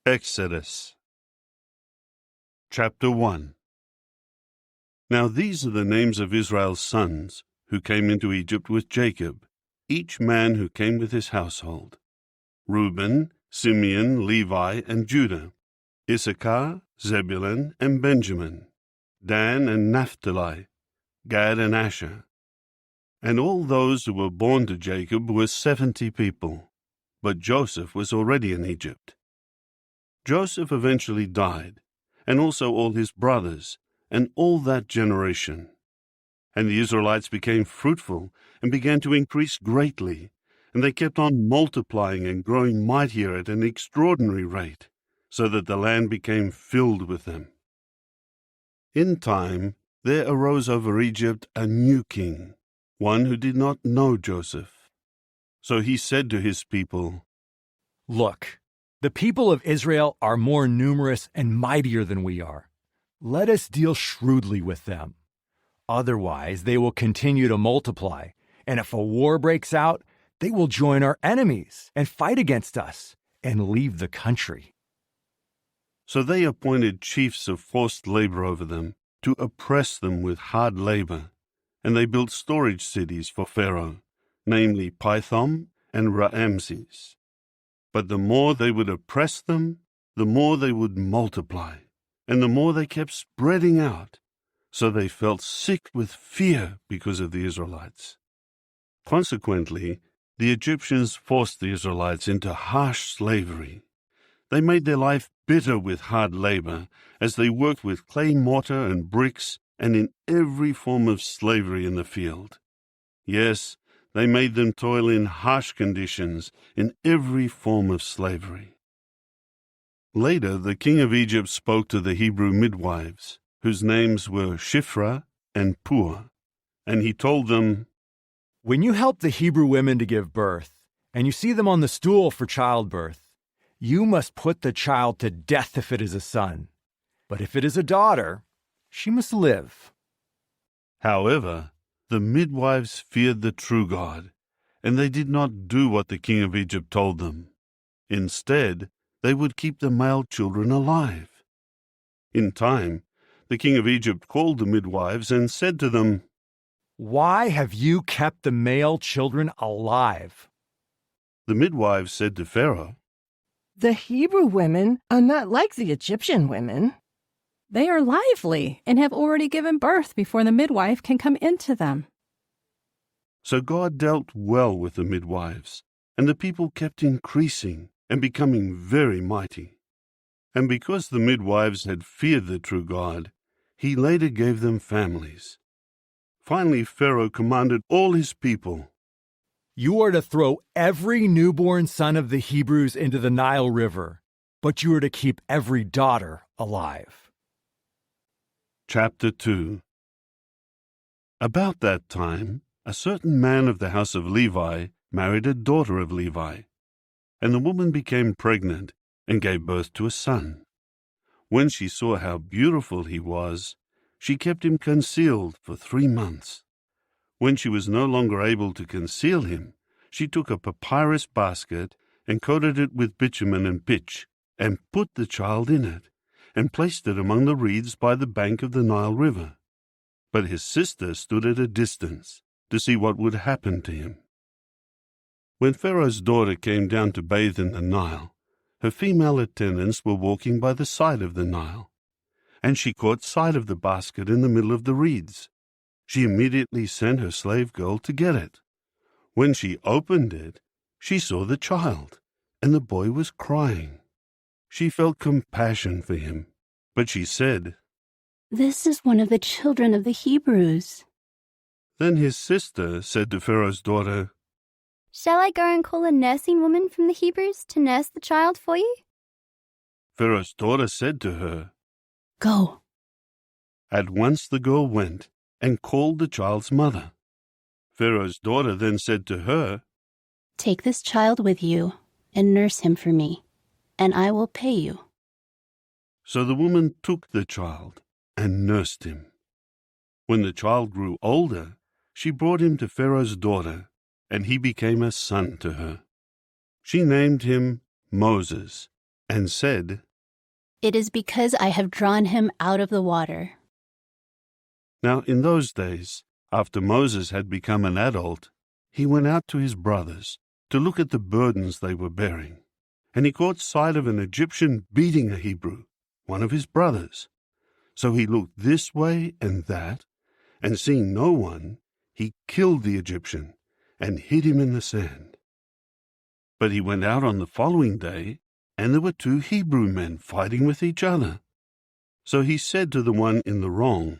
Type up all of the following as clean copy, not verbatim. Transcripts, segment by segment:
Exodus Chapter 1. Now these are the names of Israel's sons, who came into Egypt with Jacob, each man who came with his household: Reuben, Simeon, Levi, and Judah; Issachar, Zebulun, and Benjamin; Dan and Naphtali; Gad and Asher. And all those who were born to Jacob were 70 people, but Joseph was already in Egypt. Joseph eventually died, and also all his brothers, and all that generation. And the Israelites became fruitful and began to increase greatly, and they kept on multiplying and growing mightier at an extraordinary rate, so that the land became filled with them. In time there arose over Egypt a new king, one who did not know Joseph. So he said to his people, "Look, the people of Israel are more numerous and mightier than we are. Let us deal shrewdly with them. Otherwise, they will continue to multiply, and if a war breaks out, they will join our enemies and fight against us and leave the country." So they appointed chiefs of forced labor over them to oppress them with hard labor, and they built storage cities for Pharaoh, namely Pithom and Raamses. But the more they would oppress them, the more they would multiply, and the more they kept spreading out, so they felt sick with fear because of the Israelites. Consequently, the Egyptians forced the Israelites into harsh slavery. They made their life bitter with hard labor, as they worked with clay mortar and bricks and in every form of slavery in the field. Yes, they made them toil in harsh conditions in every form of slavery. Later, the king of Egypt spoke to the Hebrew midwives, whose names were Shiphrah and Puah, and he told them, "When you help the Hebrew women to give birth, and you see them on the stool for childbirth, you must put the child to death if it is a son. But if it is a daughter, she must live." However, the midwives feared the true God, and they did not do what the king of Egypt told them. Instead, they would keep the male children alive. In time, the king of Egypt called the midwives and said to them, "Why have you kept the male children alive?" The midwives said to Pharaoh, "The Hebrew women are not like the Egyptian women. They are lively and have already given birth before the midwife can come into them." So God dealt well with the midwives, and the people kept increasing and becoming very mighty. And because the midwives had feared the true God, he later gave them families. Finally, Pharaoh commanded all his people, "You are to throw every newborn son of the Hebrews into the Nile River, but you are to keep every daughter alive." Chapter 2. About that time, a certain man of the house of Levi married a daughter of Levi, and the woman became pregnant and gave birth to a son. When she saw how beautiful he was, she kept him concealed for 3 months. When she was no longer able to conceal him, she took a papyrus basket and coated it with bitumen and pitch, and put the child in it, and placed it among the reeds by the bank of the Nile River. But his sister stood at a distance to see what would happen to him. When Pharaoh's daughter came down to bathe in the Nile, her female attendants were walking by the side of the Nile, and she caught sight of the basket in the middle of the reeds. She immediately sent her slave girl to get it. When she opened it, she saw the child, and the boy was crying. She felt compassion for him, but she said, "This is one of the children of the Hebrews." Then his sister said to Pharaoh's daughter, "Shall I go and call a nursing woman from the Hebrews to nurse the child for you?" Pharaoh's daughter said to her, "Go." At once the girl went and called the child's mother. Pharaoh's daughter then said to her, "Take this child with you and nurse him for me, and I will pay you." So the woman took the child and nursed him. When the child grew older, she brought him to Pharaoh's daughter, and he became a son to her. She named him Moses, and said, It is because I have drawn him out of the water. Now in those days, after Moses had become an adult, he went out to his brothers to look at the burdens they were bearing. And he caught sight of an Egyptian beating a Hebrew, one of his brothers. So he looked this way and that, and seeing no one, he killed the Egyptian and hid him in the sand. But he went out on the following day, and there were 2 Hebrew men fighting with each other. So he said to the one in the wrong,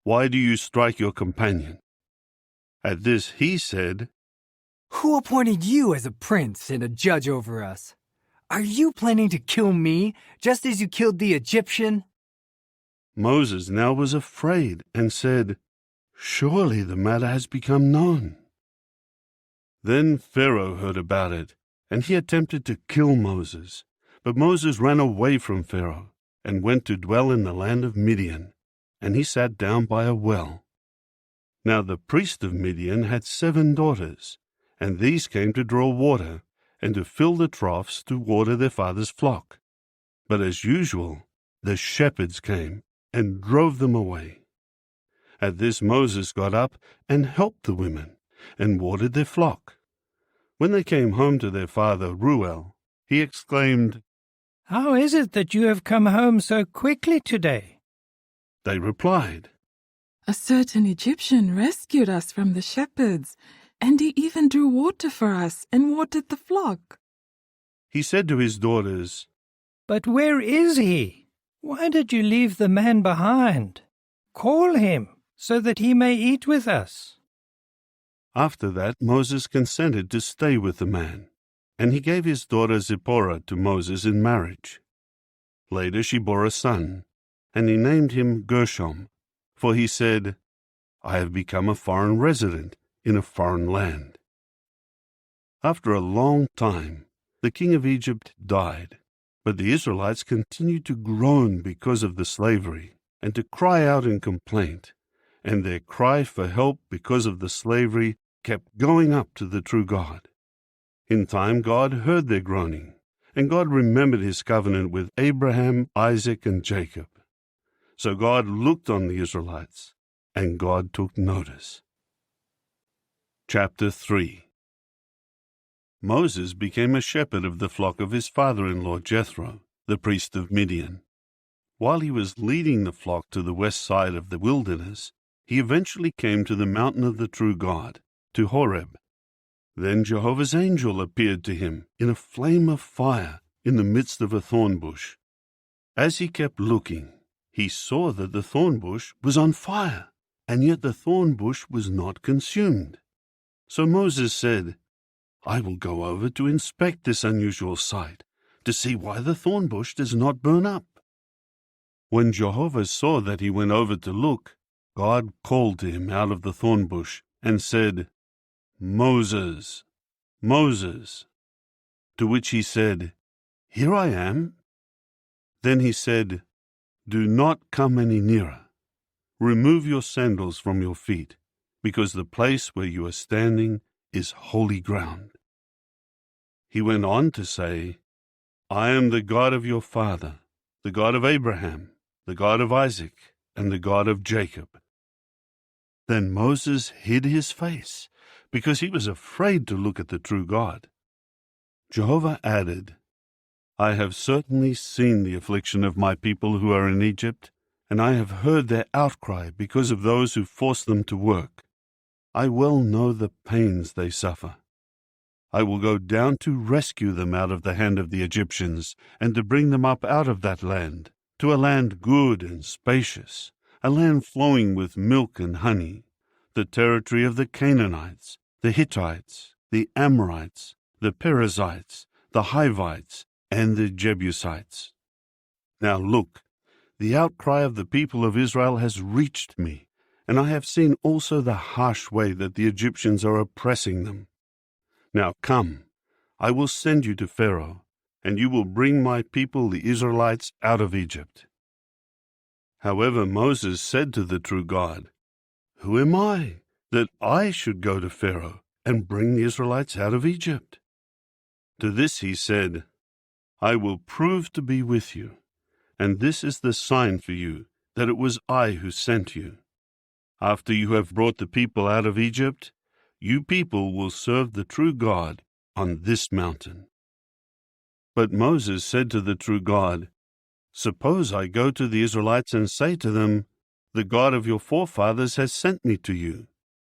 Why do you strike your companion? At this he said, Who appointed you as a prince and a judge over us? Are you planning to kill me, just as you killed the Egyptian? Moses now was afraid and said, Surely the matter has become known. Then Pharaoh heard about it, and he attempted to kill Moses. But Moses ran away from Pharaoh and went to dwell in the land of Midian, and he sat down by a well. Now the priest of Midian had 7 daughters, and these came to draw water, and to fill the troughs to water their father's flock. But as usual, the shepherds came and drove them away. At this Moses got up and helped the women, and watered their flock. When they came home to their father Reuel, he exclaimed, How is it that you have come home so quickly today? They replied, A certain Egyptian rescued us from the shepherds, and he even drew water for us and watered the flock. He said to his daughters, But where is he? Why did you leave the man behind? Call him, so that he may eat with us. After that Moses consented to stay with the man, and he gave his daughter Zipporah to Moses in marriage. Later she bore a son, and he named him Gershom, for he said, I have become a foreign resident in a foreign land. After a long time, the king of Egypt died, but the Israelites continued to groan because of the slavery, and to cry out in complaint, and their cry for help because of the slavery kept going up to the true God. In time God heard their groaning, and God remembered his covenant with Abraham, Isaac, and Jacob. So God looked on the Israelites, and God took notice. Chapter 3. Moses became a shepherd of the flock of his father-in-law Jethro, the priest of Midian. While he was leading the flock to the west side of the wilderness, he eventually came to the mountain of the true God, to Horeb. Then Jehovah's angel appeared to him in a flame of fire in the midst of a thorn bush. As he kept looking, he saw that the thorn bush was on fire, and yet the thorn bush was not consumed. So Moses said, I will go over to inspect this unusual sight, to see why the thorn bush does not burn up. When Jehovah saw that he went over to look, God called to him out of the thorn bush and said, Moses, Moses. To which he said, Here I am. Then he said, Do not come any nearer. Remove your sandals from your feet, because the place where you are standing is holy ground. He went on to say, I am the God of your father, the God of Abraham, the God of Isaac, and the God of Jacob. Then Moses hid his face, because he was afraid to look at the true God. Jehovah added, I have certainly seen the affliction of my people who are in Egypt, and I have heard their outcry because of those who force them to work. I well know the pains they suffer. I will go down to rescue them out of the hand of the Egyptians, and to bring them up out of that land, to a land good and spacious, a land flowing with milk and honey, the territory of the Canaanites, the Hittites, the Amorites, the Perizzites, the Hivites, and the Jebusites. Now look, the outcry of the people of Israel has reached me, and I have seen also the harsh way that the Egyptians are oppressing them. Now come, I will send you to Pharaoh, and you will bring my people the Israelites out of Egypt. However, Moses said to the true God, Who am I, that I should go to Pharaoh and bring the Israelites out of Egypt? To this he said, I will prove to be with you, and this is the sign for you that it was I who sent you. After you have brought the people out of Egypt, you people will serve the true God on this mountain." But Moses said to the true God, "Suppose I go to the Israelites and say to them, 'The God of your forefathers has sent me to you,'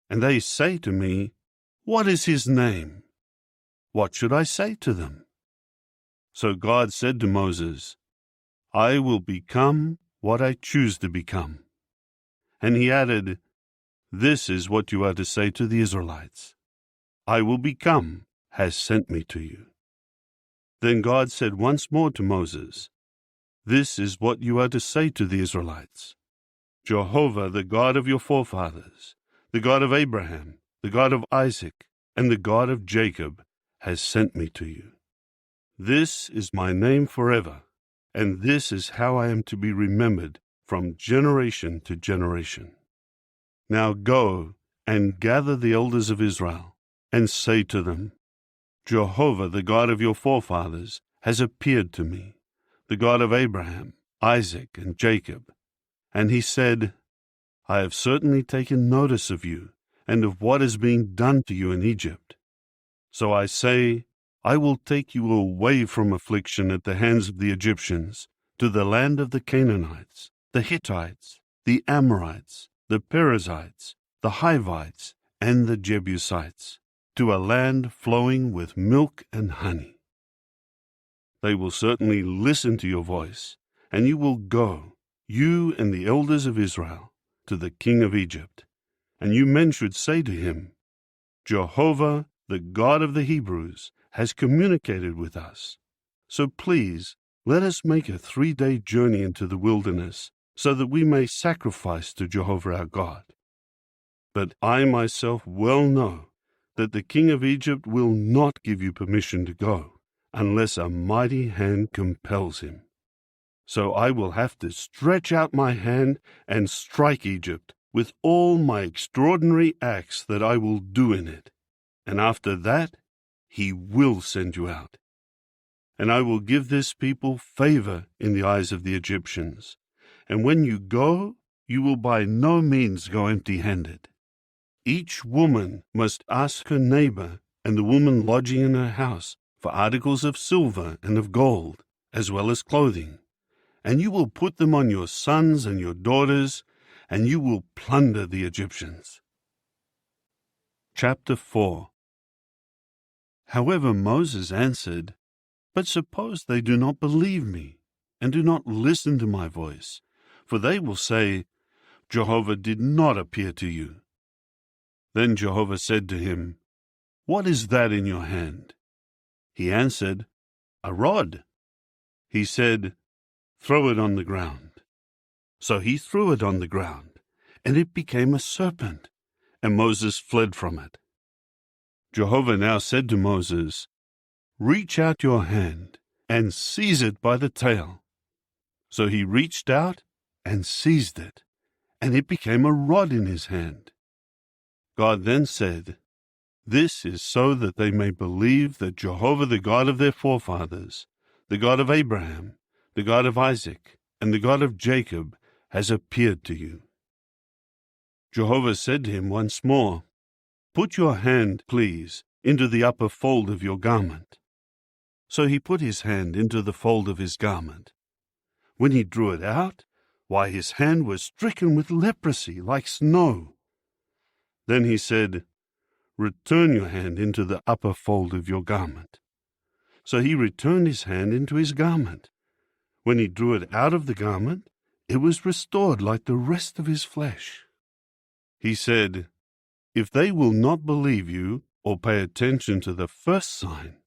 and they say to me, 'What is his name?' What should I say to them?" So God said to Moses, "I will become what I choose to become." And he added, "This is what you are to say to the Israelites: 'I will become has sent me to you.'" Then God said once more to Moses, "This is what you are to say to the Israelites: 'Jehovah, the God of your forefathers, the God of Abraham, the God of Isaac, and the God of Jacob, has sent me to you.' This is my name forever, and this is how I am to be remembered from generation to generation. Now go and gather the elders of Israel, and say to them, 'Jehovah, the God of your forefathers, has appeared to me, the God of Abraham, Isaac, and Jacob. And he said, I have certainly taken notice of you, and of what is being done to you in Egypt. So I say, I will take you away from affliction at the hands of the Egyptians, to the land of the Canaanites, the Hittites, the Amorites, the Perizzites, the Hivites, and the Jebusites, to a land flowing with milk and honey. They will certainly listen to your voice, and you will go, you and the elders of Israel, to the king of Egypt. And you men should say to him, Jehovah, the God of the Hebrews, has communicated with us. So please, let us make a 3-day journey into the wilderness, so that we may sacrifice to Jehovah our God. But I myself well know that the king of Egypt will not give you permission to go, unless a mighty hand compels him. So I will have to stretch out my hand and strike Egypt with all my extraordinary acts that I will do in it. And after that, he will send you out. And I will give this people favor in the eyes of the Egyptians. And when you go, you will by no means go empty-handed. Each woman must ask her neighbor and the woman lodging in her house for articles of silver and of gold, as well as clothing. And you will put them on your sons and your daughters, and you will plunder the Egyptians. Chapter 4. However, Moses answered, But suppose they do not believe me, and do not listen to my voice, for they will say, Jehovah did not appear to you. Then Jehovah said to him, What is that in your hand? He answered, A rod. He said, Throw it on the ground. So he threw it on the ground, and it became a serpent, and Moses fled from it. Jehovah now said to Moses, Reach out your hand and seize it by the tail. So he reached out and seized it, and it became a rod in his hand. God then said, This is so that they may believe that Jehovah, the God of their forefathers, the God of Abraham, the God of Isaac, and the God of Jacob, has appeared to you. Jehovah said to him once more, Put your hand, please, into the upper fold of your garment. So he put his hand into the fold of his garment. When he drew it out, why, his hand was stricken with leprosy like snow. Then he said, Return your hand into the upper fold of your garment. So he returned his hand into his garment. When he drew it out of the garment, it was restored like the rest of his flesh. He said, If they will not believe you or pay attention to the first sign,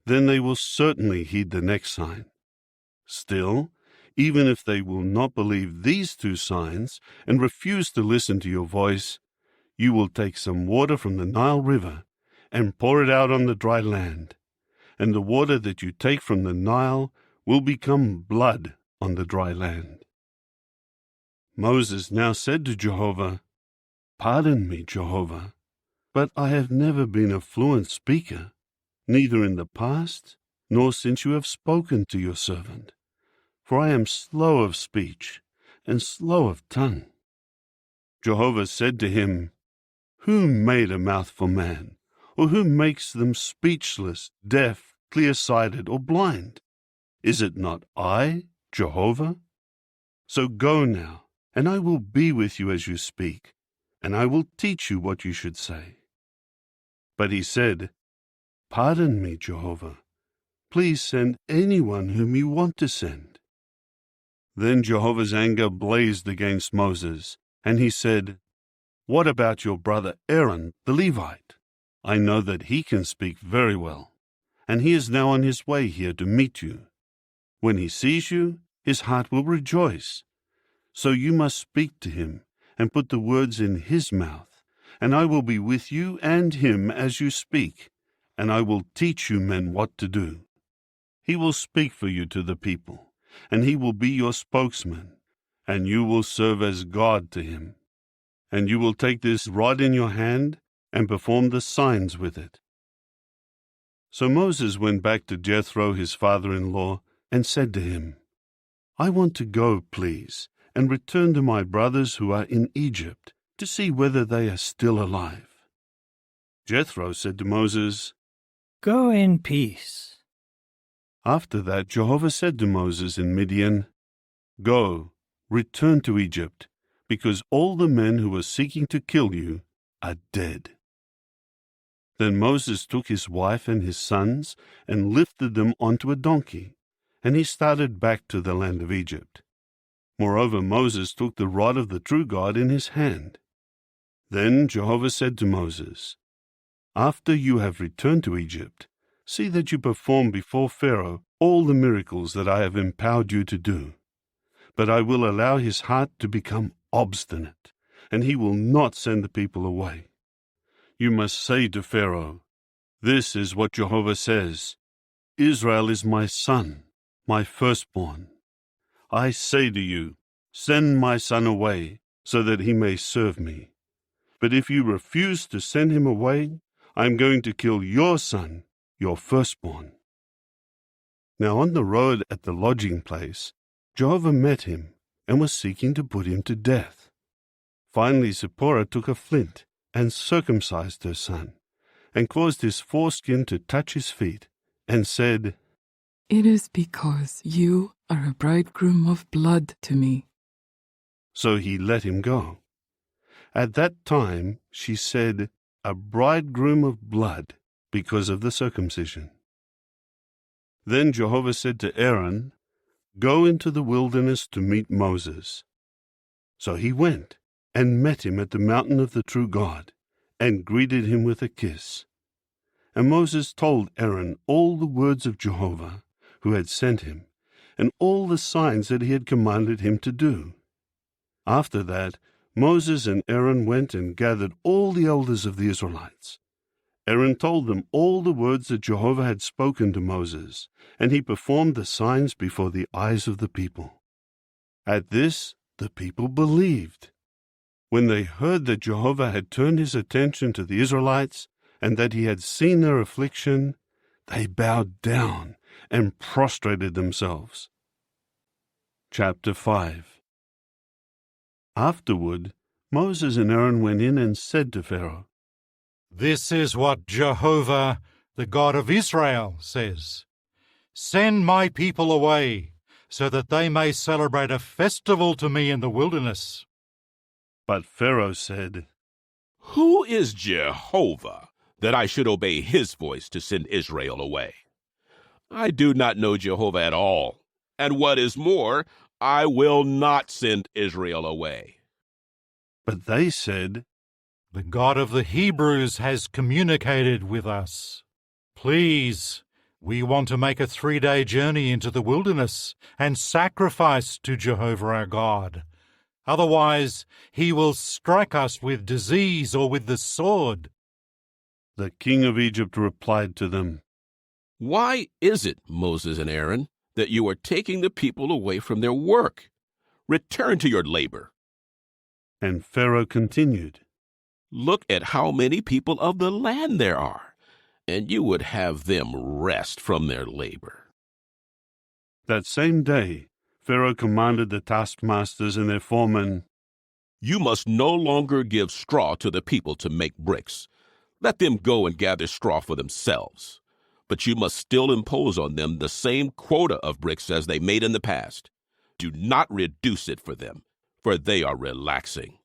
then they will certainly heed the next sign. Still, even if they will not believe these 2 signs and refuse to listen to your voice, you will take some water from the Nile River and pour it out on the dry land, and the water that you take from the Nile will become blood on the dry land. Moses now said to Jehovah, Pardon me, Jehovah, but I have never been a fluent speaker, neither in the past nor since you have spoken to your servant. For I am slow of speech and slow of tongue. Jehovah said to him, Who made a mouth for man? Or who makes them speechless, deaf, clear-sighted, or blind? Is it not I, Jehovah? So go now, and I will be with you as you speak, and I will teach you what you should say. But he said, Pardon me, Jehovah. Please send anyone whom you want to send. Then Jehovah's anger blazed against Moses, and he said, What about your brother Aaron, the Levite? I know that he can speak very well, and he is now on his way here to meet you. When he sees you, his heart will rejoice. So you must speak to him and put the words in his mouth, and I will be with you and him as you speak, and I will teach you men what to do. He will speak for you to the people, and he will be your spokesman, and you will serve as God to him. And you will take this rod in your hand and perform the signs with it. So Moses went back to Jethro, his father-in-law, and said to him, I want to go, please, and return to my brothers who are in Egypt, to see whether they are still alive. Jethro said to Moses, Go in peace. After that Jehovah said to Moses in Midian, Go, return to Egypt, because all the men who were seeking to kill you are dead. Then Moses took his wife and his sons and lifted them onto a donkey, and he started back to the land of Egypt. Moreover, Moses took the rod of the true God in his hand. Then Jehovah said to Moses, After you have returned to Egypt, see that you perform before Pharaoh all the miracles that I have empowered you to do. But I will allow his heart to become obstinate, and he will not send the people away. You must say to Pharaoh, This is what Jehovah says, Israel is my son, my firstborn. I say to you, send my son away, so that he may serve me. But if you refuse to send him away, I am going to kill your son, your firstborn. Now on the road at the lodging place, Jehovah met him and was seeking to put him to death. Finally Zipporah took a flint and circumcised her son, and caused his foreskin to touch his feet, and said, It is because you are a bridegroom of blood to me. So he let him go. At that time she said, A bridegroom of blood, because of the circumcision. Then Jehovah said to Aaron, Go into the wilderness to meet Moses. So he went and met him at the mountain of the true God, and greeted him with a kiss. And Moses told Aaron all the words of Jehovah, who had sent him, and all the signs that he had commanded him to do. After that, Moses and Aaron went and gathered all the elders of the Israelites. Aaron told them all the words that Jehovah had spoken to Moses, and he performed the signs before the eyes of the people. At this, the people believed. When they heard that Jehovah had turned his attention to the Israelites, and that he had seen their affliction, they bowed down and prostrated themselves. Chapter 5. Afterward, Moses and Aaron went in and said to Pharaoh, This is what Jehovah, the God of Israel, says. Send my people away, so that they may celebrate a festival to me in the wilderness. But Pharaoh said, Who is Jehovah, that I should obey his voice to send Israel away? I do not know Jehovah at all, and what is more, I will not send Israel away. But they said, The God of the Hebrews has communicated with us. Please, we want to make a 3-day journey into the wilderness and sacrifice to Jehovah our God. Otherwise, he will strike us with disease or with the sword. The king of Egypt replied to them, Why is it, Moses and Aaron, that you are taking the people away from their work? Return to your labor. And Pharaoh continued, Look at how many people of the land there are, and you would have them rest from their labor. That same day, Pharaoh commanded the taskmasters and their foremen, You must no longer give straw to the people to make bricks. Let them go and gather straw for themselves. But you must still impose on them the same quota of bricks as they made in the past. Do not reduce it for them, for they are relaxing.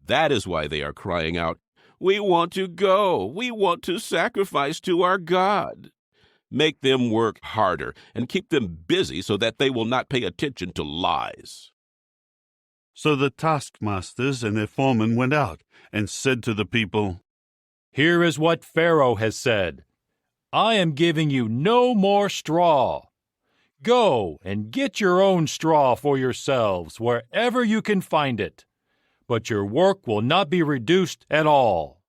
That is why they are crying out, We want to go. We want to sacrifice to our God. Make them work harder and keep them busy so that they will not pay attention to lies. So the taskmasters and their foremen went out and said to the people, Here is what Pharaoh has said. I am giving you no more straw. Go and get your own straw for yourselves wherever you can find it, but your work will not be reduced at all.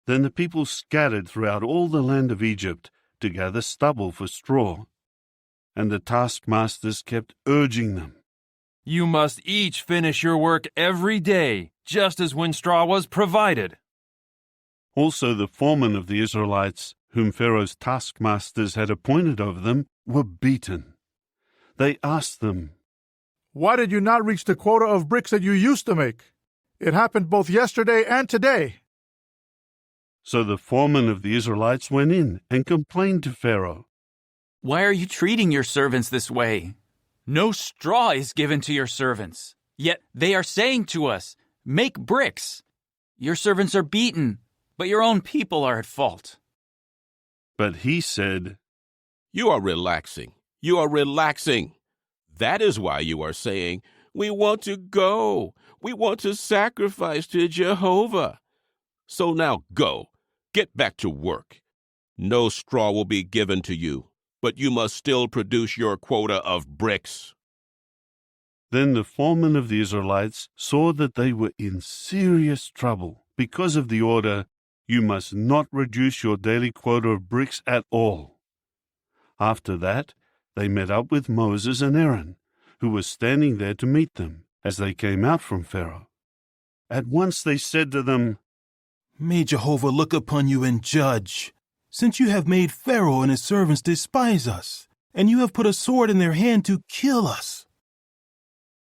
Then the people scattered throughout all the land of Egypt to gather stubble for straw, and the taskmasters kept urging them. You must each finish your work every day, just as when straw was provided. Also the foremen of the Israelites, whom Pharaoh's taskmasters had appointed over them, were beaten. They asked them, Why did you not reach the quota of bricks that you used to make? It happened both yesterday and today. So the foreman of the Israelites went in and complained to Pharaoh. Why are you treating your servants this way? No straw is given to your servants. Yet they are saying to us, Make bricks. Your servants are beaten, but your own people are at fault. But he said, You are relaxing. You are relaxing. That is why you are saying, We want to go. We want to sacrifice to Jehovah. So now go. Get back to work. No straw will be given to you, but you must still produce your quota of bricks. Then the foremen of the Israelites saw that they were in serious trouble because of the order, You must not reduce your daily quota of bricks at all. After that, they met up with Moses and Aaron, who were standing there to meet them as they came out from Pharaoh. At once they said to them, May Jehovah look upon you and judge, since you have made Pharaoh and his servants despise us, and you have put a sword in their hand to kill us.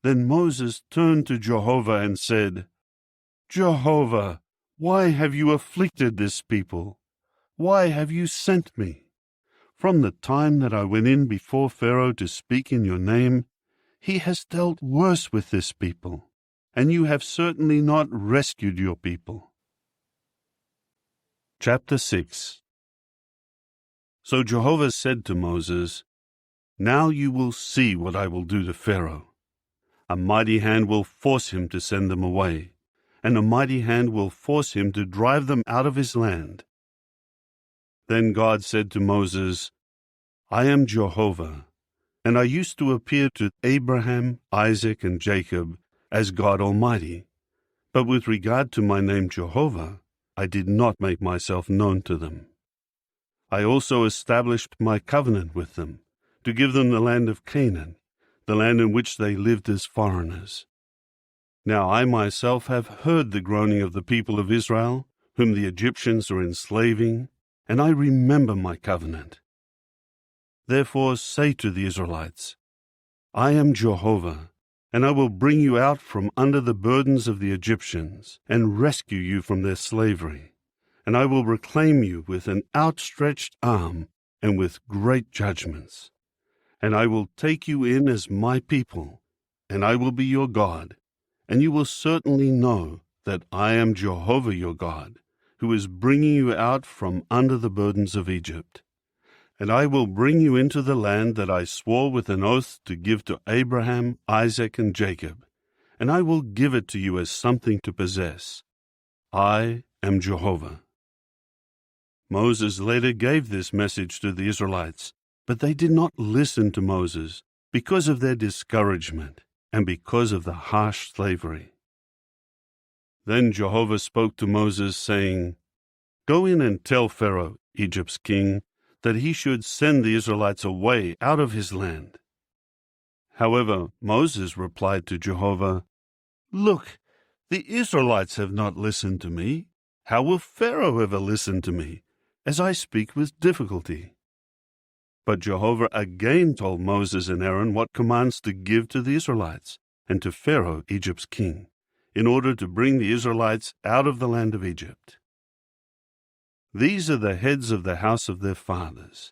Then Moses turned to Jehovah and said, Jehovah, why have you afflicted this people? Why have you sent me? From the time that I went in before Pharaoh to speak in your name, he has dealt worse with this people, and you have certainly not rescued your people. Chapter 6. So Jehovah said to Moses, Now you will see what I will do to Pharaoh. A mighty hand will force him to send them away, and a mighty hand will force him to drive them out of his land. Then God said to Moses, I am Jehovah, and I used to appear to Abraham, Isaac, and Jacob as God Almighty. But with regard to my name Jehovah, I did not make myself known to them. I also established my covenant with them, to give them the land of Canaan, the land in which they lived as foreigners. Now I myself have heard the groaning of the people of Israel, whom the Egyptians are enslaving, and I remember my covenant. Therefore say to the Israelites, I am Jehovah, and I will bring you out from under the burdens of the Egyptians, and rescue you from their slavery. And I will reclaim you with an outstretched arm and with great judgments. And I will take you in as my people, and I will be your God, and you will certainly know that I am Jehovah your God, who is bringing you out from under the burdens of Egypt. And I will bring you into the land that I swore with an oath to give to Abraham, Isaac, and Jacob, and I will give it to you as something to possess. I am Jehovah. Moses later gave this message to the Israelites, but they did not listen to Moses because of their discouragement and because of the harsh slavery. Then Jehovah spoke to Moses, saying, Go in and tell Pharaoh, Egypt's king, that he should send the Israelites away out of his land. However, Moses replied to Jehovah, Look, the Israelites have not listened to me. How will Pharaoh ever listen to me? as I speak with difficulty." But Jehovah again told Moses and Aaron what commands to give to the Israelites and to Pharaoh, Egypt's king, in order to bring the Israelites out of the land of Egypt. These are the heads of the house of their fathers.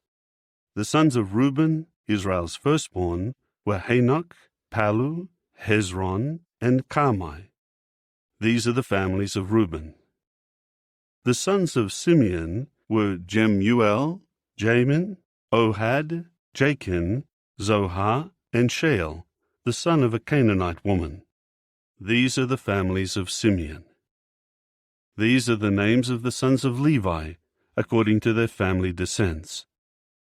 The sons of Reuben, Israel's firstborn, were Hanoch, Palu, Hezron, and Carmi. These are the families of Reuben. The sons of Simeon were Jemuel, Jamin, Ohad, Jachin, Zohar, and Shael, the son of a Canaanite woman. These are the families of Simeon. These are the names of the sons of Levi, according to their family descents: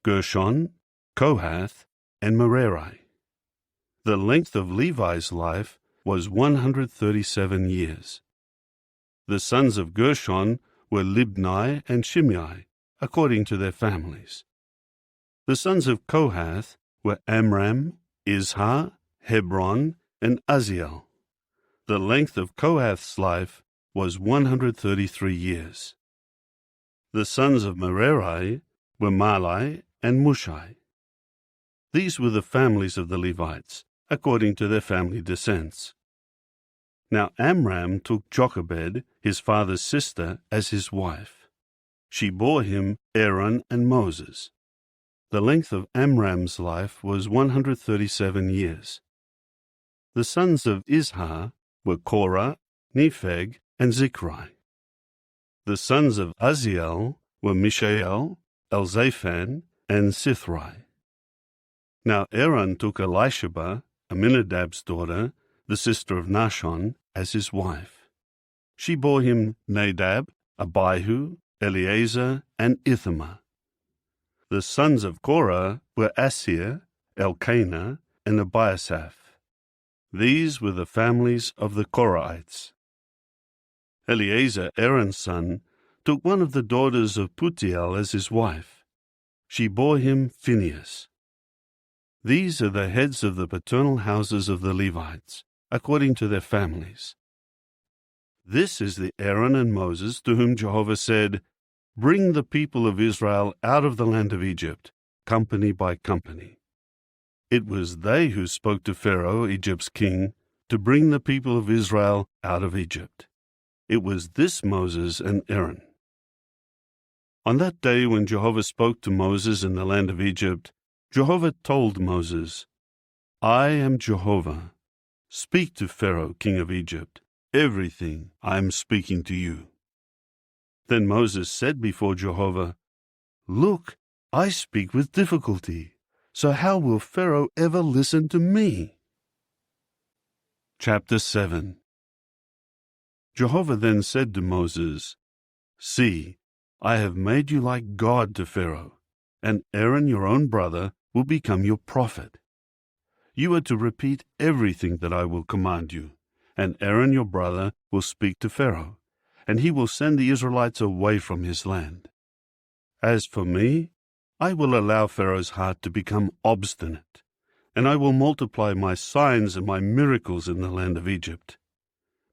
Gershon, Kohath, and Merari. The length of Levi's life was 137 years. The sons of Gershon were Libni and Shimei, according to their families. The sons of Kohath were Amram, Izhar, Hebron, and Uzziel. The length of Kohath's life was 133 years. The sons of Merari were Mahli and Mushai. These were the families of the Levites, according to their family descents. Now Amram took Jochebed, his father's sister, as his wife. She bore him Aaron and Moses. The length of Amram's life was 137 years. The sons of Izhar were Korah, Nepheg, and Zichri. The sons of Uzziel were Mishael, Elzaphan, and Sithri. Now Aaron took Elisheba, Aminadab's daughter, the sister of Nahshon, as his wife. She bore him Nadab, Abihu, Eleazar, and Ithamar. The sons of Korah were Assir, Elkanah, and Abiasaph. These were the families of the Korahites. Eleazar, Aaron's son, took one of the daughters of Putiel as his wife. She bore him Phinehas. These are the heads of the paternal houses of the Levites, according to their families. This is the Aaron and Moses to whom Jehovah said, "Bring the people of Israel out of the land of Egypt, company by company." It was they who spoke to Pharaoh, Egypt's king, to bring the people of Israel out of Egypt. It was this Moses and Aaron. On that day when Jehovah spoke to Moses in the land of Egypt, Jehovah told Moses, "I am Jehovah. Speak to Pharaoh, king of Egypt, everything I am speaking to you." Then Moses said before Jehovah, "Look, I speak with difficulty, so how will Pharaoh ever listen to me?" Chapter 7. Jehovah then said to Moses, "See, I have made you like God to Pharaoh, and Aaron your own brother will become your prophet. You are to repeat everything that I will command you, and Aaron your brother will speak to Pharaoh, and he will send the Israelites away from his land. As for me, I will allow Pharaoh's heart to become obstinate, and I will multiply my signs and my miracles in the land of Egypt.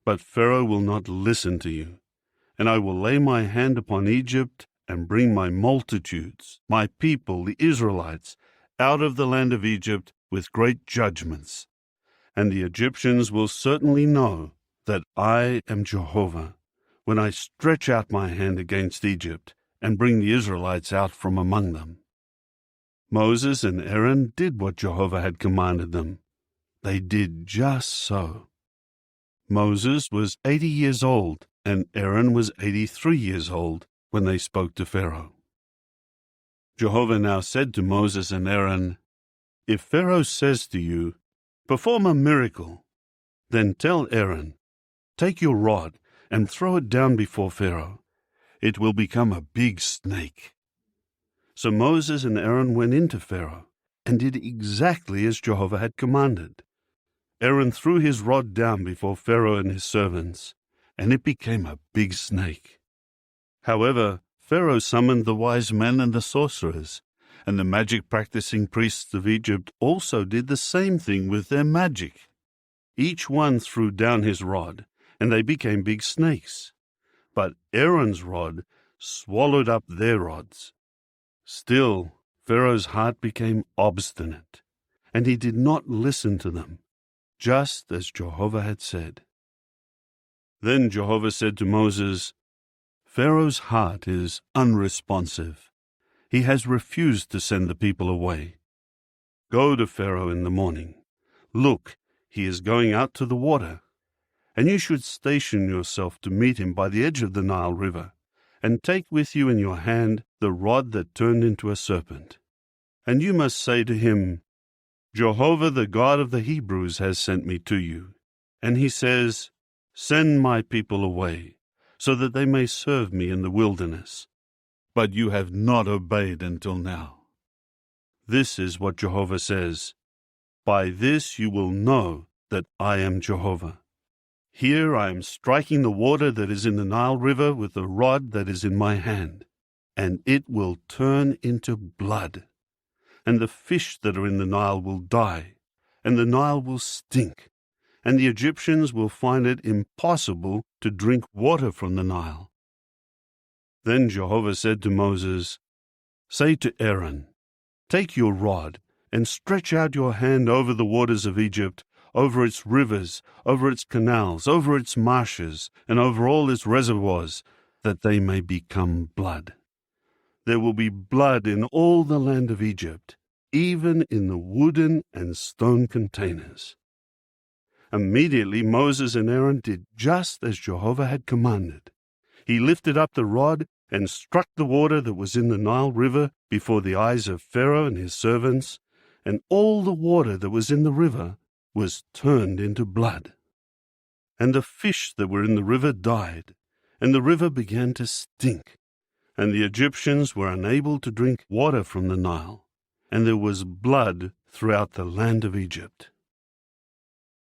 But Pharaoh will not listen to you, and I will lay my hand upon Egypt and bring my multitudes, my people, the Israelites, out of the land of Egypt with great judgments. And the Egyptians will certainly know that I am Jehovah, when I stretch out my hand against Egypt and bring the Israelites out from among them." Moses and Aaron did what Jehovah had commanded them. They did just so. Moses was 80 years old, and Aaron was 83 years old when they spoke to Pharaoh. Jehovah now said to Moses and Aaron, "If Pharaoh says to you, 'Perform a miracle,' then tell Aaron, 'Take your rod and throw it down before Pharaoh. It will become a big snake.'" So Moses and Aaron went into Pharaoh and did exactly as Jehovah had commanded. Aaron threw his rod down before Pharaoh and his servants, and it became a big snake. However, Pharaoh summoned the wise men and the sorcerers, and the magic-practicing priests of Egypt also did the same thing with their magic. Each one threw down his rod, and they became big snakes. But Aaron's rod swallowed up their rods. Still, Pharaoh's heart became obstinate, and he did not listen to them, just as Jehovah had said. Then Jehovah said to Moses, Pharaoh's heart is unresponsive. He has refused to send the people away. Go to Pharaoh in the morning. Look, he is going out to the water. And you should station yourself to meet him by the edge of the Nile River, and take with you in your hand the rod that turned into a serpent. And you must say to him, Jehovah, the God of the Hebrews, has sent me to you. And he says, Send my people away, so that they may serve me in the wilderness. But you have not obeyed until now. This is what Jehovah says, By this you will know that I am Jehovah. Here I am striking the water that is in the Nile River with the rod that is in my hand, and it will turn into blood. And the fish that are in the Nile will die, and the Nile will stink, and the Egyptians will find it impossible to drink water from the Nile. Then Jehovah said to Moses, Say to Aaron, Take your rod, and stretch out your hand over the waters of Egypt, over its rivers, over its canals, over its marshes, and over all its reservoirs, that they may become blood. There will be blood in all the land of Egypt, even in the wooden and stone containers. Immediately Moses and Aaron did just as Jehovah had commanded. He lifted up the rod and struck the water that was in the Nile River before the eyes of Pharaoh and his servants, and all the water that was in the river was turned into blood. And the fish that were in the river died, and the river began to stink, and the Egyptians were unable to drink water from the Nile, and there was blood throughout the land of Egypt.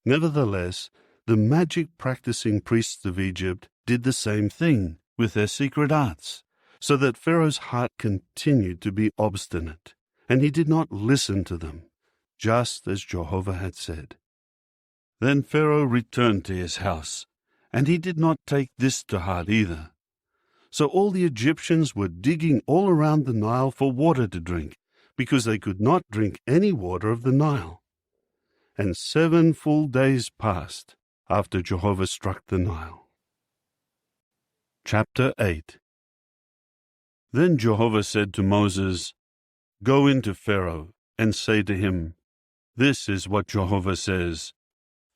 Nevertheless, the magic-practicing priests of Egypt did the same thing with their secret arts, so that Pharaoh's heart continued to be obstinate, and he did not listen to them, just as Jehovah had said. Then Pharaoh returned to his house, and he did not take this to heart either. So all the Egyptians were digging all around the Nile for water to drink, because they could not drink any water of the Nile. And 7 full days passed after Jehovah struck the Nile. Chapter 8. Then Jehovah said to Moses, Go into Pharaoh, and say to him, This is what Jehovah says,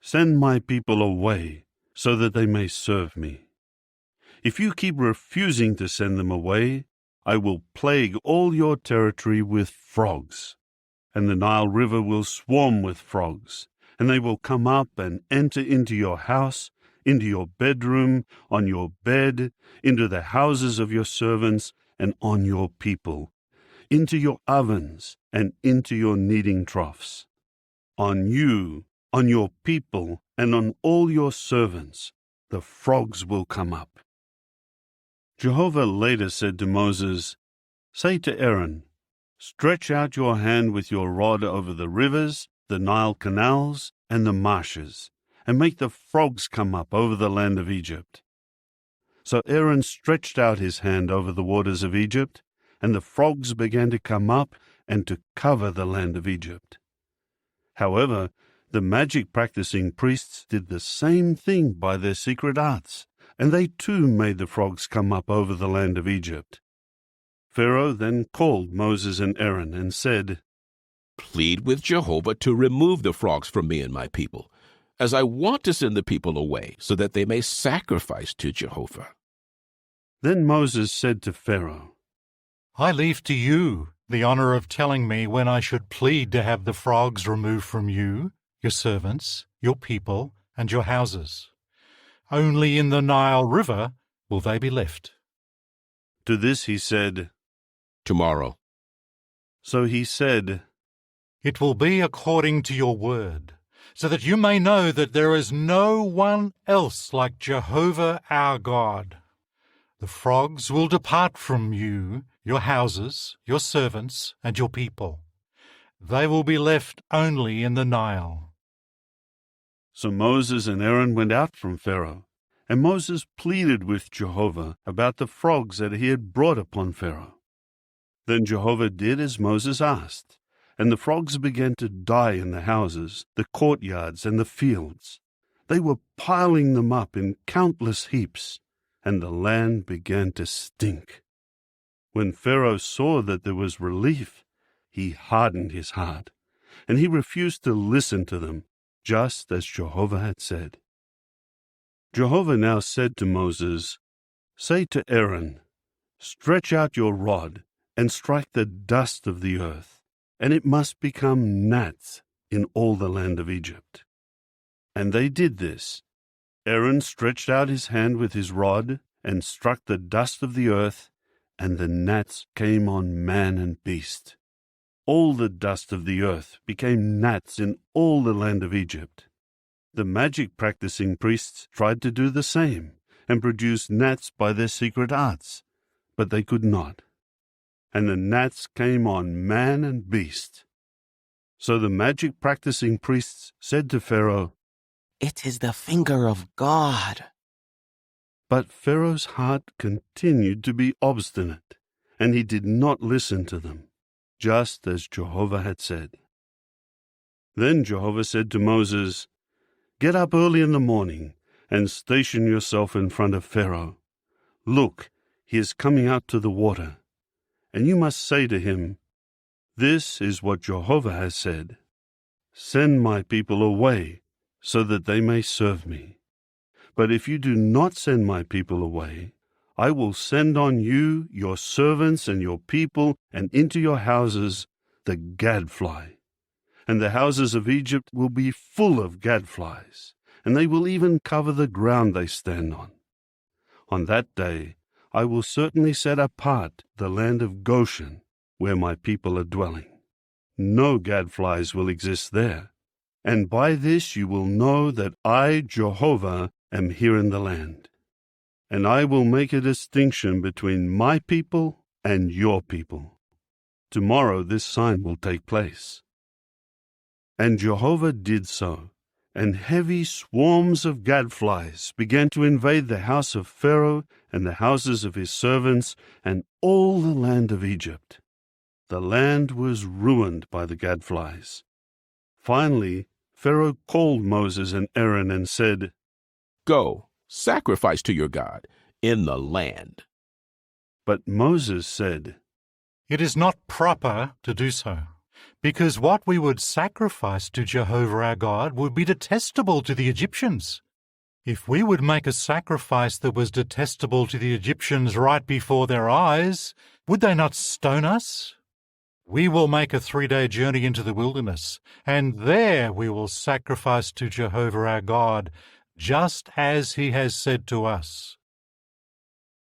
Send my people away, so that they may serve me. If you keep refusing to send them away, I will plague all your territory with frogs, and the Nile River will swarm with frogs, and they will come up and enter into your house, into your bedroom, on your bed, into the houses of your servants, and on your people, into your ovens, and into your kneading troughs. On you, on your people, and on all your servants, the frogs will come up. Jehovah later said to Moses, Say to Aaron, Stretch out your hand with your rod over the rivers, the Nile canals, and the marshes, and make the frogs come up over the land of Egypt. So Aaron stretched out his hand over the waters of Egypt, and the frogs began to come up and to cover the land of Egypt. However, the magic-practicing priests did the same thing by their secret arts, and they too made the frogs come up over the land of Egypt. Pharaoh then called Moses and Aaron and said, Plead with Jehovah to remove the frogs from me and my people, as I want to send the people away, so that they may sacrifice to Jehovah. Then Moses said to Pharaoh, I leave to you the honor of telling me when I should plead to have the frogs removed from you, your servants, your people, and your houses. Only in the Nile River will they be left. To this he said, Tomorrow. So he said, It will be according to your word, so that you may know that there is no one else like Jehovah our God. The frogs will depart from you, your houses, your servants, and your people. They will be left only in the Nile. So Moses and Aaron went out from Pharaoh, And Moses pleaded with Jehovah about the frogs that he had brought upon Pharaoh. Then Jehovah did as Moses asked, and the frogs began to die in the houses, the courtyards, and the fields. They were piling them up in countless heaps, and the land began to stink. When Pharaoh saw that there was relief, he hardened his heart, and he refused to listen to them, just as Jehovah had said. Jehovah now said to Moses, "Say to Aaron, stretch out your rod and strike the dust of the earth, and it must become gnats in all the land of Egypt." And they did this. Aaron stretched out his hand with his rod and struck the dust of the earth, and the gnats came on man and beast. All the dust of the earth became gnats in all the land of Egypt. The magic-practicing priests tried to do the same and produce gnats by their secret arts, but they could not. And the gnats came on man and beast. So the magic-practicing priests said to Pharaoh, "It is the finger of God." But Pharaoh's heart continued to be obstinate, and he did not listen to them, just as Jehovah had said. Then Jehovah said to Moses, "Get up early in the morning and station yourself in front of Pharaoh. Look, he is coming out to the water. And you must say to him, 'This is what Jehovah has said. Send my people away so that they may serve me. But if you do not send my people away, I will send on you, your servants and your people, and into your houses the gadfly. And the houses of Egypt will be full of gadflies, and they will even cover the ground they stand on. On that day I will certainly set apart the land of Goshen, where my people are dwelling. No gadflies will exist there, and by this you will know that I, Jehovah, am here in the land. And I will make a distinction between my people and your people. Tomorrow this sign will take place." And Jehovah did so, and heavy swarms of gadflies began to invade the house of Pharaoh and the houses of his servants and all the land of Egypt. The land was ruined by the gadflies. Finally, Pharaoh called Moses and Aaron and said, "Go, sacrifice to your God in the land." But Moses said, "It is not proper to do so, because what we would sacrifice to Jehovah our God would be detestable to the Egyptians. If we would make a sacrifice that was detestable to the Egyptians right before their eyes, would they not stone us? We will make a 3-day journey into the wilderness, and there we will sacrifice to Jehovah our God, just as he has said to us."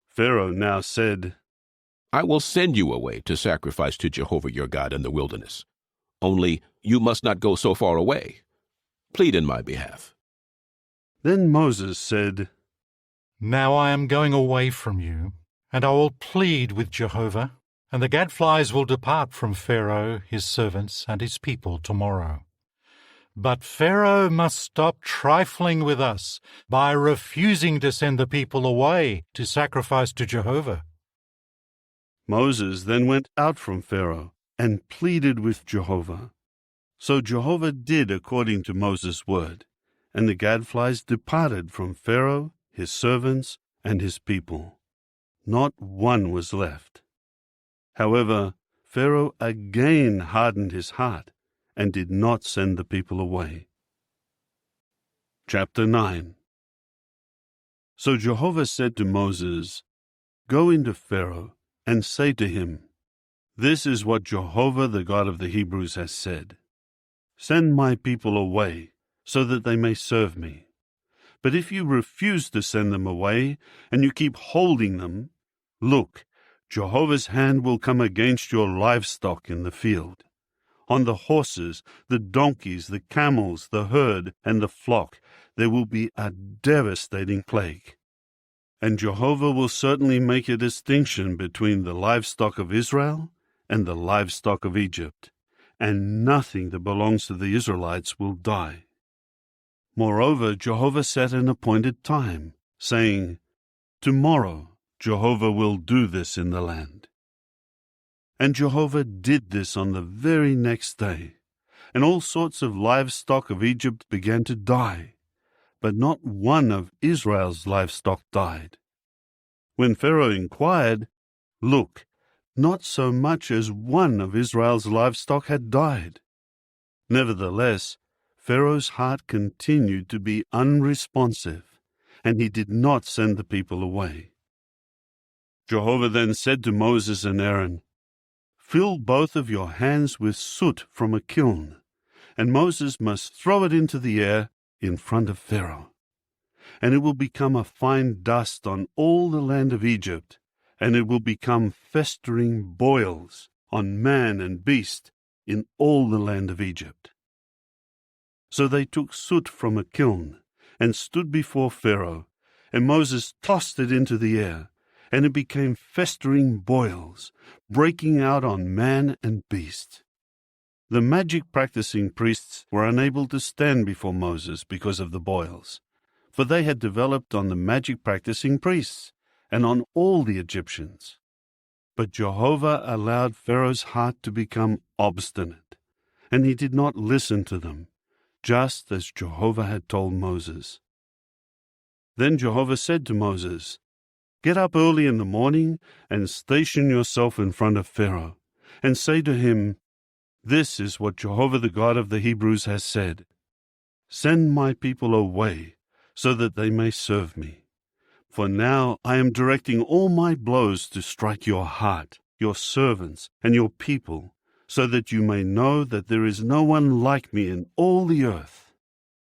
Pharaoh now said, "I will send you away to sacrifice to Jehovah your God in the wilderness. Only you must not go so far away. Plead in my behalf." Then Moses said, "Now I am going away from you, and I will plead with Jehovah, and the gadflies will depart from Pharaoh, his servants, and his people tomorrow. But Pharaoh must stop trifling with us by refusing to send the people away to sacrifice to Jehovah." Moses then went out from Pharaoh and pleaded with Jehovah. So Jehovah did according to Moses' word, and the gadflies departed from Pharaoh, his servants, and his people. Not one was left. However, Pharaoh again hardened his heart and did not send the people away. Chapter 9. So Jehovah said to Moses, "Go into Pharaoh and say to him, 'This is what Jehovah, the God of the Hebrews, has said. Send my people away, so that they may serve me. But if you refuse to send them away, and you keep holding them, look, Jehovah's hand will come against your livestock in the field. On the horses, the donkeys, the camels, the herd, and the flock, there will be a devastating plague. And Jehovah will certainly make a distinction between the livestock of Israel and the livestock of Egypt, and nothing that belongs to the Israelites will die. Moreover, Jehovah set an appointed time, saying, "Tomorrow Jehovah will do this in the land." And Jehovah did this on the very next day, and all sorts of livestock of Egypt began to die, but not one of Israel's livestock died. When Pharaoh inquired, look, not so much as one of Israel's livestock had died. Nevertheless, Pharaoh's heart continued to be unresponsive, and he did not send the people away. Jehovah then said to Moses and Aaron, "Fill both of your hands with soot from a kiln, and Moses must throw it into the air in front of Pharaoh. And it will become a fine dust on all the land of Egypt, and it will become festering boils on man and beast in all the land of Egypt." So they took soot from a kiln and stood before Pharaoh, and Moses tossed it into the air, and it became festering boils, breaking out on man and beast. The magic-practicing priests were unable to stand before Moses because of the boils, for they had developed on the magic-practicing priests and on all the Egyptians. But Jehovah allowed Pharaoh's heart to become obstinate, and he did not listen to them, just as Jehovah had told Moses. Then Jehovah said to Moses, "Get up early in the morning and station yourself in front of Pharaoh, and say to him, 'This is what Jehovah the God of the Hebrews has said. Send my people away, so that they may serve me. For now I am directing all my blows to strike your heart, your servants, and your people, so that you may know that there is no one like me in all the earth.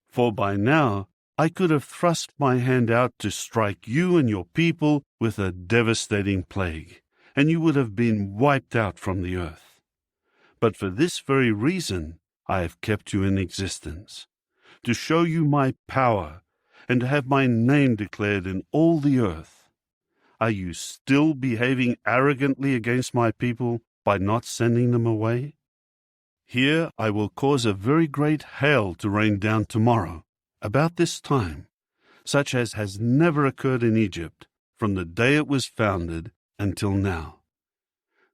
For by now I could have thrust my hand out to strike you and your people with a devastating plague, and you would have been wiped out from the earth. But for this very reason I have kept you in existence, to show you my power and to have my name declared in all the earth. Are you still behaving arrogantly against my people by not sending them away? Here I will cause a very great hail to rain down tomorrow, about this time, such as has never occurred in Egypt from the day it was founded until now.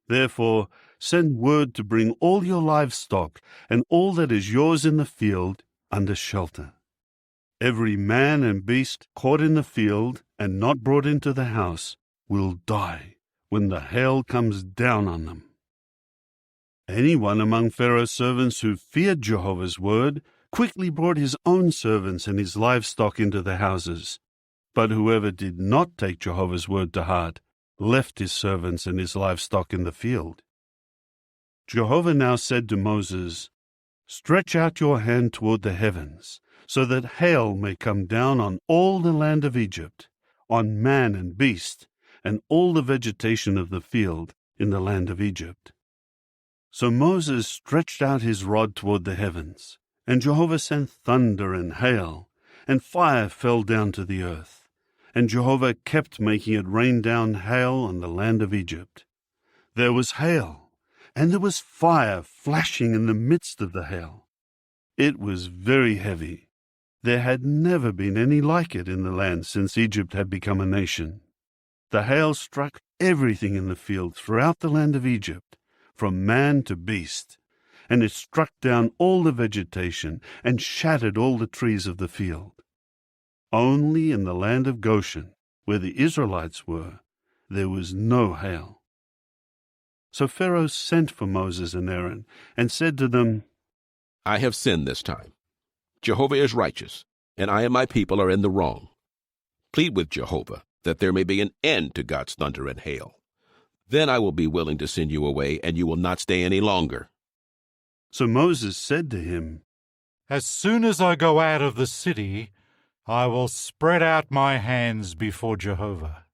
Therefore send word to bring all your livestock and all that is yours in the field under shelter. Every man and beast caught in the field and not brought into the house will die when the hail comes down on them." Anyone among Pharaoh's servants who feared Jehovah's word quickly brought his own servants and his livestock into the houses. But whoever did not take Jehovah's word to heart left his servants and his livestock in the field. Jehovah now said to Moses, "Stretch out your hand toward the heavens, so that hail may come down on all the land of Egypt, on man and beast, and all the vegetation of the field in the land of Egypt." So Moses stretched out his rod toward the heavens, and Jehovah sent thunder and hail, and fire fell down to the earth, and Jehovah kept making it rain down hail on the land of Egypt. There was hail, and there was fire flashing in the midst of the hail. It was very heavy. There had never been any like it in the land since Egypt had become a nation. The hail struck everything in the field throughout the land of Egypt, from man to beast, and it struck down all the vegetation and shattered all the trees of the field. Only in the land of Goshen, where the Israelites were, there was no hail. So Pharaoh sent for Moses and Aaron and said to them, "I have sinned this time. Jehovah is righteous, and I and my people are in the wrong. Plead with Jehovah that there may be an end to God's thunder and hail. Then I will be willing to send you away, and you will not stay any longer." So Moses said to him, "As soon as I go out of the city, I will spread out my hands before Jehovah.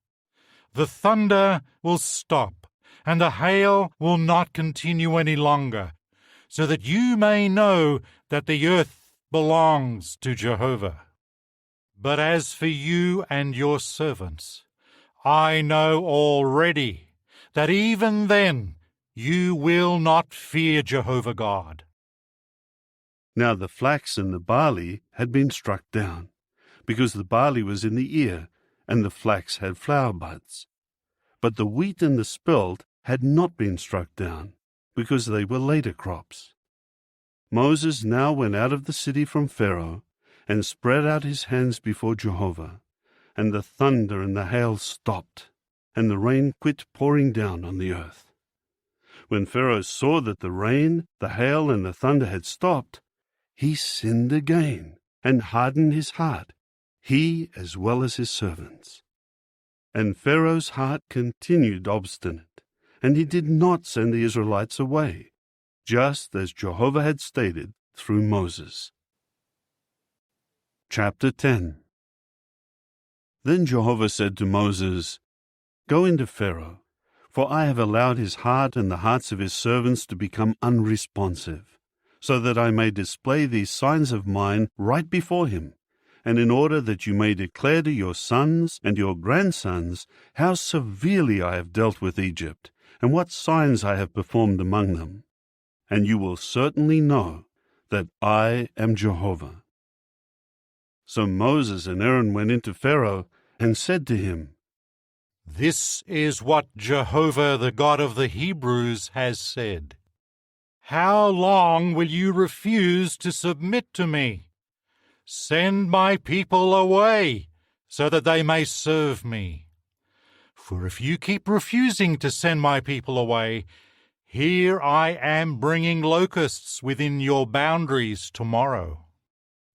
The thunder will stop, and the hail will not continue any longer, so that you may know that the earth belongs to Jehovah. But as for you and your servants, I know already that even then you will not fear Jehovah God." Now the flax and the barley had been struck down, because the barley was in the ear, and the flax had flower buds. But the wheat and the spelt had not been struck down, because they were later crops. Moses now went out of the city from Pharaoh, and spread out his hands before Jehovah, and the thunder and the hail stopped, and the rain quit pouring down on the earth. When Pharaoh saw that the rain, the hail, and the thunder had stopped, he sinned again, and hardened his heart, he as well as his servants. And Pharaoh's heart continued obstinate, and he did not send the Israelites away, just as Jehovah had stated through Moses. Chapter 10. Then Jehovah said to Moses, "Go into Pharaoh, for I have allowed his heart and the hearts of his servants to become unresponsive, so that I may display these signs of mine right before him, and in order that you may declare to your sons and your grandsons how severely I have dealt with Egypt, and what signs I have performed among them. And you will certainly know that I am Jehovah." So Moses and Aaron went into Pharaoh and said to him, "This is what Jehovah, the God of the Hebrews, has said. How long will you refuse to submit to me? Send my people away, so that they may serve me. For if you keep refusing to send my people away, here I am bringing locusts within your boundaries tomorrow,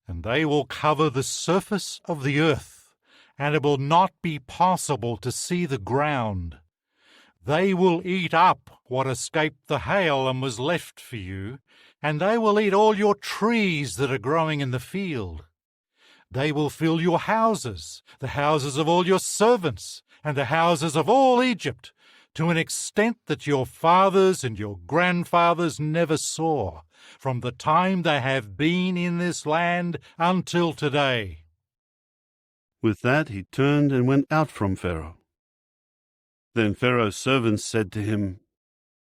and they will cover the surface of the earth, and it will not be possible to see the ground. They will eat up what escaped the hail and was left for you, and they will eat all your trees that are growing in the field. They will fill your houses, the houses of all your servants, and the houses of all Egypt, to an extent that your fathers and your grandfathers never saw, from the time they have been in this land until today." With that he turned and went out from Pharaoh. Then Pharaoh's servants said to him,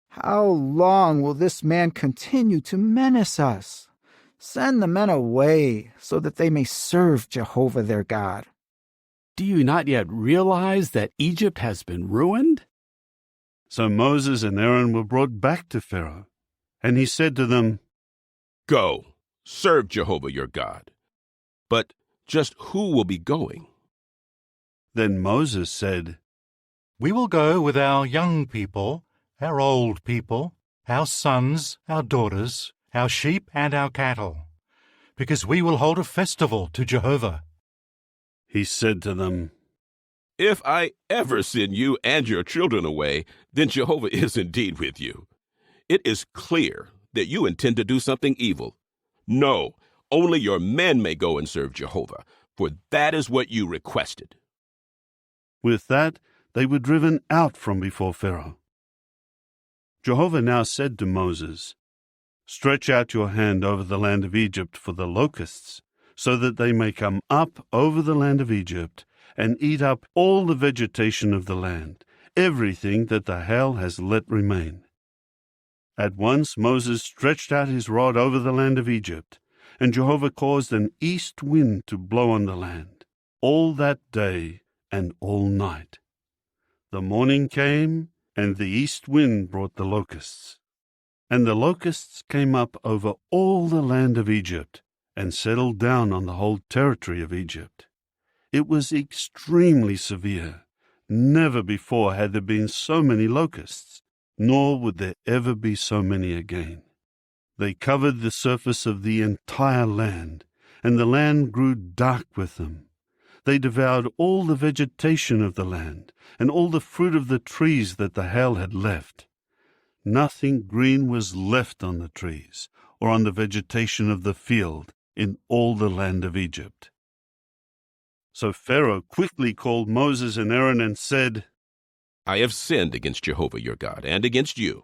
"How long will this man continue to menace us? Send the men away, so that they may serve Jehovah their God." Do you not yet realize that Egypt has been ruined? So Moses and Aaron were brought back to Pharaoh, and he said to them, "Go, serve Jehovah your God. But just who will be going?" Then Moses said, "We will go with our young people, our old people, our sons, our daughters, our sheep and our cattle, because we will hold a festival to Jehovah." He said to them, "If I ever send you and your children away, then Jehovah is indeed with you. It is clear that you intend to do something evil. No, only your men may go and serve Jehovah, for that is what you requested." With that, they were driven out from before Pharaoh. Jehovah now said to Moses, "Stretch out your hand over the land of Egypt for the locusts, so that they may come up over the land of Egypt and eat up all the vegetation of the land, everything that the hail has let remain." At once Moses stretched out his rod over the land of Egypt, and Jehovah caused an east wind to blow on the land, all that day and all night. The morning came, and the east wind brought the locusts. And the locusts came up over all the land of Egypt, and settled down on the whole territory of Egypt. It was extremely severe. Never before had there been so many locusts, nor would there ever be so many again. They covered the surface of the entire land, and the land grew dark with them. They devoured all the vegetation of the land, and all the fruit of the trees that the hail had left. Nothing green was left on the trees, or on the vegetation of the field, in all the land of Egypt. So Pharaoh quickly called Moses and Aaron and said, "I have sinned against Jehovah your God and against you.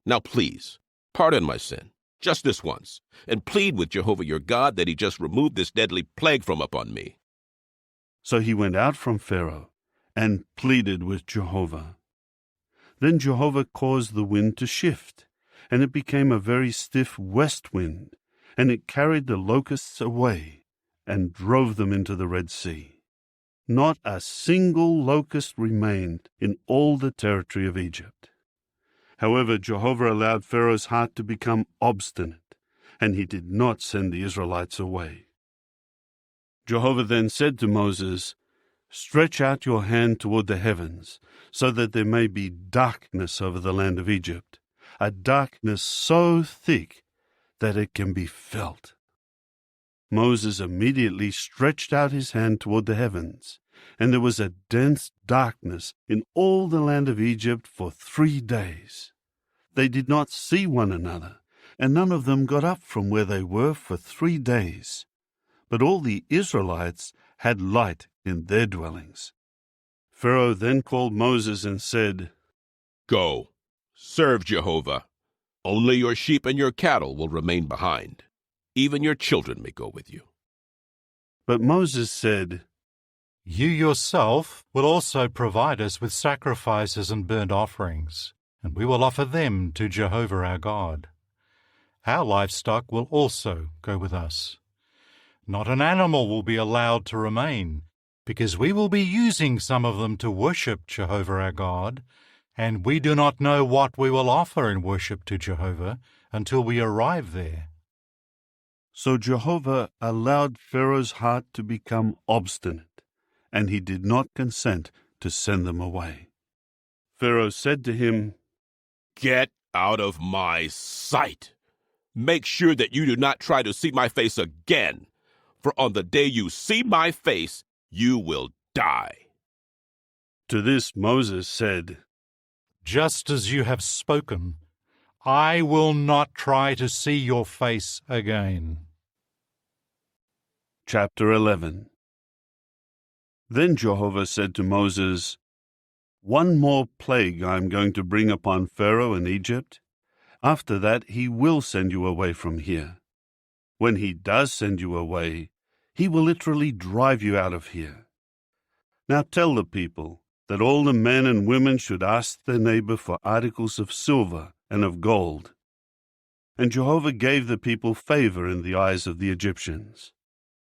Now please, pardon my sin, just this once, and plead with Jehovah your God that he just remove this deadly plague from upon me." So he went out from Pharaoh and pleaded with Jehovah. Then Jehovah caused the wind to shift, and it became a very stiff west wind, and it carried the locusts away and drove them into the Red Sea. Not a single locust remained in all the territory of Egypt. However, Jehovah allowed Pharaoh's heart to become obstinate, and he did not send the Israelites away. Jehovah then said to Moses, "Stretch out your hand toward the heavens, so that there may be darkness over the land of Egypt, a darkness so thick that it can be felt." Moses immediately stretched out his hand toward the heavens, and there was a dense darkness in all the land of Egypt for 3 days. They did not see one another, and none of them got up from where they were for 3 days. But all the Israelites had light in their dwellings. Pharaoh then called Moses and said, "Go, serve Jehovah. Only your sheep and your cattle will remain behind. Even your children may go with you." But Moses said, "You yourself will also provide us with sacrifices and burnt offerings, and we will offer them to Jehovah our God. Our livestock will also go with us. Not an animal will be allowed to remain, because we will be using some of them to worship Jehovah our God, and we do not know what we will offer in worship to Jehovah until we arrive there." So Jehovah allowed Pharaoh's heart to become obstinate, and he did not consent to send them away. Pharaoh said to him, "Get out of my sight. Make sure that you do not try to see my face again, for on the day you see my face, you will die." To this Moses said, "Just as you have spoken, I will not try to see your face again." Chapter 11. Then Jehovah said to Moses, "One more plague I am going to bring upon Pharaoh in Egypt. After that he will send you away from here. When he does send you away, he will literally drive you out of here. Now tell the people that all the men and women should ask their neighbor for articles of silver and of gold." And Jehovah gave the people favor in the eyes of the Egyptians.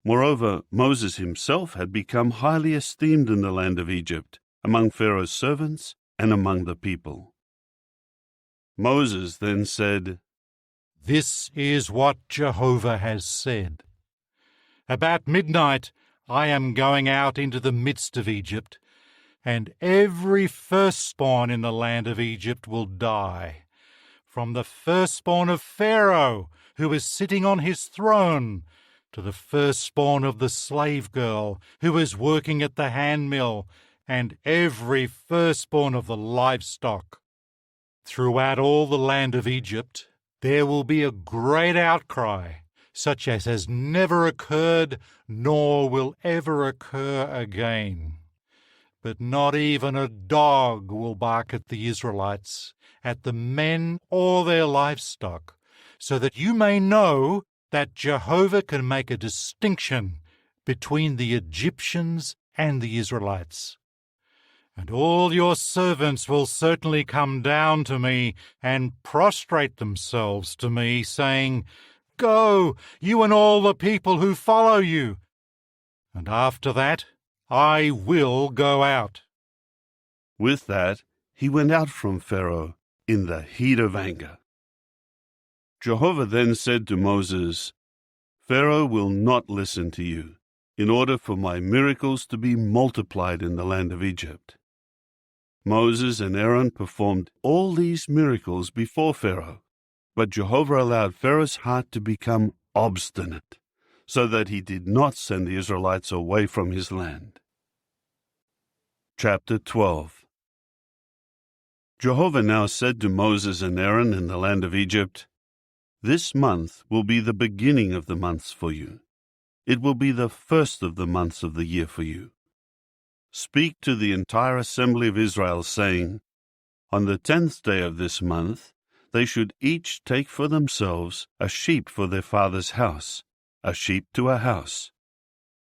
Moreover, Moses himself had become highly esteemed in the land of Egypt, among Pharaoh's servants and among the people. Moses then said, "This is what Jehovah has said. About midnight I am going out into the midst of Egypt, and every firstborn in the land of Egypt will die, from the firstborn of Pharaoh, who is sitting on his throne, to the firstborn of the slave girl who is working at the handmill, and every firstborn of the livestock. Throughout all the land of Egypt there will be a great outcry, such as has never occurred nor will ever occur again. But not even a dog will bark at the Israelites, at the men or their livestock, so that you may know that Jehovah can make a distinction between the Egyptians and the Israelites. And all your servants will certainly come down to me and prostrate themselves to me, saying, 'Go, you and all the people who follow you.' And after that, I will go out." With that, he went out from Pharaoh in the heat of anger. Jehovah then said to Moses, "Pharaoh will not listen to you, in order for my miracles to be multiplied in the land of Egypt." Moses and Aaron performed all these miracles before Pharaoh, but Jehovah allowed Pharaoh's heart to become obstinate, so that he did not send the Israelites away from his land. Chapter 12. Jehovah now said to Moses and Aaron in the land of Egypt, "This month will be the beginning of the months for you. It will be the first of the months of the year for you. Speak to the entire assembly of Israel, saying, On the 10th day of this month, they should each take for themselves a sheep for their father's house, a sheep to a house.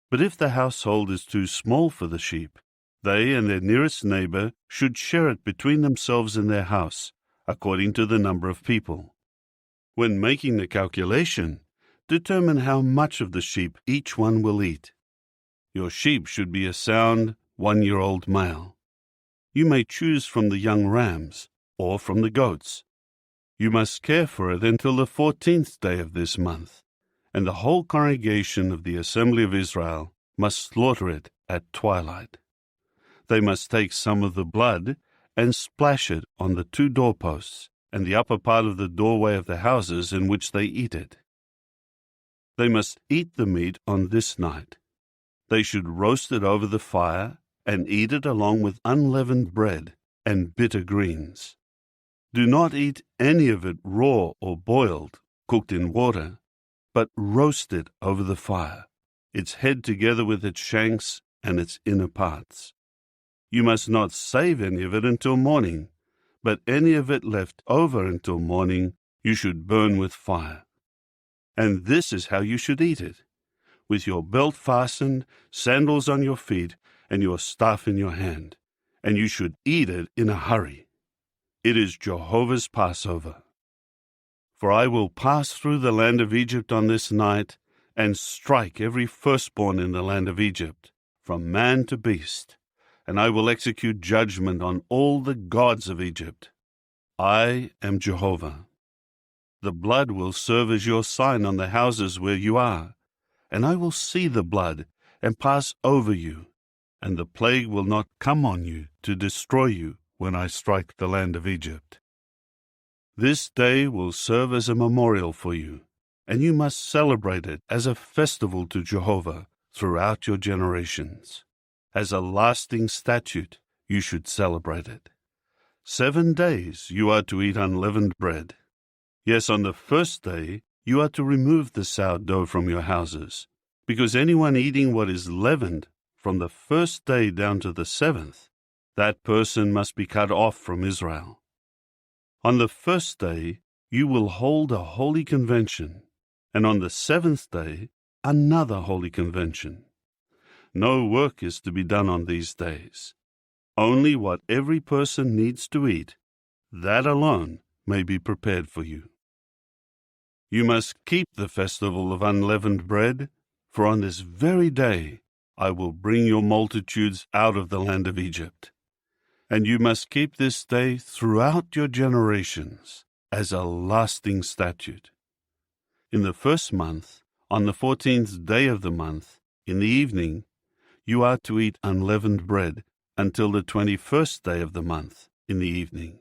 But if the household is too small for the sheep, they and their nearest neighbor should share it between themselves in their house, according to the number of people. When making the calculation, determine how much of the sheep each one will eat. Your sheep should be a sound 1-year-old male. You may choose from the young rams or from the goats. You must care for it until the 14th day of this month, and the whole congregation of the assembly of Israel must slaughter it at twilight. They must take some of the blood and splash it on the 2 doorposts and the upper part of the doorway of the houses in which they eat it. They must eat the meat on this night. They should roast it over the fire and eat it along with unleavened bread and bitter greens. Do not eat any of it raw or boiled, cooked in water, but roast it over the fire, its head together with its shanks and its inner parts. You must not save any of it until morning, but any of it left over until morning you should burn with fire. And this is how you should eat it, with your belt fastened, sandals on your feet, and your staff in your hand, and you should eat it in a hurry. It is Jehovah's Passover. For I will pass through the land of Egypt on this night, and strike every firstborn in the land of Egypt, from man to beast, and I will execute judgment on all the gods of Egypt. I am Jehovah. The blood will serve as your sign on the houses where you are, and I will see the blood and pass over you, and the plague will not come on you to destroy you when I strike the land of Egypt. This day will serve as a memorial for you, and you must celebrate it as a festival to Jehovah throughout your generations. As a lasting statute, you should celebrate it. 7 days you are to eat unleavened bread. Yes, on the first day you are to remove the sourdough from your houses, because anyone eating what is leavened from the first day down to the 7th, that person must be cut off from Israel. On the first day you will hold a holy convention, and on the 7th day another holy convention. No work is to be done on these days. Only what every person needs to eat, that alone may be prepared for you. You must keep the festival of unleavened bread, for on this very day I will bring your multitudes out of the land of Egypt. And you must keep this day throughout your generations as a lasting statute. In the first month, on the 14th day of the month, in the evening, you are to eat unleavened bread until the 21st day of the month, in the evening.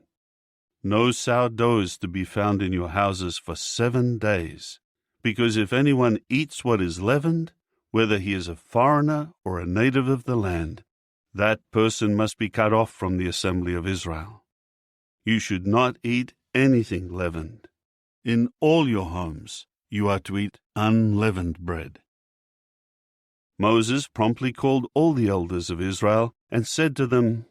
No sourdough is to be found in your houses for 7 days, because if anyone eats what is leavened, whether he is a foreigner or a native of the land, that person must be cut off from the assembly of Israel. You should not eat anything leavened. In all your homes you are to eat unleavened bread. Moses promptly called all the elders of Israel and said to them,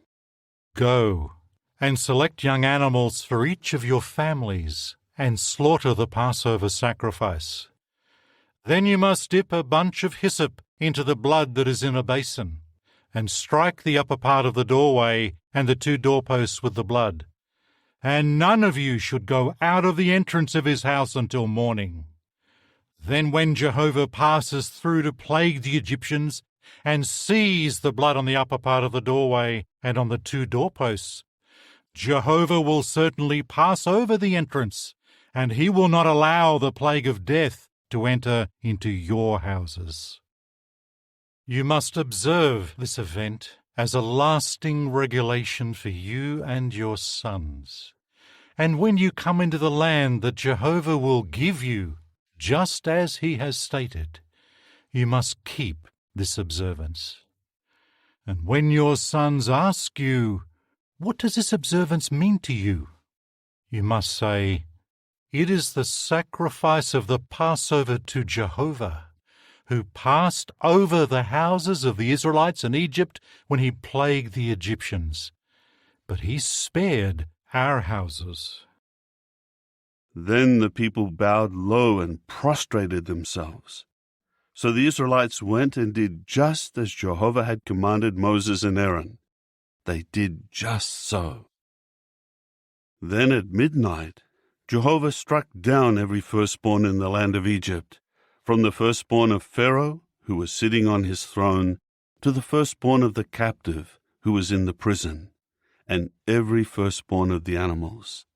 Go and select young animals for each of your families and slaughter the Passover sacrifice. Then you must dip a bunch of hyssop into the blood that is in a basin, and strike the upper part of the doorway and the 2 doorposts with the blood. And none of you should go out of the entrance of his house until morning. Then when Jehovah passes through to plague the Egyptians and sees the blood on the upper part of the doorway and on the 2 doorposts, Jehovah will certainly pass over the entrance, and he will not allow the plague of death to enter into your houses. You must observe this event as a lasting regulation for you and your sons. And when you come into the land that Jehovah will give you, just as he has stated, you must keep this observance. And when your sons ask you, "What does this observance mean to you?" you must say, "It is the sacrifice of the Passover to Jehovah, who passed over the houses of the Israelites in Egypt when he plagued the Egyptians, but he spared our houses." Then the people bowed low and prostrated themselves. So the Israelites went and did just as Jehovah had commanded Moses and Aaron. They did just so. Then at midnight, Jehovah struck down every firstborn in the land of Egypt, from the firstborn of Pharaoh, who was sitting on his throne, to the firstborn of the captive who was in the prison, and every firstborn of the animals.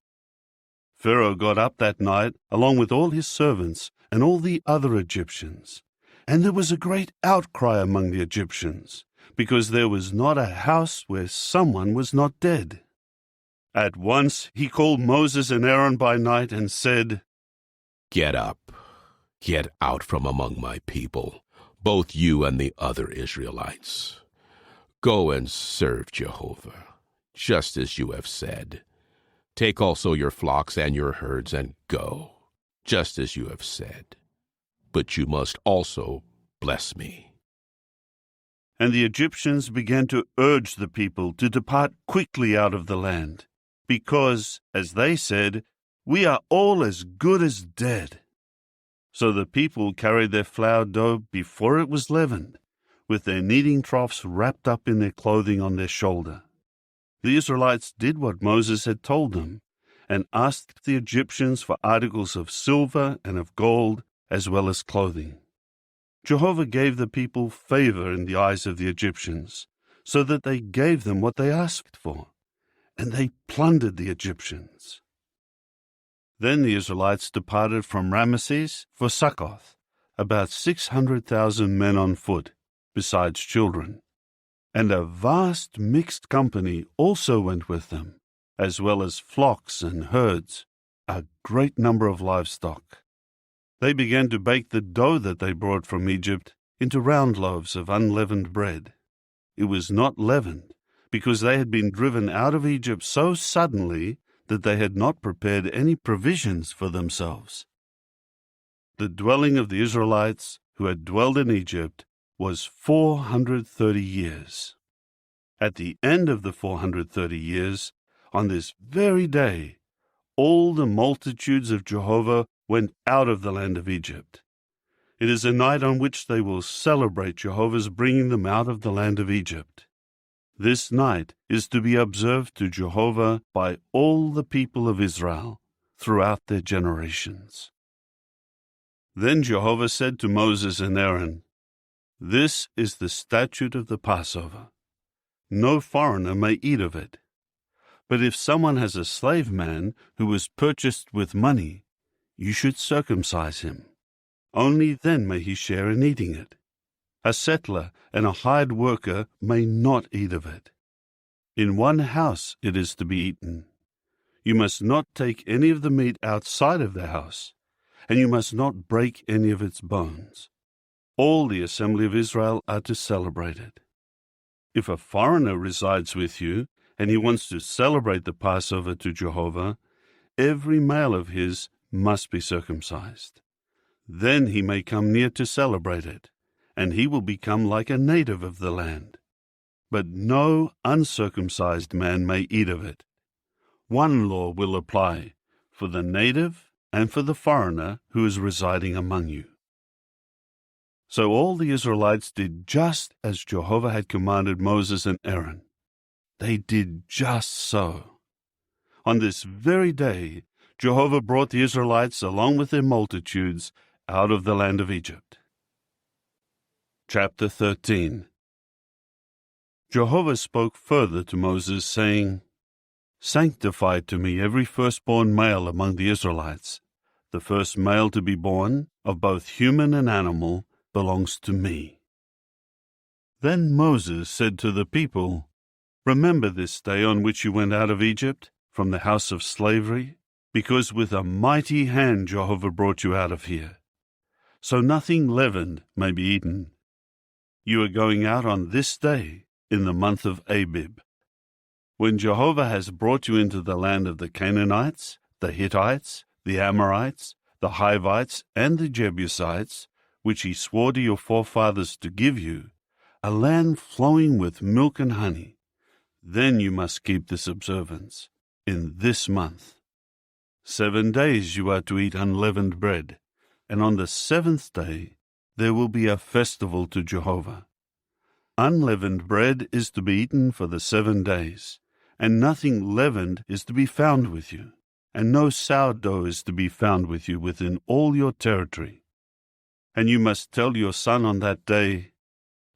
Pharaoh got up that night, along with all his servants and all the other Egyptians. And there was a great outcry among the Egyptians, because there was not a house where someone was not dead. At once he called Moses and Aaron by night and said, "Get up, get out from among my people, both you and the other Israelites. Go and serve Jehovah, just as you have said. Take also your flocks and your herds and go, just as you have said. But you must also bless me." And the Egyptians began to urge the people to depart quickly out of the land, because, as they said, "We are all as good as dead." So the people carried their flour dough before it was leavened, with their kneading troughs wrapped up in their clothing on their shoulder. The Israelites did what Moses had told them, and asked the Egyptians for articles of silver and of gold, as well as clothing. Jehovah gave the people favor in the eyes of the Egyptians, so that they gave them what they asked for, and they plundered the Egyptians. Then the Israelites departed from Ramesses for Succoth, about 600,000 men on foot, besides children. And a vast mixed company also went with them, as well as flocks and herds, a great number of livestock. They began to bake the dough that they brought from Egypt into round loaves of unleavened bread. It was not leavened, because they had been driven out of Egypt so suddenly that they had not prepared any provisions for themselves. The dwelling of the Israelites who had dwelled in Egypt was 430 years. At the end of the 430 years, on this very day, all the multitudes of Jehovah went out of the land of Egypt. It is a night on which they will celebrate Jehovah's bringing them out of the land of Egypt. This night is to be observed to Jehovah by all the people of Israel throughout their generations. Then Jehovah said to Moses and Aaron, "This is the statute of the Passover. No foreigner may eat of it. But if someone has a slave man who was purchased with money, you should circumcise him. Only then may he share in eating it. A settler and a hired worker may not eat of it. In one house it is to be eaten. You must not take any of the meat outside of the house, and you must not break any of its bones. All the assembly of Israel are to celebrate it. If a foreigner resides with you, and he wants to celebrate the Passover to Jehovah, every male of his must be circumcised. Then he may come near to celebrate it, and he will become like a native of the land. But no uncircumcised man may eat of it. One law will apply for the native and for the foreigner who is residing among you." So all the Israelites did just as Jehovah had commanded Moses and Aaron. They did just so. On this very day, Jehovah brought the Israelites along with their multitudes out of the land of Egypt. Chapter 13. Jehovah spoke further to Moses, saying, "Sanctify to me every firstborn male among the Israelites. The first male to be born, of both human and animal, belongs to me." Then Moses said to the people, "Remember this day on which you went out of Egypt, from the house of slavery, because with a mighty hand Jehovah brought you out of here. So nothing leavened may be eaten. You are going out on this day in the month of Abib. When Jehovah has brought you into the land of the Canaanites, the Hittites, the Amorites, the Hivites, and the Jebusites, which he swore to your forefathers to give you, a land flowing with milk and honey, then you must keep this observance in this month. 7 days you are to eat unleavened bread, and on the 7th day there will be a festival to Jehovah. Unleavened bread is to be eaten for the 7 days, and nothing leavened is to be found with you, and no sourdough is to be found with you within all your territory. And you must tell your son on that day,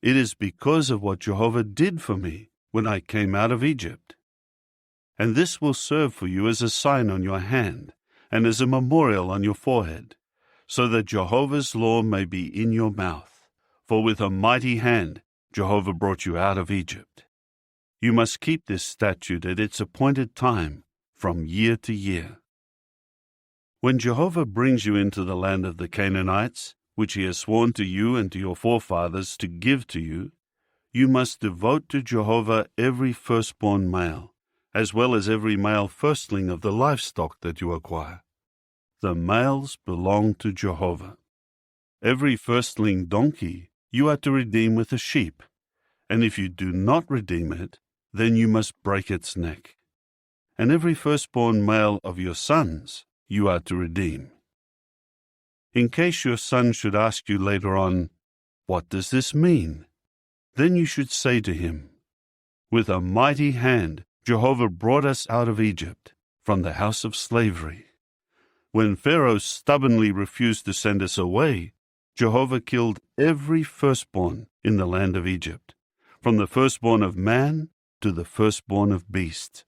It is because of what Jehovah did for me when I came out of Egypt. And this will serve for you as a sign on your hand and as a memorial on your forehead, so that Jehovah's law may be in your mouth. For with a mighty hand Jehovah brought you out of Egypt. You must keep this statute at its appointed time from year to year. When Jehovah brings you into the land of the Canaanites, which he has sworn to you and to your forefathers to give to you, you must devote to Jehovah every firstborn male, as well as every male firstling of the livestock that you acquire. The males belong to Jehovah. Every firstling donkey you are to redeem with a sheep, and if you do not redeem it, then you must break its neck. And every firstborn male of your sons you are to redeem. In case your son should ask you later on, "What does this mean?" then you should say to him, "With a mighty hand Jehovah brought us out of Egypt, from the house of slavery. When Pharaoh stubbornly refused to send us away, Jehovah killed every firstborn in the land of Egypt, from the firstborn of man to the firstborn of beast.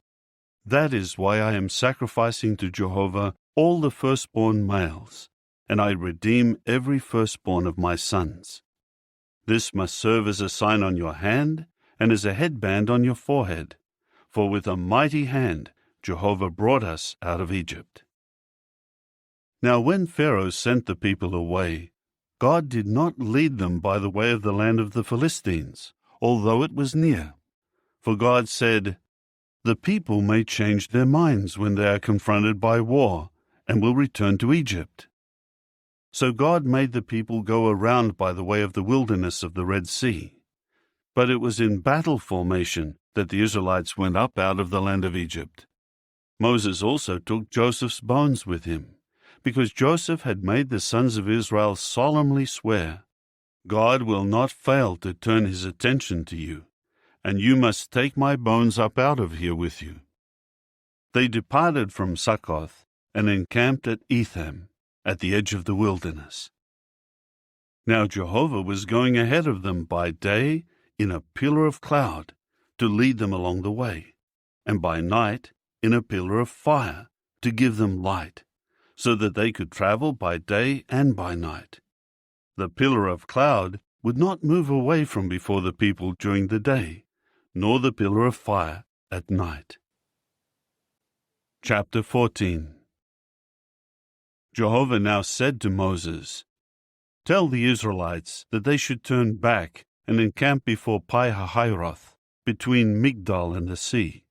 That is why I am sacrificing to Jehovah all the firstborn males, and I redeem every firstborn of my sons. This must serve as a sign on your hand and as a headband on your forehead, for with a mighty hand Jehovah brought us out of Egypt." Now when Pharaoh sent the people away, God did not lead them by the way of the land of the Philistines, although it was near. For God said, "The people may change their minds when they are confronted by war, and will return to Egypt." So God made the people go around by the way of the wilderness of the Red Sea. But it was in battle formation that the Israelites went up out of the land of Egypt. Moses also took Joseph's bones with him, because Joseph had made the sons of Israel solemnly swear, "God will not fail to turn his attention to you, and you must take my bones up out of here with you." They departed from Succoth and encamped at Etham, at the edge of the wilderness. Now Jehovah was going ahead of them by day in a pillar of cloud to lead them along the way, and by night in a pillar of fire to give them light, so that they could travel by day and by night. The pillar of cloud would not move away from before the people during the day, nor the pillar of fire at night. Chapter 14. Jehovah now said to Moses, "Tell the Israelites that they should turn back and encamp before Pi-hahiroth, between Migdol and the sea,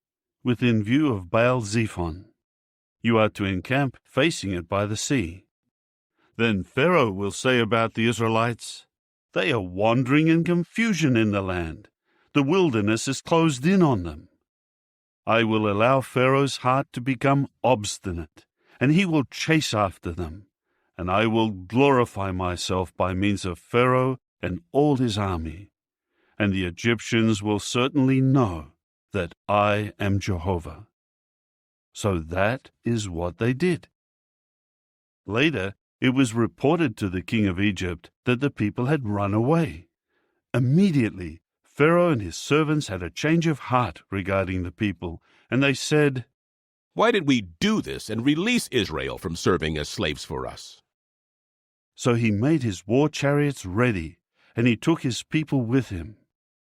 within view of Baal-zephon. You are to encamp facing it by the sea. Then Pharaoh will say about the Israelites, 'They are wandering in confusion in the land. The wilderness is closed in on them.' I will allow Pharaoh's heart to become obstinate, and he will chase after them, and I will glorify myself by means of Pharaoh and all his army, and the Egyptians will certainly know that I am Jehovah." So that is what they did. Later, it was reported to the king of Egypt that the people had run away. Immediately, Pharaoh and his servants had a change of heart regarding the people, and they said, "Why did we do this and release Israel from serving as slaves for us?" So he made his war chariots ready, and he took his people with him.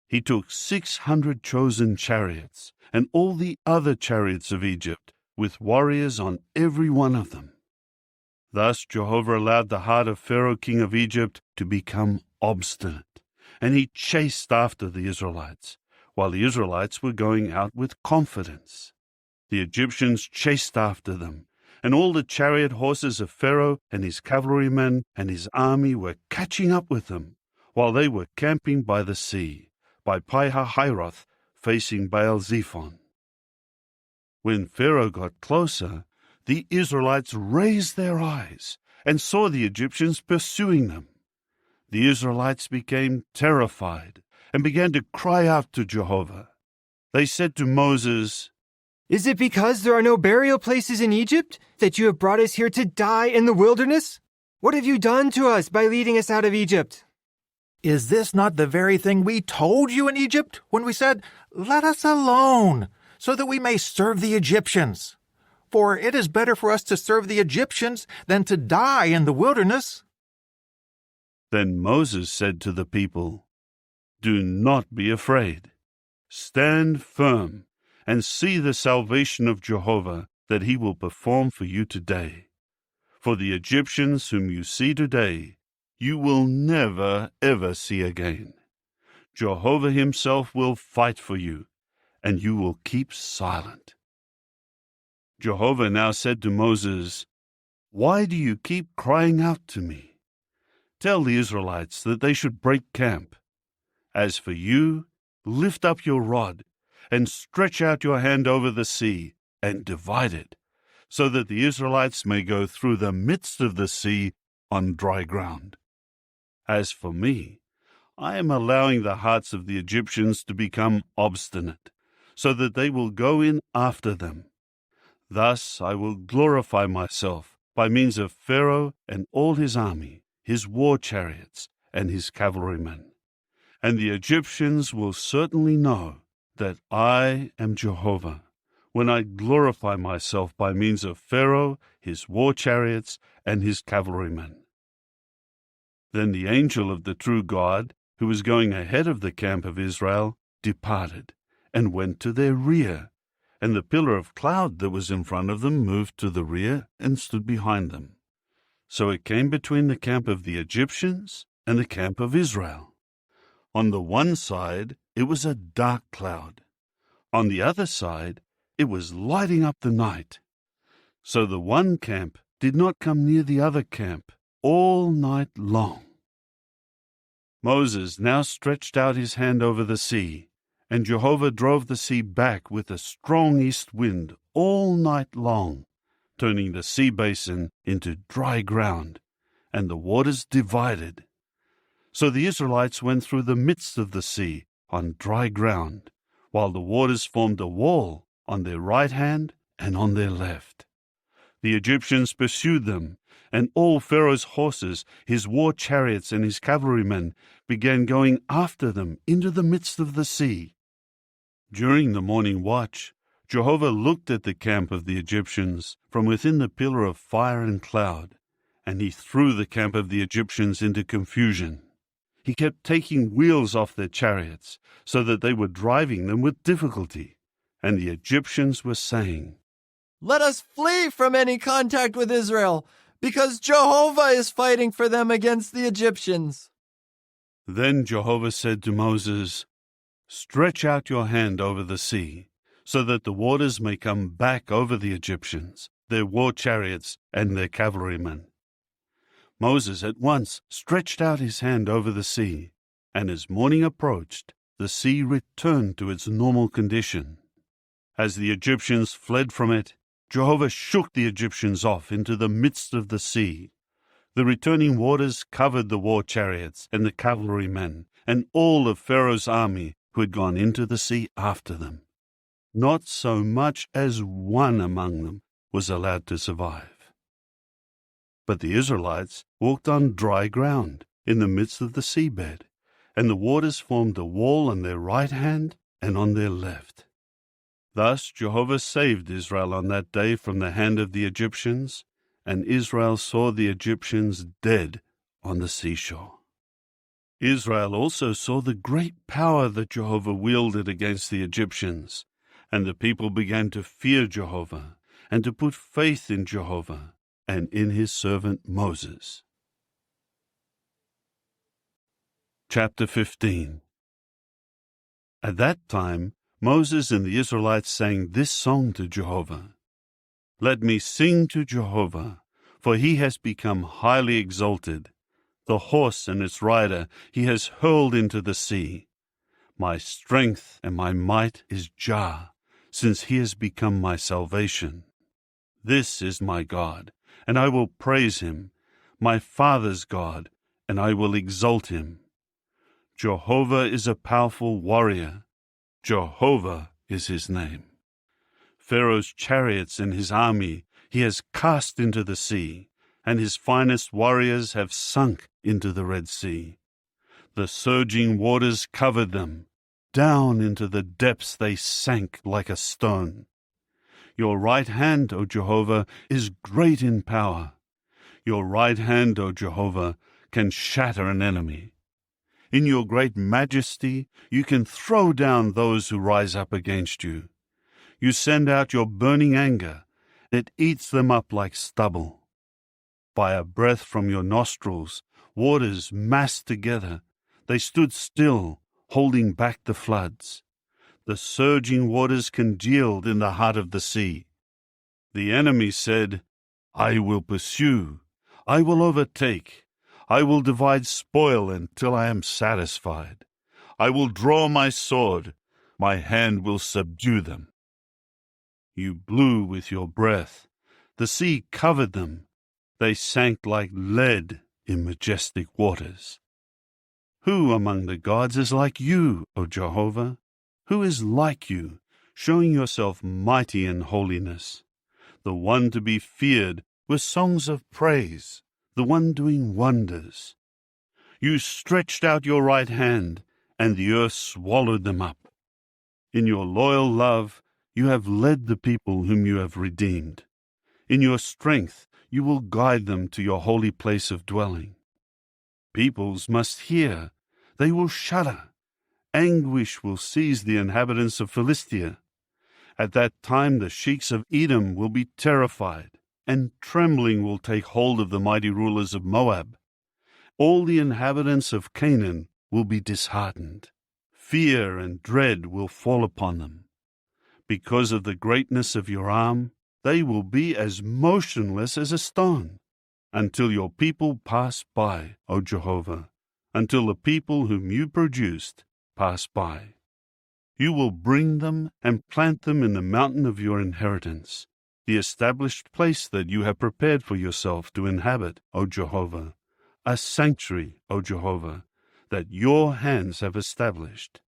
He took 600 chosen chariots, and all the other chariots of Egypt, with warriors on every one of them. Thus Jehovah allowed the heart of Pharaoh king of Egypt to become obstinate, and he chased after the Israelites, while the Israelites were going out with confidence. The Egyptians chased after them, and all the chariot horses of Pharaoh and his cavalrymen and his army were catching up with them, while they were camping by the sea, by Pi-hahiroth, facing Baal-zephon. When Pharaoh got closer, the Israelites raised their eyes and saw the Egyptians pursuing them. The Israelites became terrified and began to cry out to Jehovah. They said to Moses, "Is it because there are no burial places in Egypt that you have brought us here to die in the wilderness? What have you done to us by leading us out of Egypt?" Is this not the very thing we told you in Egypt when we said, 'Let us alone, so that we may serve the Egyptians'? For it is better for us to serve the Egyptians than to die in the wilderness." Then Moses said to the people, "Do not be afraid. Stand firm and see the salvation of Jehovah that he will perform for you today. For the Egyptians whom you see today, you will never ever see again. Jehovah himself will fight for you, and you will keep silent." Jehovah now said to Moses, "Why do you keep crying out to me? Tell the Israelites that they should break camp. As for you, lift up your rod and stretch out your hand over the sea and divide it, so that the Israelites may go through the midst of the sea on dry ground. As for me, I am allowing the hearts of the Egyptians to become obstinate, so that they will go in after them. Thus I will glorify myself by means of Pharaoh and all his army, his war chariots, and his cavalrymen. And the Egyptians will certainly know that I am Jehovah, when I glorify myself by means of Pharaoh, his war chariots, and his cavalrymen." Then the angel of the true God, who was going ahead of the camp of Israel, departed, and went to their rear, and the pillar of cloud that was in front of them moved to the rear and stood behind them. So it came between the camp of the Egyptians and the camp of Israel. On the one side it was a dark cloud. On the other side it was lighting up the night. So the one camp did not come near the other camp all night long. Moses now stretched out his hand over the sea, and Jehovah drove the sea back with a strong east wind all night long, turning the sea basin into dry ground, and the waters divided. So the Israelites went through the midst of the sea on dry ground, while the waters formed a wall on their right hand and on their left. The Egyptians pursued them, and all Pharaoh's horses, his war chariots, and his cavalrymen began going after them into the midst of the sea. During the morning watch, Jehovah looked at the camp of the Egyptians from within the pillar of fire and cloud, and he threw the camp of the Egyptians into confusion. He kept taking wheels off their chariots, so that they were driving them with difficulty, and the Egyptians were saying, "Let us flee from any contact with Israel, because Jehovah is fighting for them against the Egyptians." Then Jehovah said to Moses, "Stretch out your hand over the sea, so that the waters may come back over the Egyptians, their war chariots, and their cavalrymen." Moses at once stretched out his hand over the sea, and as morning approached, the sea returned to its normal condition. As the Egyptians fled from it, Jehovah shook the Egyptians off into the midst of the sea. The returning waters covered the war chariots and the cavalrymen, and all of Pharaoh's army who had gone into the sea after them. Not so much as one among them was allowed to survive. But the Israelites walked on dry ground in the midst of the seabed, and the waters formed a wall on their right hand and on their left. Thus Jehovah saved Israel on that day from the hand of the Egyptians, and Israel saw the Egyptians dead on the seashore. Israel also saw the great power that Jehovah wielded against the Egyptians, and the people began to fear Jehovah and to put faith in Jehovah and in his servant Moses. Chapter 15. At that time Moses and the Israelites sang this song to Jehovah. "Let me sing to Jehovah, for he has become highly exalted. The horse and its rider he has hurled into the sea. My strength and my might is Jah, since he has become my salvation. This is my God, and I will praise him, my father's God, and I will exalt him. Jehovah is a powerful warrior. Jehovah is his name. Pharaoh's chariots and his army he has cast into the sea, and his finest warriors have sunk into the Red Sea. The surging waters covered them. Down into the depths they sank like a stone. Your right hand, O Jehovah, is great in power. Your right hand, O Jehovah, can shatter an enemy. In your great majesty, you can throw down those who rise up against you. You send out your burning anger. It eats them up like stubble. By a breath from your nostrils, waters massed together. They stood still, holding back the floods. The surging waters congealed in the heart of the sea. The enemy said, I will pursue. I will overtake. I will divide spoil until I am satisfied. I will draw my sword. My hand will subdue them. You blew with your breath. The sea covered them. They sank like lead in majestic waters. Who among the gods is like you, O Jehovah? Who is like you, showing yourself mighty in holiness? The one to be feared with songs of praise, the one doing wonders. You stretched out your right hand, and the earth swallowed them up. In your loyal love, you have led the people whom you have redeemed. In your strength, you will guide them to your holy place of dwelling. Peoples must hear. They will shudder. Anguish will seize the inhabitants of Philistia. At that time the sheiks of Edom will be terrified, and trembling will take hold of the mighty rulers of Moab. All the inhabitants of Canaan will be disheartened. Fear and dread will fall upon them. Because of the greatness of your arm, they will be as motionless as a stone, until your people pass by, O Jehovah, until the people whom you produced pass by. You will bring them and plant them in the mountain of your inheritance, the established place that you have prepared for yourself to inhabit, O Jehovah, a sanctuary, O Jehovah, that your hands have established.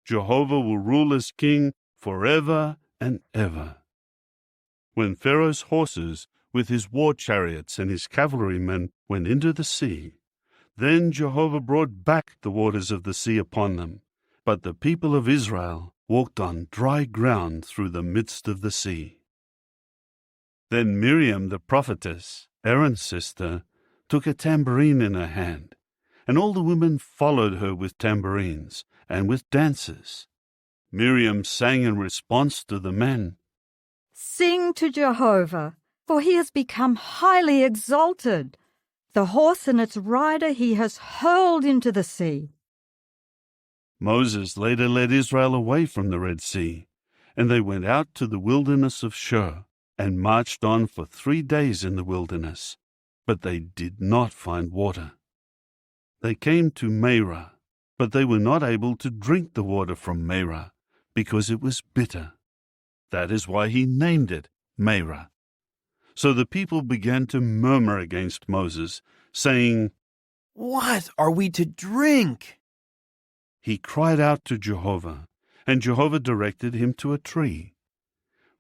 Jehovah will rule as king forever and ever. When Pharaoh's horses, with his war chariots and his cavalrymen, went into the sea, then Jehovah brought back the waters of the sea upon them. But the people of Israel walked on dry ground through the midst of the sea. Then Miriam the prophetess, Aaron's sister, took a tambourine in her hand, and all the women followed her with tambourines and with dances. Miriam sang in response to the men, Sing to Jehovah, for he has become highly exalted. The horse and its rider he has hurled into the sea. Moses later led Israel away from the Red Sea, and they went out to the wilderness of Shur, and marched on for 3 days in the wilderness, but they did not find water. They came to Marah, but they were not able to drink the water from Marah, because it was bitter. That is why he named it Marah. So the people began to murmur against Moses, saying, What are we to drink? He cried out to Jehovah, and Jehovah directed him to a tree.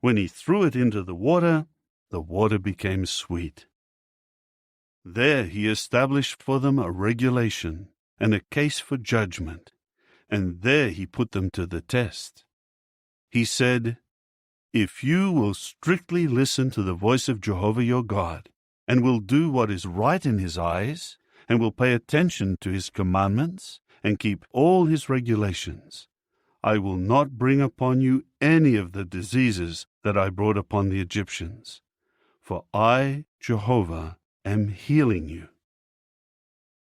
When he threw it into the water became sweet. There he established for them a regulation and a case for judgment, and there he put them to the test. He said, If you will strictly listen to the voice of Jehovah your God, and will do what is right in his eyes, and will pay attention to his commandments, and keep all his regulations, I will not bring upon you any of the diseases that I brought upon the Egyptians, for I, Jehovah, am healing you.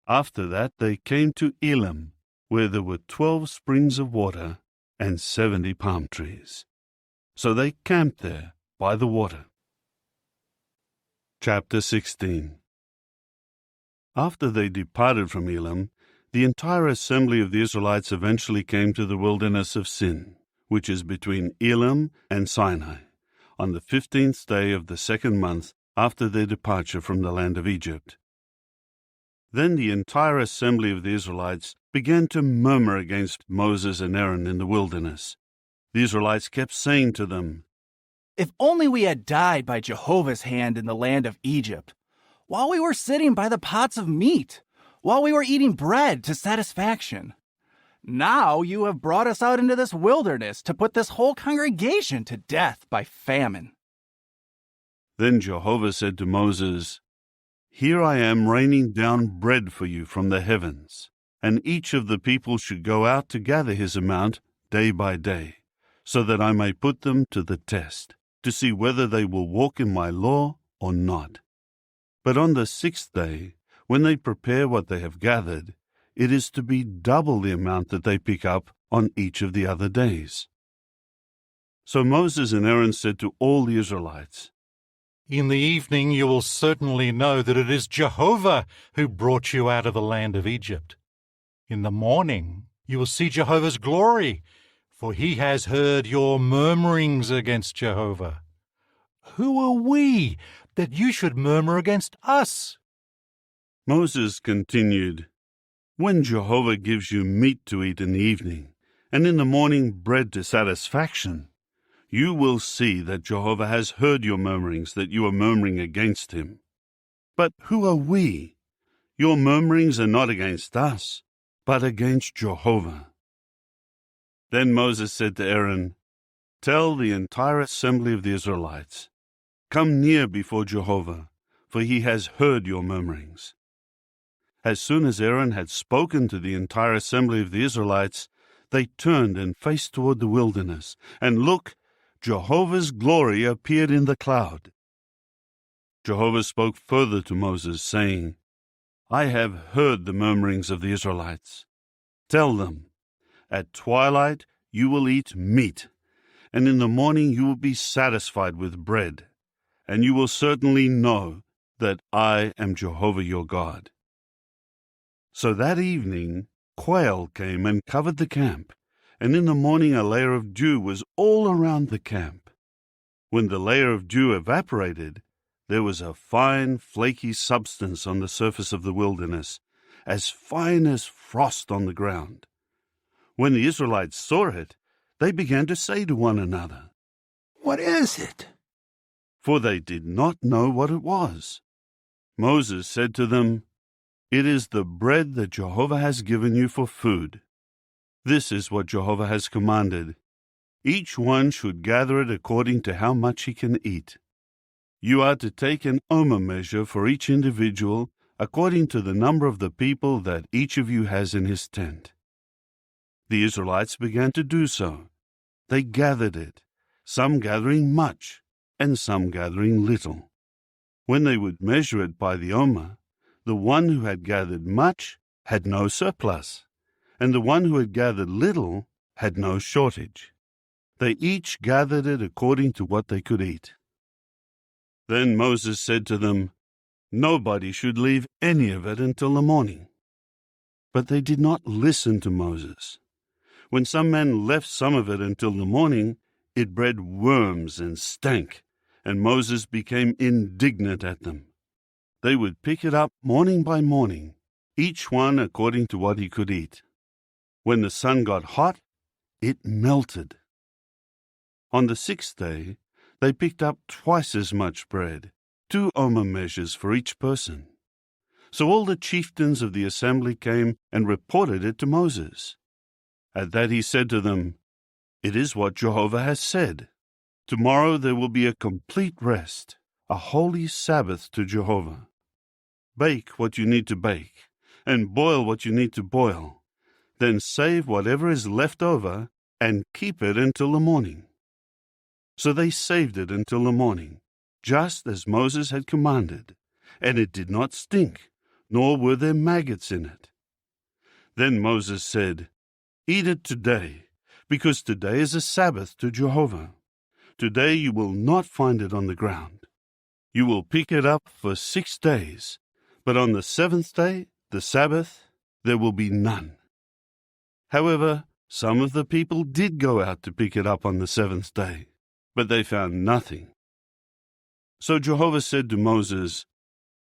After that they came to Elim, where there were 12 springs of water and 70 palm trees. So they camped there by the water. Chapter 16. After they departed from Elim, the entire assembly of the Israelites eventually came to the wilderness of Sin, which is between Elim and Sinai, on the 15th day of the 2nd month after their departure from the land of Egypt. Then the entire assembly of the Israelites began to murmur against Moses and Aaron in the wilderness. The Israelites kept saying to them, If only we had died by Jehovah's hand in the land of Egypt, while we were sitting by the pots of meat, while we were eating bread to satisfaction. Now you have brought us out into this wilderness to put this whole congregation to death by famine." Then Jehovah said to Moses, "Here I am raining down bread for you from the heavens, and each of the people should go out to gather his amount day by day, so that I may put them to the test, to see whether they will walk in my law or not. But on the 6th day, when they prepare what they have gathered, it is to be double the amount that they pick up on each of the other days." So Moses and Aaron said to all the Israelites, "In the evening you will certainly know that it is Jehovah who brought you out of the land of Egypt. In the morning you will see Jehovah's glory, for he has heard your murmurings against Jehovah. Who are we that you should murmur against us?" Moses continued, "When Jehovah gives you meat to eat in the evening, and in the morning bread to satisfaction, you will see that Jehovah has heard your murmurings, that you are murmuring against him. But who are we? Your murmurings are not against us, but against Jehovah." Then Moses said to Aaron, "Tell the entire assembly of the Israelites, 'Come near before Jehovah, for he has heard your murmurings.'" As soon as Aaron had spoken to the entire assembly of the Israelites, they turned and faced toward the wilderness, and look, Jehovah's glory appeared in the cloud. Jehovah spoke further to Moses, saying, "I have heard the murmurings of the Israelites. Tell them, at twilight you will eat meat, and in the morning you will be satisfied with bread, and you will certainly know that I am Jehovah your God." So that evening quail came and covered the camp, and in the morning a layer of dew was all around the camp. When the layer of dew evaporated, there was a fine, flaky substance on the surface of the wilderness, as fine as frost on the ground. When the Israelites saw it, they began to say to one another, "What is it?" For they did not know what it was. Moses said to them, "It is the bread that Jehovah has given you for food. This is what Jehovah has commanded. Each one should gather it according to how much he can eat. You are to take an omer measure for each individual according to the number of the people that each of you has in his tent." The Israelites began to do so. They gathered it, some gathering much, and some gathering little. When they would measure it by the omer, the one who had gathered much had no surplus, and the one who had gathered little had no shortage. They each gathered it according to what they could eat. Then Moses said to them, "Nobody should leave any of it until the morning." But they did not listen to Moses. When some men left some of it until the morning, it bred worms and stank, and Moses became indignant at them. They would pick it up morning by morning, each one according to what he could eat. When the sun got hot, it melted. On the 6th day, they picked up twice as much bread, 2 omer measures for each person. So all the chieftains of the assembly came and reported it to Moses. At that he said to them, "It is what Jehovah has said. Tomorrow there will be a complete rest, a holy Sabbath to Jehovah. Bake what you need to bake, and boil what you need to boil. Then save whatever is left over and keep it until the morning." So they saved it until the morning, just as Moses had commanded, and it did not stink, nor were there maggots in it. Then Moses said, "Eat it today, because today is a Sabbath to Jehovah. Today you will not find it on the ground. You will pick it up for 6 days, but on the 7th day, the Sabbath, there will be none." However, some of the people did go out to pick it up on the 7th day, but they found nothing. So Jehovah said to Moses,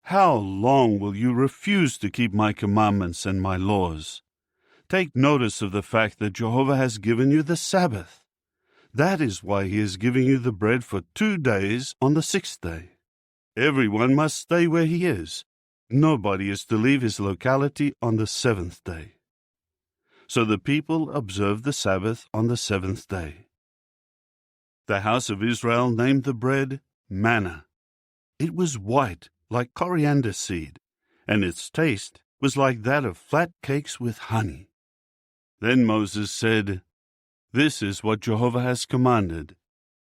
"How long will you refuse to keep my commandments and my laws? Take notice of the fact that Jehovah has given you the Sabbath. That is why he is giving you the bread for 2 days on the 6th day. Everyone must stay where he is, nobody is to leave his locality on the seventh day. So the people observed the Sabbath on the seventh day. The house of Israel named the bread manna. It was white, like coriander seed, and its taste was like that of flat cakes with honey. Then Moses said, "This is what Jehovah has commanded.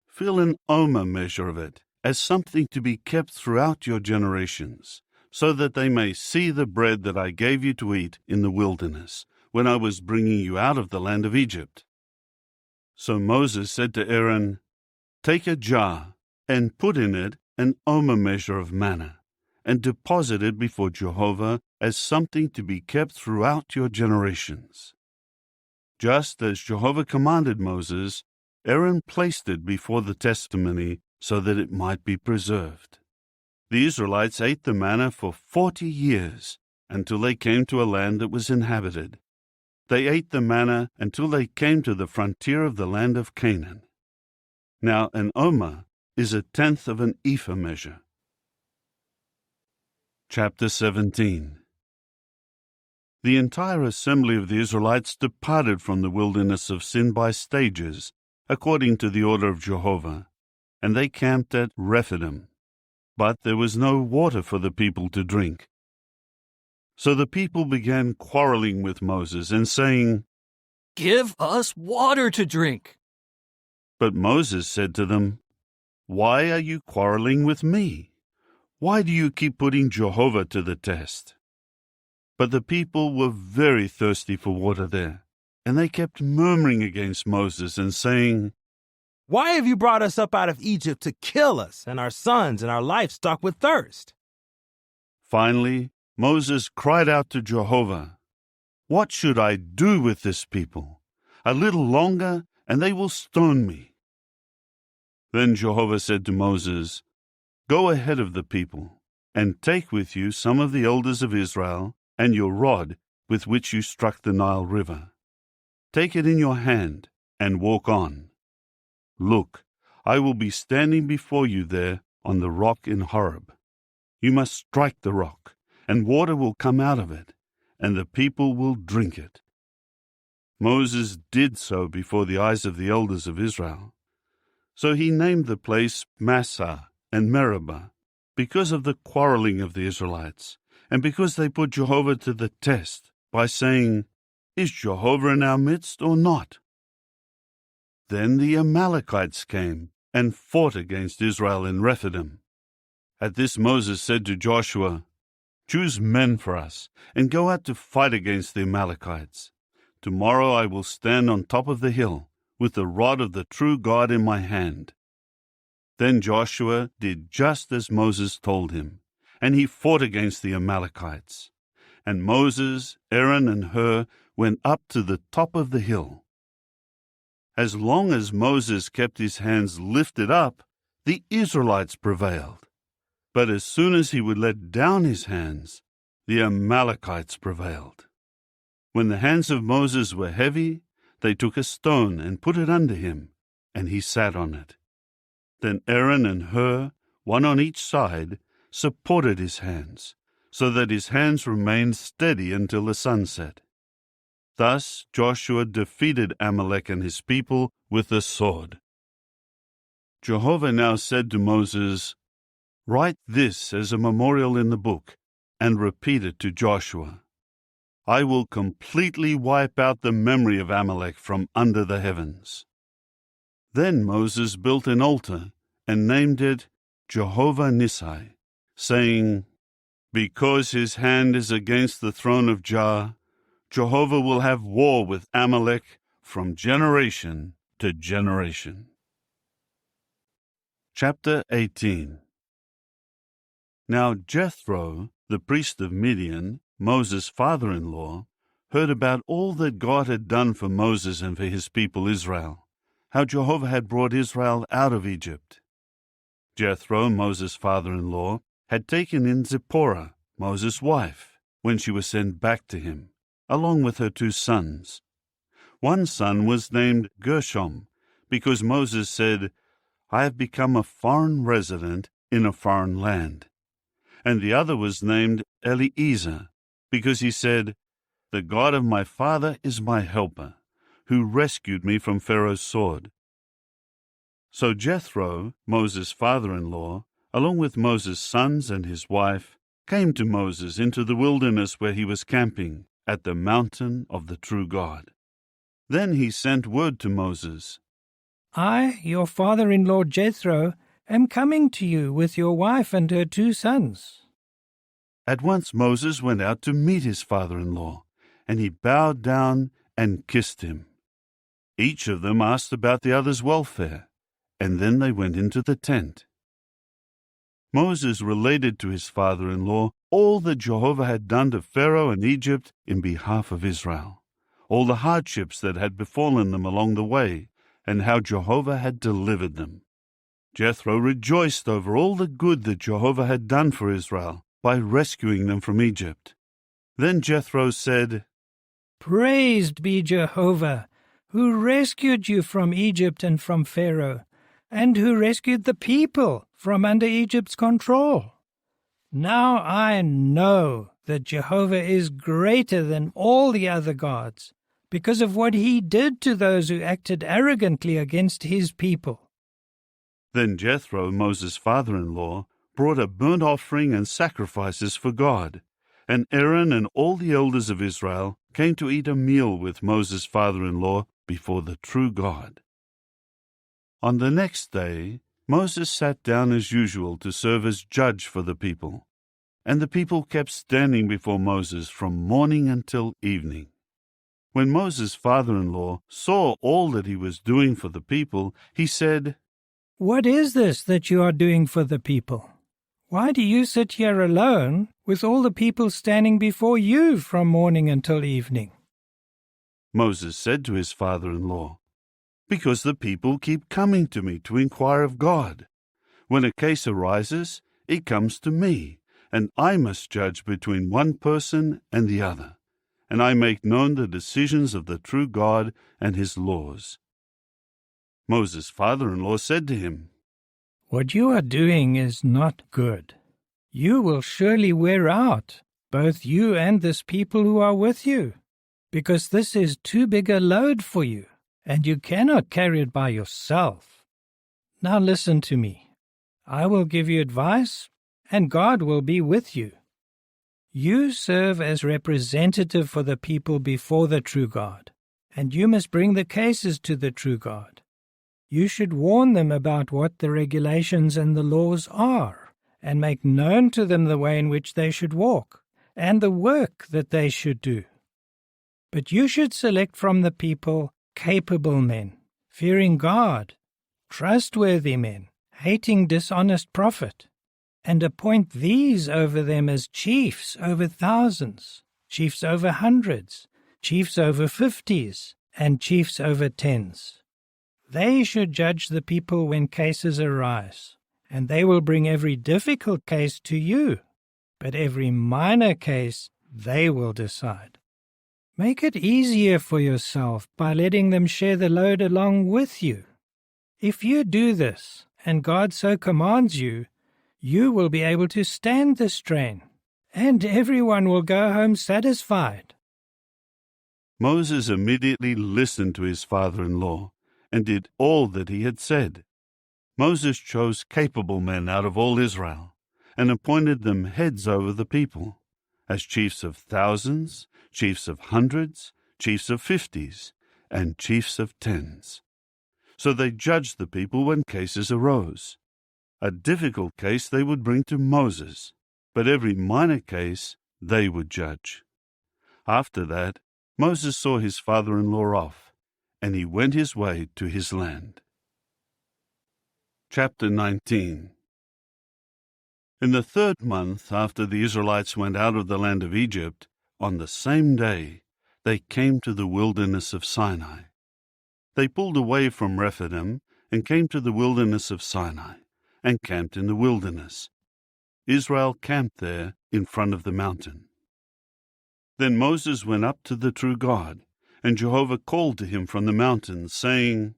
Fill an omer measure of it, as something to be kept throughout your generations, so that they may see the bread that I gave you to eat in the wilderness, when I was bringing you out of the land of Egypt." So Moses said to Aaron, "Take a jar, and put in it an omer measure of manna, and deposit it before Jehovah as something to be kept throughout your generations." Just as Jehovah commanded Moses, Aaron placed it before the testimony so that it might be preserved. The Israelites ate the manna for 40 years, until they came to a land that was inhabited. They ate the manna until they came to the frontier of the land of Canaan. Now an omer is a tenth of an ephah measure. Chapter 17. The entire assembly of the Israelites departed from the wilderness of Sin by stages, according to the order of Jehovah, and they camped at Rephidim. But there was no water for the people to drink. So the people began quarreling with Moses and saying, "Give us water to drink." But Moses said to them, "Why are you quarreling with me? Why do you keep putting Jehovah to the test?" But the people were very thirsty for water there, and they kept murmuring against Moses and saying, "Why have you brought us up out of Egypt to kill us and our sons and our livestock with thirst?" Finally, Moses cried out to Jehovah, "What should I do with this people? A little longer, and they will stone me." Then Jehovah said to Moses, "Go ahead of the people, and take with you some of the elders of Israel, and your rod with which you struck the Nile River. Take it in your hand, and walk on. Look, I will be standing before you there on the rock in Horeb. You must strike the rock, and water will come out of it, and the people will drink it." Moses did so before the eyes of the elders of Israel. So he named the place Massah and Meribah, because of the quarreling of the Israelites, and because they put Jehovah to the test by saying, "Is Jehovah in our midst or not?" Then the Amalekites came and fought against Israel in Rephidim. At this Moses said to Joshua, "Choose men for us, and go out to fight against the Amalekites. Tomorrow I will stand on top of the hill, with the rod of the true God in my hand." Then Joshua did just as Moses told him, and he fought against the Amalekites. And Moses, Aaron, and Hur went up to the top of the hill. As long as Moses kept his hands lifted up, the Israelites prevailed. But as soon as he would let down his hands, the Amalekites prevailed. When the hands of Moses were heavy, they took a stone and put it under him, and he sat on it. Then Aaron and Hur, one on each side, supported his hands, so that his hands remained steady until the sun set. Thus Joshua defeated Amalek and his people with the sword. Jehovah now said to Moses, "Write this as a memorial in the book, and repeat it to Joshua. I will completely wipe out the memory of Amalek from under the heavens." Then Moses built an altar and named it Jehovah Nissi, saying, "Because his hand is against the throne of Jah, Jehovah will have war with Amalek from generation to generation." Chapter 18. Now Jethro, the priest of Midian, Moses' father-in-law, heard about all that God had done for Moses and for his people Israel, how Jehovah had brought Israel out of Egypt. Jethro, Moses' father-in-law, had taken in Zipporah, Moses' wife, when she was sent back to him, along with her 2 sons. One son was named Gershom, because Moses said, "I have become a foreign resident in a foreign land." and the other was named Eliezer, because he said, "The God of my father is my helper, who rescued me from Pharaoh's sword." So Jethro, Moses' father-in-law, along with Moses' sons and his wife, came to Moses into the wilderness where he was camping, at the mountain of the true God. Then he sent word to Moses, I, your father-in-law Jethro, am coming to you with your wife and her 2 sons. At once Moses went out to meet his father-in-law, and he bowed down and kissed him. Each of them asked about the other's welfare, and then they went into the tent. Moses related to his father-in-law all that Jehovah had done to Pharaoh and Egypt in behalf of Israel, all the hardships that had befallen them along the way, and how Jehovah had delivered them. Jethro rejoiced over all the good that Jehovah had done for Israel by rescuing them from Egypt. Then Jethro said, Praised be Jehovah, who rescued you from Egypt and from Pharaoh, and who rescued the people from under Egypt's control. Now I know that Jehovah is greater than all the other gods, because of what he did to those who acted arrogantly against his people. Then Jethro, Moses' father-in-law, brought a burnt offering and sacrifices for God, and Aaron and all the elders of Israel came to eat a meal with Moses' father-in-law before the true God. On the next day, Moses sat down as usual to serve as judge for the people, and the people kept standing before Moses from morning until evening. When Moses' father-in-law saw all that he was doing for the people, he said, What is this that you are doing for the people? Why do you sit here alone with all the people standing before you from morning until evening? Moses said to his father-in-law, Because the people keep coming to me to inquire of God. When a case arises, it comes to me, and I must judge between one person and the other, and I make known the decisions of the true God and his laws. Moses' father-in-law said to him, What you are doing is not good. You will surely wear out, both you and this people who are with you, because this is too big a load for you, and you cannot carry it by yourself. Now listen to me. I will give you advice, and God will be with you. You serve as representative for the people before the true God, and you must bring the cases to the true God. You should warn them about what the regulations and the laws are, and make known to them the way in which they should walk, and the work that they should do. But you should select from the people capable men, fearing God, trustworthy men, hating dishonest profit, and appoint these over them as chiefs over thousands, chiefs over hundreds, chiefs over 50s, and chiefs over 10s. They should judge the people when cases arise, and they will bring every difficult case to you, but every minor case they will decide. Make it easier for yourself by letting them share the load along with you. If you do this, and God so commands you, you will be able to stand the strain, and everyone will go home satisfied. Moses immediately listened to his father-in-law and did all that he had said. Moses chose capable men out of all Israel and appointed them heads over the people, as chiefs of thousands, chiefs of hundreds, chiefs of 50s, and chiefs of 10s. So they judged the people when cases arose. A difficult case they would bring to Moses, but every minor case they would judge. After that, Moses saw his father-in-law off, and he went his way to his land. Chapter 19. In the 3rd month after the Israelites went out of the land of Egypt, on the same day they came to the wilderness of Sinai. They pulled away from Rephidim and came to the wilderness of Sinai, and camped in the wilderness. Israel camped there in front of the mountain. Then Moses went up to the true God, and Jehovah called to him from the mountain, saying,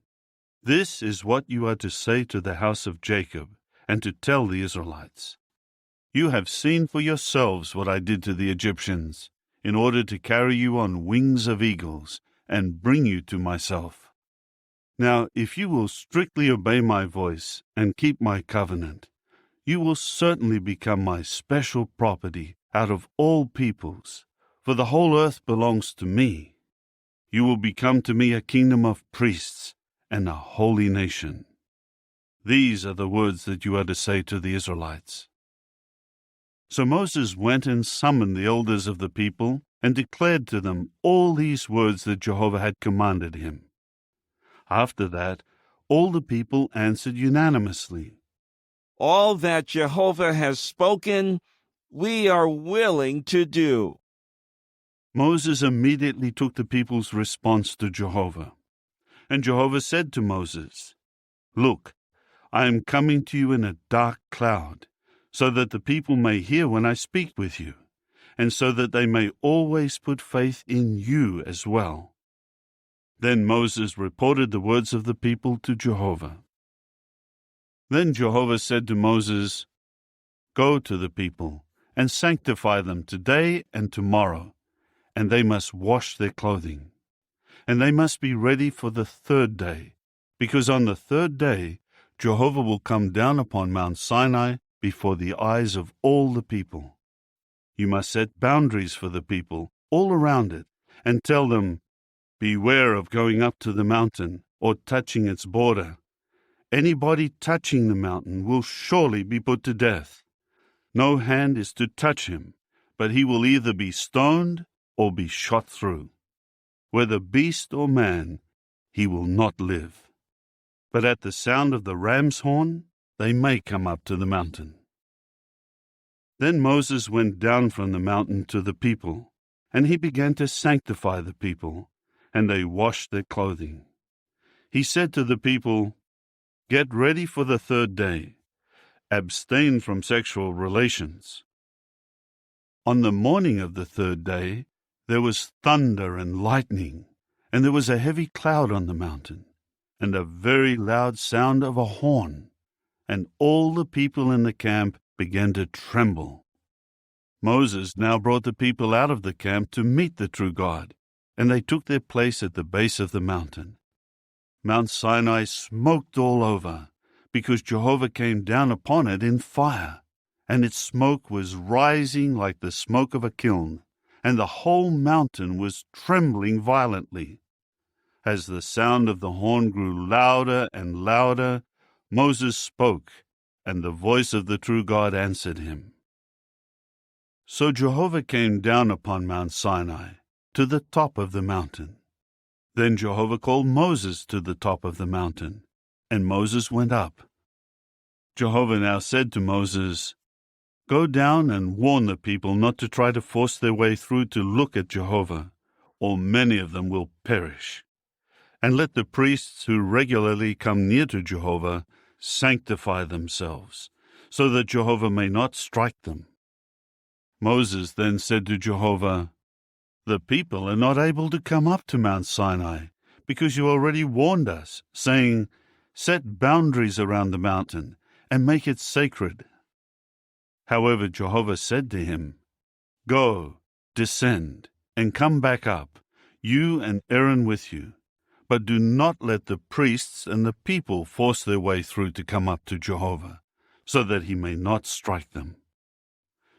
This is what you are to say to the house of Jacob, and to tell the Israelites. You have seen for yourselves what I did to the Egyptians, in order to carry you on wings of eagles and bring you to myself. Now, if you will strictly obey my voice and keep my covenant, you will certainly become my special property out of all peoples, for the whole earth belongs to me. You will become to me a kingdom of priests and a holy nation. These are the words that you are to say to the Israelites. So Moses went and summoned the elders of the people and declared to them all these words that Jehovah had commanded him. After that, all the people answered unanimously, All that Jehovah has spoken, we are willing to do. Moses immediately took the people's response to Jehovah. And Jehovah said to Moses, Look, I am coming to you in a dark cloud, so that the people may hear when I speak with you, and so that they may always put faith in you as well. Then Moses reported the words of the people to Jehovah. Then Jehovah said to Moses, Go to the people and sanctify them today and tomorrow, and they must wash their clothing. And they must be ready for the third day, because on the third day Jehovah will come down upon Mount Sinai before the eyes of all the people. You must set boundaries for the people all around it, and tell them, Beware of going up to the mountain or touching its border. Anybody touching the mountain will surely be put to death. No hand is to touch him, but he will either be stoned or be shot through. Whether beast or man, he will not live. But at the sound of the ram's horn, they may come up to the mountain. Then Moses went down from the mountain to the people, and he began to sanctify the people, and they washed their clothing. He said to the people, Get ready for the third day. Abstain from sexual relations. On the morning of the third day, there was thunder and lightning, and there was a heavy cloud on the mountain, and a very loud sound of a horn, and all the people in the camp began to tremble. Moses now brought the people out of the camp to meet the true God, and they took their place at the base of the mountain. Mount Sinai smoked all over, because Jehovah came down upon it in fire, and its smoke was rising like the smoke of a kiln, and the whole mountain was trembling violently. As the sound of the horn grew louder and louder, Moses spoke, and the voice of the true God answered him. So Jehovah came down upon Mount Sinai, to the top of the mountain. Then Jehovah called Moses to the top of the mountain, and Moses went up. Jehovah now said to Moses, Go down and warn the people not to try to force their way through to look at Jehovah, or many of them will perish. And let the priests who regularly come near to Jehovah sanctify themselves, so that Jehovah may not strike them. Moses then said to Jehovah, The people are not able to come up to Mount Sinai, because you already warned us, saying, Set boundaries around the mountain, and make it sacred. However, Jehovah said to him, Go, descend, and come back up, you and Aaron with you. But do not let the priests and the people force their way through to come up to Jehovah, so that he may not strike them.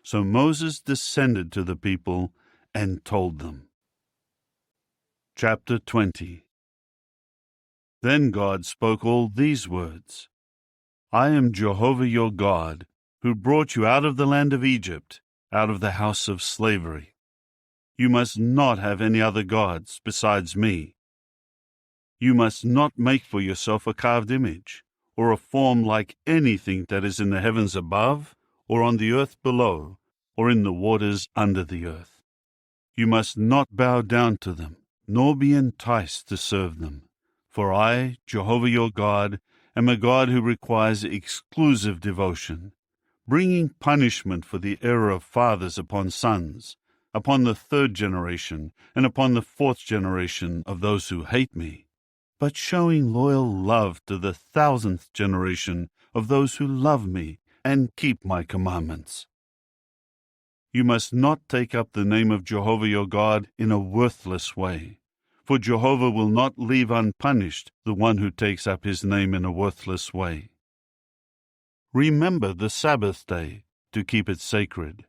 So Moses descended to the people and told them. Chapter 20. Then God spoke all these words. I am Jehovah your God, who brought you out of the land of Egypt, out of the house of slavery. You must not have any other gods besides me. You must not make for yourself a carved image, or a form like anything that is in the heavens above, or on the earth below, or in the waters under the earth. You must not bow down to them, nor be enticed to serve them. For I, Jehovah your God, am a God who requires exclusive devotion, bringing punishment for the error of fathers upon sons, upon the third generation, and upon the fourth generation of those who hate me, but showing loyal love to the 1,000th generation of those who love me and keep my commandments. You must not take up the name of Jehovah your God in a worthless way, for Jehovah will not leave unpunished the one who takes up his name in a worthless way. Remember the Sabbath day to keep it sacred.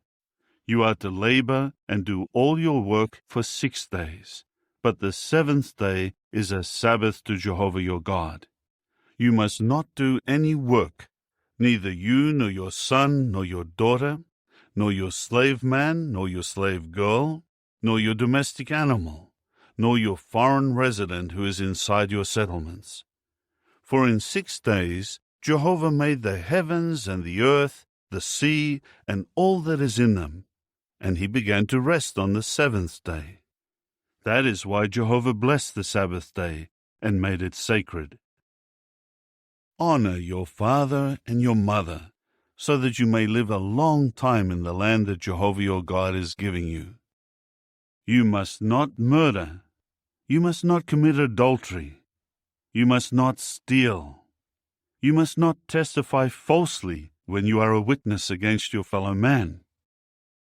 You are to labor and do all your work for 6 days, but the 7th day is a Sabbath to Jehovah your God. You must not do any work, neither you nor your son nor your daughter, nor your slave man nor your slave girl, nor your domestic animal, nor your foreign resident who is inside your settlements. For in 6 days Jehovah made the heavens and the earth, the sea, and all that is in them, and he began to rest on the 7th day. That is why Jehovah blessed the Sabbath day and made it sacred. Honor your father and your mother, so that you may live a long time in the land that Jehovah your God is giving you. You must not murder. You must not commit adultery. You must not steal. You must not testify falsely when you are a witness against your fellow man.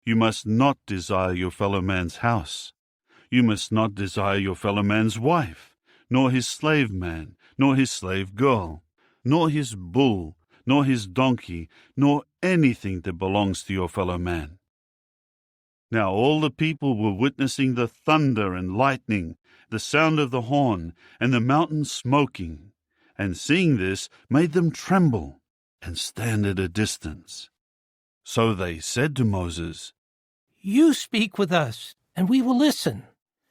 You must not desire your fellow man's house. You must not desire your fellow man's wife, nor his slave man, nor his slave girl, nor his bull, nor his donkey, nor anything that belongs to your fellow man. Now all the people were witnessing the thunder and lightning, the sound of the horn, and the mountain smoking, and seeing this made them tremble and stand at a distance. So they said to Moses, "You speak with us, and we will listen.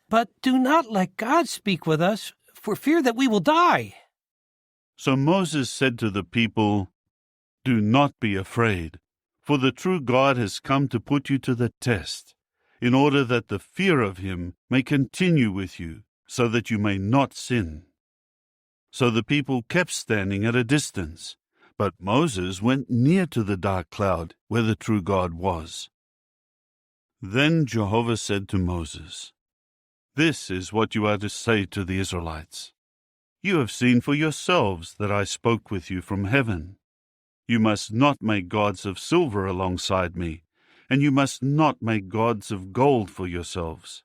But do not let God speak with us, for fear that we will die." So Moses said to the people, "Do not be afraid, for the true God has come to put you to the test, in order that the fear of him may continue with you, so that you may not sin." So the people kept standing at a distance, but Moses went near to the dark cloud where the true God was. Then Jehovah said to Moses, "This is what you are to say to the Israelites. You have seen for yourselves that I spoke with you from heaven. You must not make gods of silver alongside me, and you must not make gods of gold for yourselves.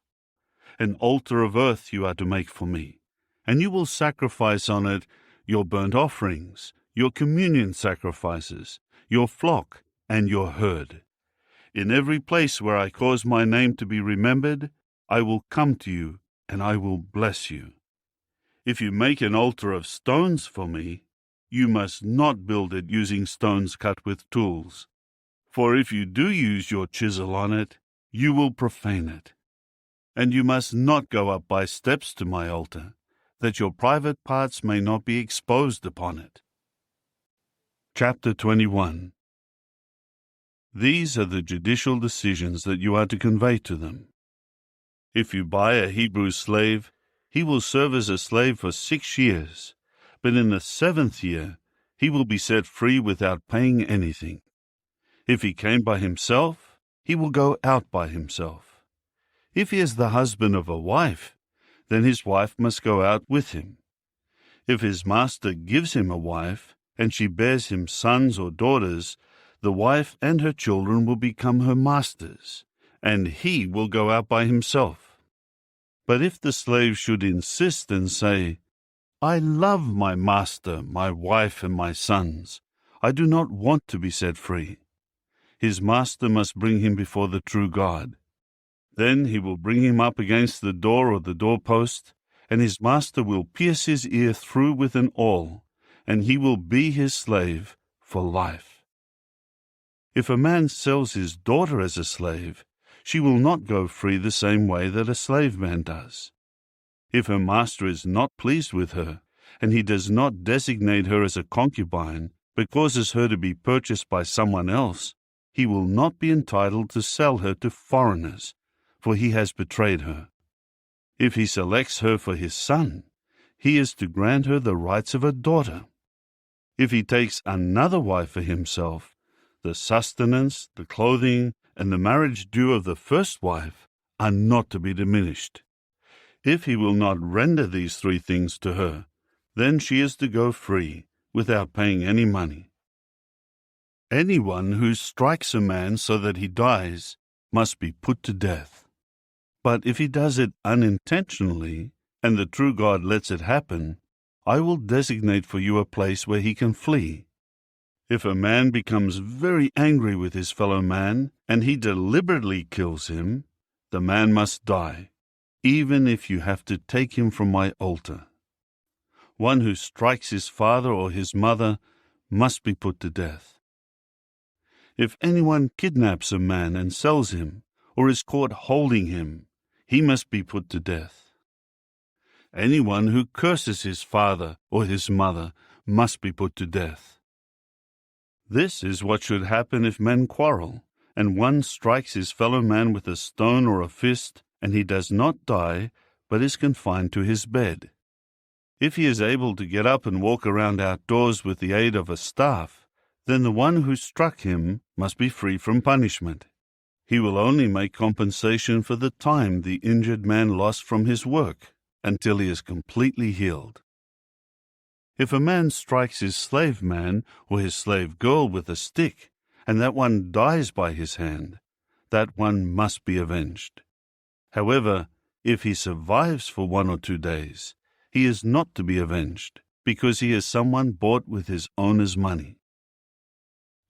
An altar of earth you are to make for me, and you will sacrifice on it your burnt offerings, your communion sacrifices, your flock, and your herd. In every place where I cause my name to be remembered, I will come to you, and I will bless you. If you make an altar of stones for me, you must not build it using stones cut with tools. For if you do use your chisel on it, you will profane it. And you must not go up by steps to my altar, that your private parts may not be exposed upon it." Chapter 21. These are the judicial decisions that you are to convey to them. If you buy a Hebrew slave, he will serve as a slave for 6 years, but in the 7th year he will be set free without paying anything. If he came by himself, he will go out by himself. If he is the husband of a wife, then his wife must go out with him. If his master gives him a wife, and she bears him sons or daughters, the wife and her children will become her master's, and he will go out by himself. But if the slave should insist and say, "I love my master, my wife, and my sons. I do not want to be set free," his master must bring him before the true God. Then he will bring him up against the door or the doorpost, and his master will pierce his ear through with an awl, and he will be his slave for life. If a man sells his daughter as a slave, she will not go free the same way that a slave man does. If her master is not pleased with her, and he does not designate her as a concubine, but causes her to be purchased by someone else, he will not be entitled to sell her to foreigners, for he has betrayed her. If he selects her for his son, he is to grant her the rights of a daughter. If he takes another wife for himself, the sustenance, the clothing, and the marriage due of the first wife are not to be diminished. If he will not render these 3 things to her, then she is to go free, without paying any money. Anyone who strikes a man so that he dies must be put to death. But if he does it unintentionally, and the true God lets it happen, I will designate for you a place where he can flee. If a man becomes very angry with his fellow man, and he deliberately kills him, the man must die, even if you have to take him from my altar. One who strikes his father or his mother must be put to death. If anyone kidnaps a man and sells him, or is caught holding him, he must be put to death. Anyone who curses his father or his mother must be put to death. This is what should happen if men quarrel, and one strikes his fellow man with a stone or a fist, and he does not die, but is confined to his bed. If he is able to get up and walk around outdoors with the aid of a staff, then the one who struck him must be free from punishment. He will only make compensation for the time the injured man lost from his work, until he is completely healed. If a man strikes his slave man or his slave girl with a stick, and that one dies by his hand, that one must be avenged. However, if he survives for 1 or 2 days, he is not to be avenged, because he is someone bought with his owner's money.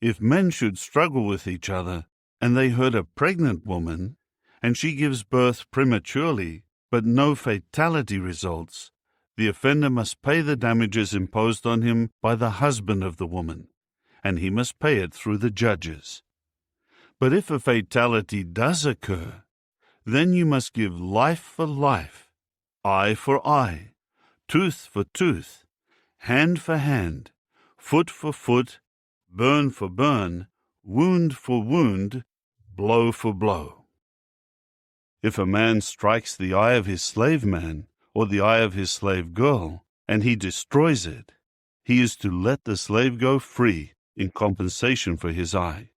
If men should struggle with each other, and they hurt a pregnant woman, and she gives birth prematurely, but no fatality results, the offender must pay the damages imposed on him by the husband of the woman, and he must pay it through the judges. But if a fatality does occur, then you must give life for life, eye for eye, tooth for tooth, hand for hand, foot for foot, burn for burn, wound for wound, blow for blow. If a man strikes the eye of his slave man or the eye of his slave girl, and he destroys it, he is to let the slave go free in compensation for his eye.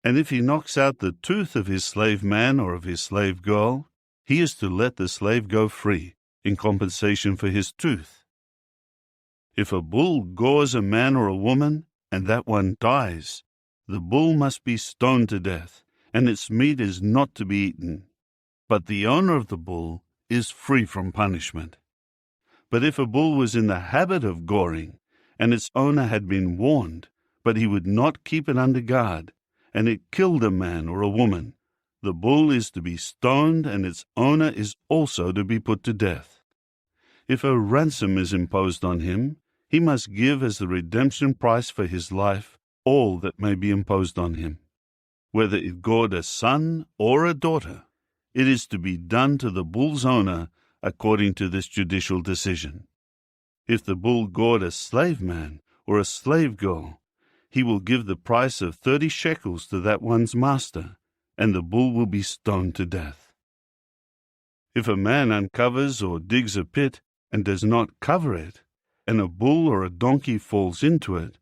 And if he knocks out the tooth of his slave man or of his slave girl, he is to let the slave go free in compensation for his tooth. If a bull gores a man or a woman, and that one dies, the bull must be stoned to death, and its meat is not to be eaten. But the owner of the bull is free from punishment. But if a bull was in the habit of goring, and its owner had been warned, but he would not keep it under guard, and it killed a man or a woman, the bull is to be stoned, and its owner is also to be put to death. If a ransom is imposed on him, he must give as the redemption price for his life all that may be imposed on him. Whether it gored a son or a daughter, it is to be done to the bull's owner according to this judicial decision. If the bull gored a slave man or a slave girl, he will give the price of 30 shekels to that one's master, and the bull will be stoned to death. If a man uncovers or digs a pit and does not cover it, and a bull or a donkey falls into it,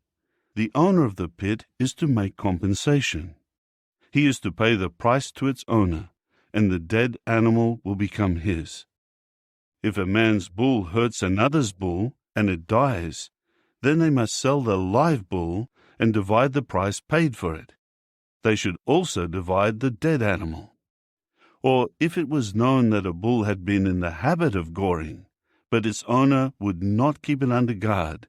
the owner of the pit is to make compensation. He is to pay the price to its owner, and the dead animal will become his. If a man's bull hurts another's bull, and it dies, then they must sell the live bull and divide the price paid for it. They should also divide the dead animal. Or if it was known that a bull had been in the habit of goring, but its owner would not keep it under guard,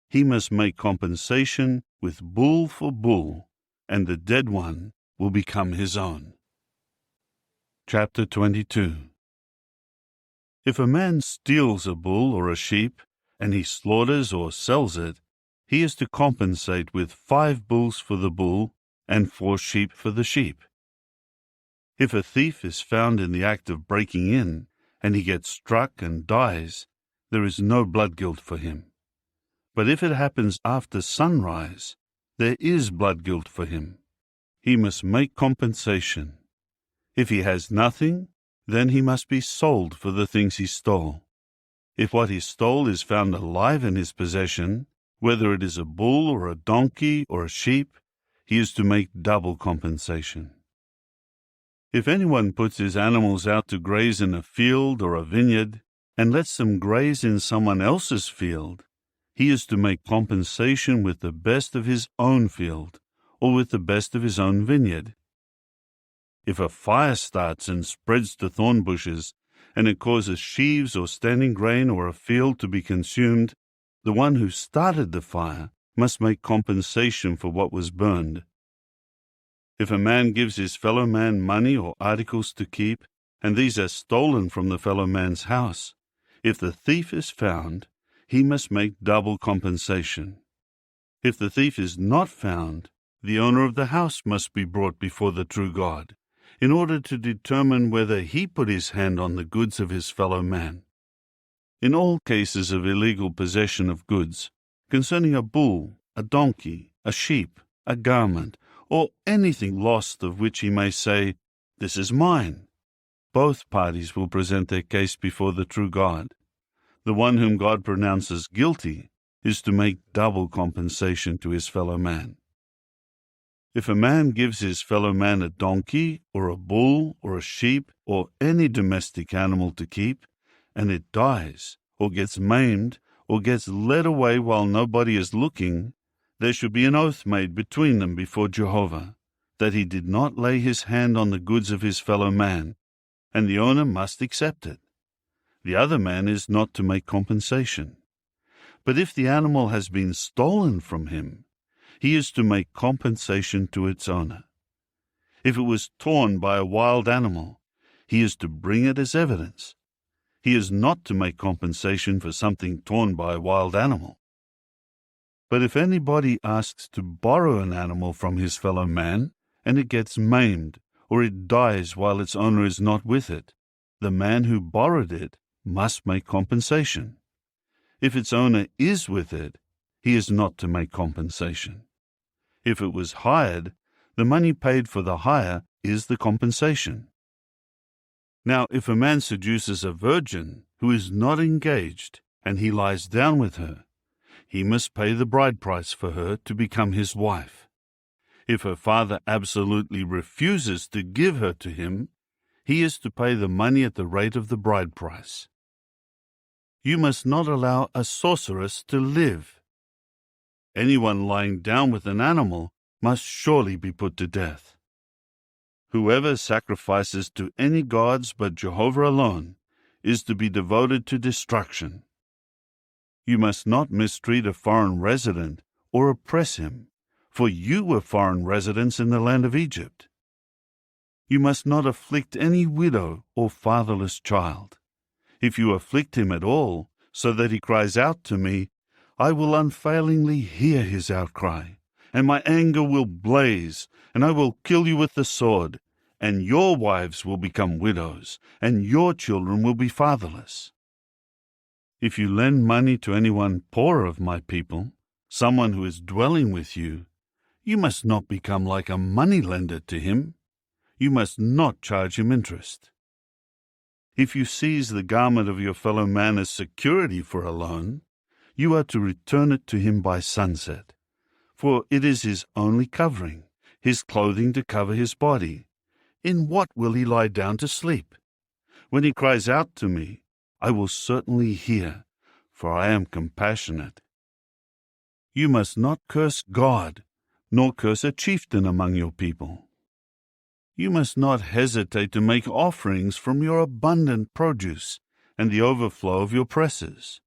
he must make compensation with bull for bull, and the dead one will become his own. Chapter 22. If a man steals a bull or a sheep, and he slaughters or sells it, he is to compensate with 5 bulls for the bull and 4 sheep for the sheep. If a thief is found in the act of breaking in, and he gets struck and dies, there is no blood guilt for him. But if it happens after sunrise, there is blood guilt for him. He must make compensation. If he has nothing, then he must be sold for the things he stole. If what he stole is found alive in his possession, whether it is a bull or a donkey or a sheep, he is to make double compensation. If anyone puts his animals out to graze in a field or a vineyard, and lets them graze in someone else's field, he is to make compensation with the best of his own field, or with the best of his own vineyard. If a fire starts and spreads to thorn bushes, and it causes sheaves or standing grain or a field to be consumed, the one who started the fire must make compensation for what was burned. If a man gives his fellow man money or articles to keep, and these are stolen from the fellow man's house, if the thief is found, he must make double compensation. If the thief is not found, the owner of the house must be brought before the true God, in order to determine whether he put his hand on the goods of his fellow man. In all cases of illegal possession of goods, concerning a bull, a donkey, a sheep, a garment, or anything lost of which he may say, "This is mine," both parties will present their case before the true God. The one whom God pronounces guilty is to make double compensation to his fellow man. If a man gives his fellow man a donkey, or a bull, or a sheep, or any domestic animal to keep, and it dies, or gets maimed, or gets led away while nobody is looking, there should be an oath made between them before Jehovah, that he did not lay his hand on the goods of his fellow man, and the owner must accept it. The other man is not to make compensation. But if the animal has been stolen from him, he is to make compensation to its owner. If it was torn by a wild animal, he is to bring it as evidence. He is not to make compensation for something torn by a wild animal. But if anybody asks to borrow an animal from his fellow man, and it gets maimed, or it dies while its owner is not with it, the man who borrowed it must make compensation. If its owner is with it, he is not to make compensation. If it was hired, the money paid for the hire is the compensation. Now, if a man seduces a virgin who is not engaged, and he lies down with her, he must pay the bride price for her to become his wife. If her father absolutely refuses to give her to him, he is to pay the money at the rate of the bride price. You must not allow a sorceress to live. Anyone lying down with an animal must surely be put to death. Whoever sacrifices to any gods but Jehovah alone is to be devoted to destruction. You must not mistreat a foreign resident or oppress him, for you were foreign residents in the land of Egypt. You must not afflict any widow or fatherless child. If you afflict him at all, so that he cries out to me, I will unfailingly hear his outcry, and my anger will blaze, and I will kill you with the sword, and your wives will become widows, and your children will be fatherless. If you lend money to anyone poor of my people, someone who is dwelling with you, you must not become like a money lender to him. You must not charge him interest. If you seize the garment of your fellow man as security for a loan, you are to return it to him by sunset, for it is his only covering, his clothing to cover his body. In what will he lie down to sleep? When he cries out to me, I will certainly hear, for I am compassionate. You must not curse God, nor curse a chieftain among your people. You must not hesitate to make offerings from your abundant produce and the overflow of your presses.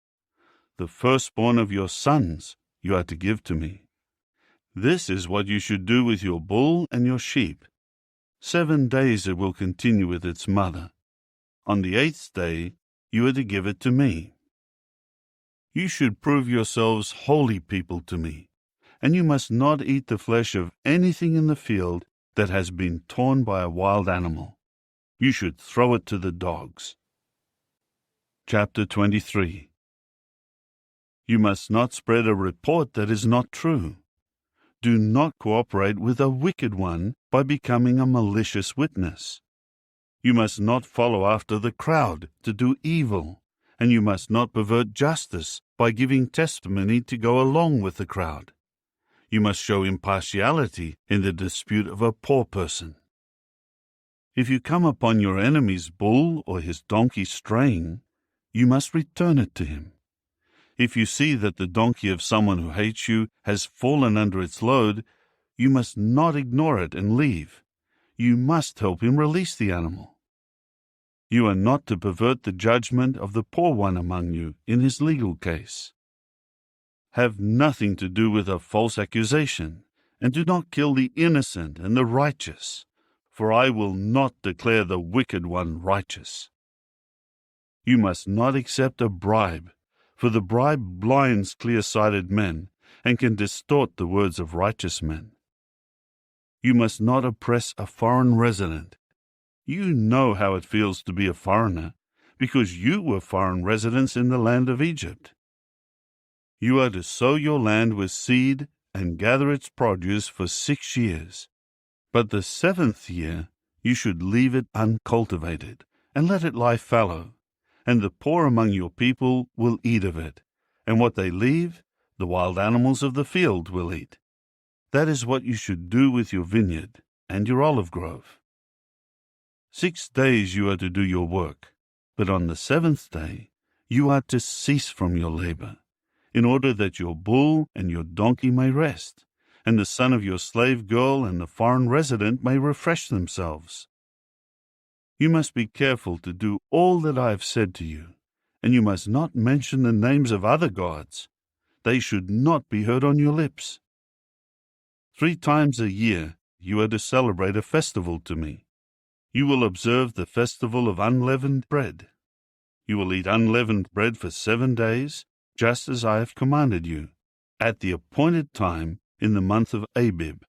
The firstborn of your sons you are to give to me. This is what you should do with your bull and your sheep. 7 days it will continue with its mother. On the 8th day you are to give it to me. You should prove yourselves holy people to me, and you must not eat the flesh of anything in the field that has been torn by a wild animal. You should throw it to the dogs. Chapter 23. You must not spread a report that is not true. Do not cooperate with a wicked one by becoming a malicious witness. You must not follow after the crowd to do evil, and you must not pervert justice by giving testimony to go along with the crowd. You must show impartiality in the dispute of a poor person. If you come upon your enemy's bull or his donkey straying, you must return it to him. If you see that the donkey of someone who hates you has fallen under its load, you must not ignore it and leave. you must help him release the animal. You are not to pervert the judgment of the poor one among you in his legal case. Have nothing to do with a false accusation, and do not kill the innocent and the righteous, for I will not declare the wicked one righteous. You must not accept a bribe, for the bribe blinds clear-sighted men and can distort the words of righteous men. You must not oppress a foreign resident. You know how it feels to be a foreigner, because you were foreign residents in the land of Egypt. You are to sow your land with seed and gather its produce for 6 years. But the 7th year you should leave it uncultivated, and let it lie fallow, and the poor among your people will eat of it, and what they leave, the wild animals of the field will eat. That is what you should do with your vineyard and your olive grove. 6 days you are to do your work, but on the 7th day you are to cease from your labor, in order that your bull and your donkey may rest, and the son of your slave girl and the foreign resident may refresh themselves. You must be careful to do all that I have said to you, and you must not mention the names of other gods. They should not be heard on your lips. 3 times a year you are to celebrate a festival to me. You will observe the festival of unleavened bread. You will eat unleavened bread for 7 days, just as I have commanded you, at the appointed time in the month of Abib,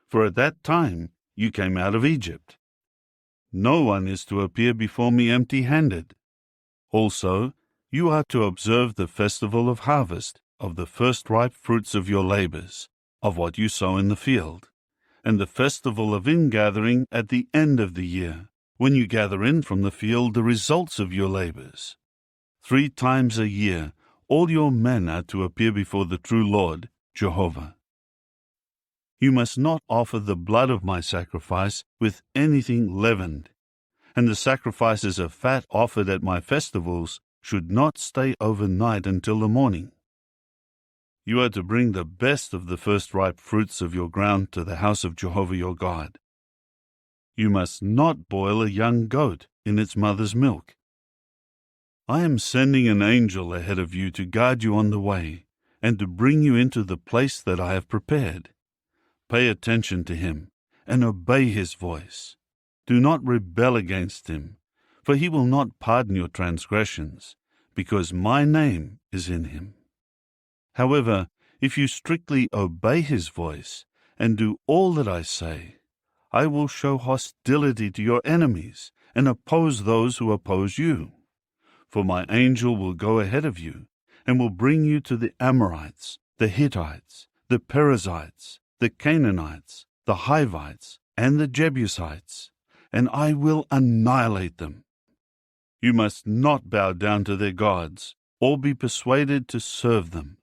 for at that time you came out of Egypt. No one is to appear before me empty-handed. Also, you are to observe the festival of harvest, of the first ripe fruits of your labors, of what you sow in the field, and the festival of ingathering at the end of the year, when you gather in from the field the results of your labors. 3 times a year all your men are to appear before the true Lord, Jehovah. You must not offer the blood of my sacrifice with anything leavened, and the sacrifices of fat offered at my festivals should not stay overnight until the morning. You are to bring the best of the first ripe fruits of your ground to the house of Jehovah your God. You must not boil a young goat in its mother's milk. I am sending an angel ahead of you to guard you on the way, and to bring you into the place that I have prepared. Pay attention to him, and obey his voice. Do not rebel against him, for he will not pardon your transgressions, because my name is in him. However, if you strictly obey his voice, and do all that I say, I will show hostility to your enemies, and oppose those who oppose you. For my angel will go ahead of you, and will bring you to the Amorites, the Hittites, the Perizzites, the Canaanites, the Hivites, and the Jebusites, and I will annihilate them. You must not bow down to their gods, or be persuaded to serve them,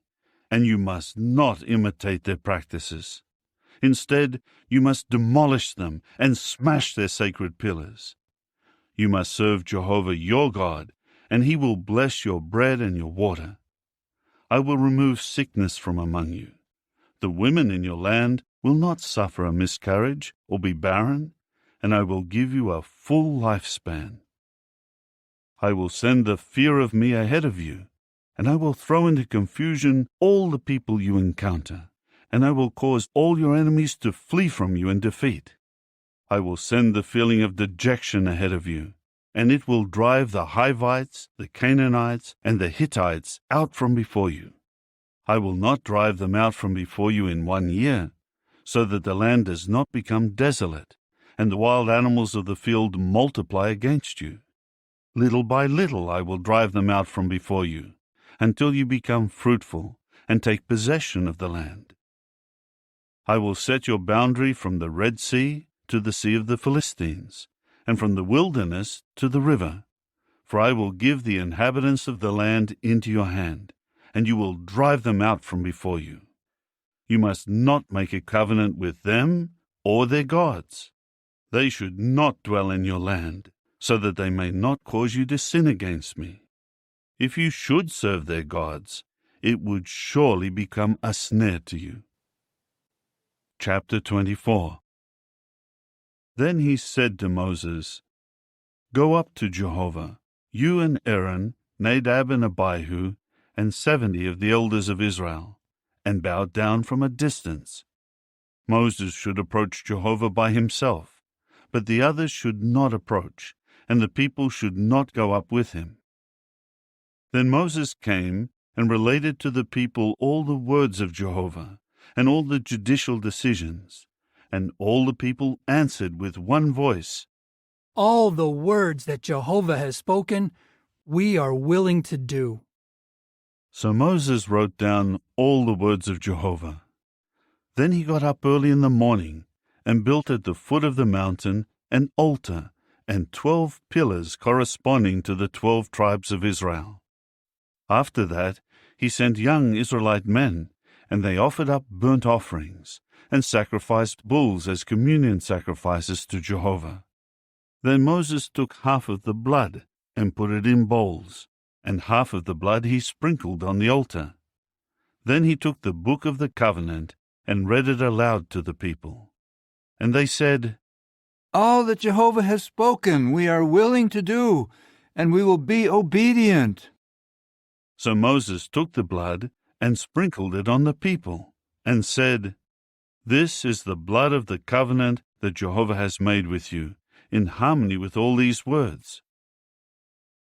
and you must not imitate their practices. Instead, you must demolish them and smash their sacred pillars. You must serve Jehovah your God, and he will bless your bread and your water. I will remove sickness from among you. The women in your land will not suffer a miscarriage or be barren, and I will give you a full lifespan. I will send the fear of me ahead of you, and I will throw into confusion all the people you encounter, and I will cause all your enemies to flee from you in defeat. I will send the feeling of dejection ahead of you, and it will drive the Hivites, the Canaanites, and the Hittites out from before you. I will not drive them out from before you in 1 year, so that the land does not become desolate, and the wild animals of the field multiply against you. Little by little I will drive them out from before you, until you become fruitful and take possession of the land. I will set your boundary from the Red Sea to the Sea of the Philistines, and from the wilderness to the river, for I will give the inhabitants of the land into your hand, and you will drive them out from before you. You must not make a covenant with them or their gods. They should not dwell in your land, so that they may not cause you to sin against me. If you should serve their gods, it would surely become a snare to you. Chapter 24. Then he said to Moses, "Go up to Jehovah, you and Aaron, Nadab and Abihu, and 70 of the elders of Israel, and bow down from a distance. Moses should approach Jehovah by himself, but the others should not approach, and the people should not go up with him." Then Moses came and related to the people all the words of Jehovah, and all the judicial decisions, and all the people answered with one voice, "All the words that Jehovah has spoken, we are willing to do." So Moses wrote down all the words of Jehovah. Then he got up early in the morning and built at the foot of the mountain an altar and 12 pillars corresponding to the 12 tribes of Israel. After that, he sent young Israelite men, and they offered up burnt offerings and sacrificed bulls as communion sacrifices to Jehovah. Then Moses took half of the blood and put it in bowls, and half of the blood he sprinkled on the altar. Then he took the book of the covenant and read it aloud to the people. And they said, "All that Jehovah has spoken we are willing to do, and we will be obedient." So Moses took the blood and sprinkled it on the people, and said, "This is the blood of the covenant that Jehovah has made with you, in harmony with all these words."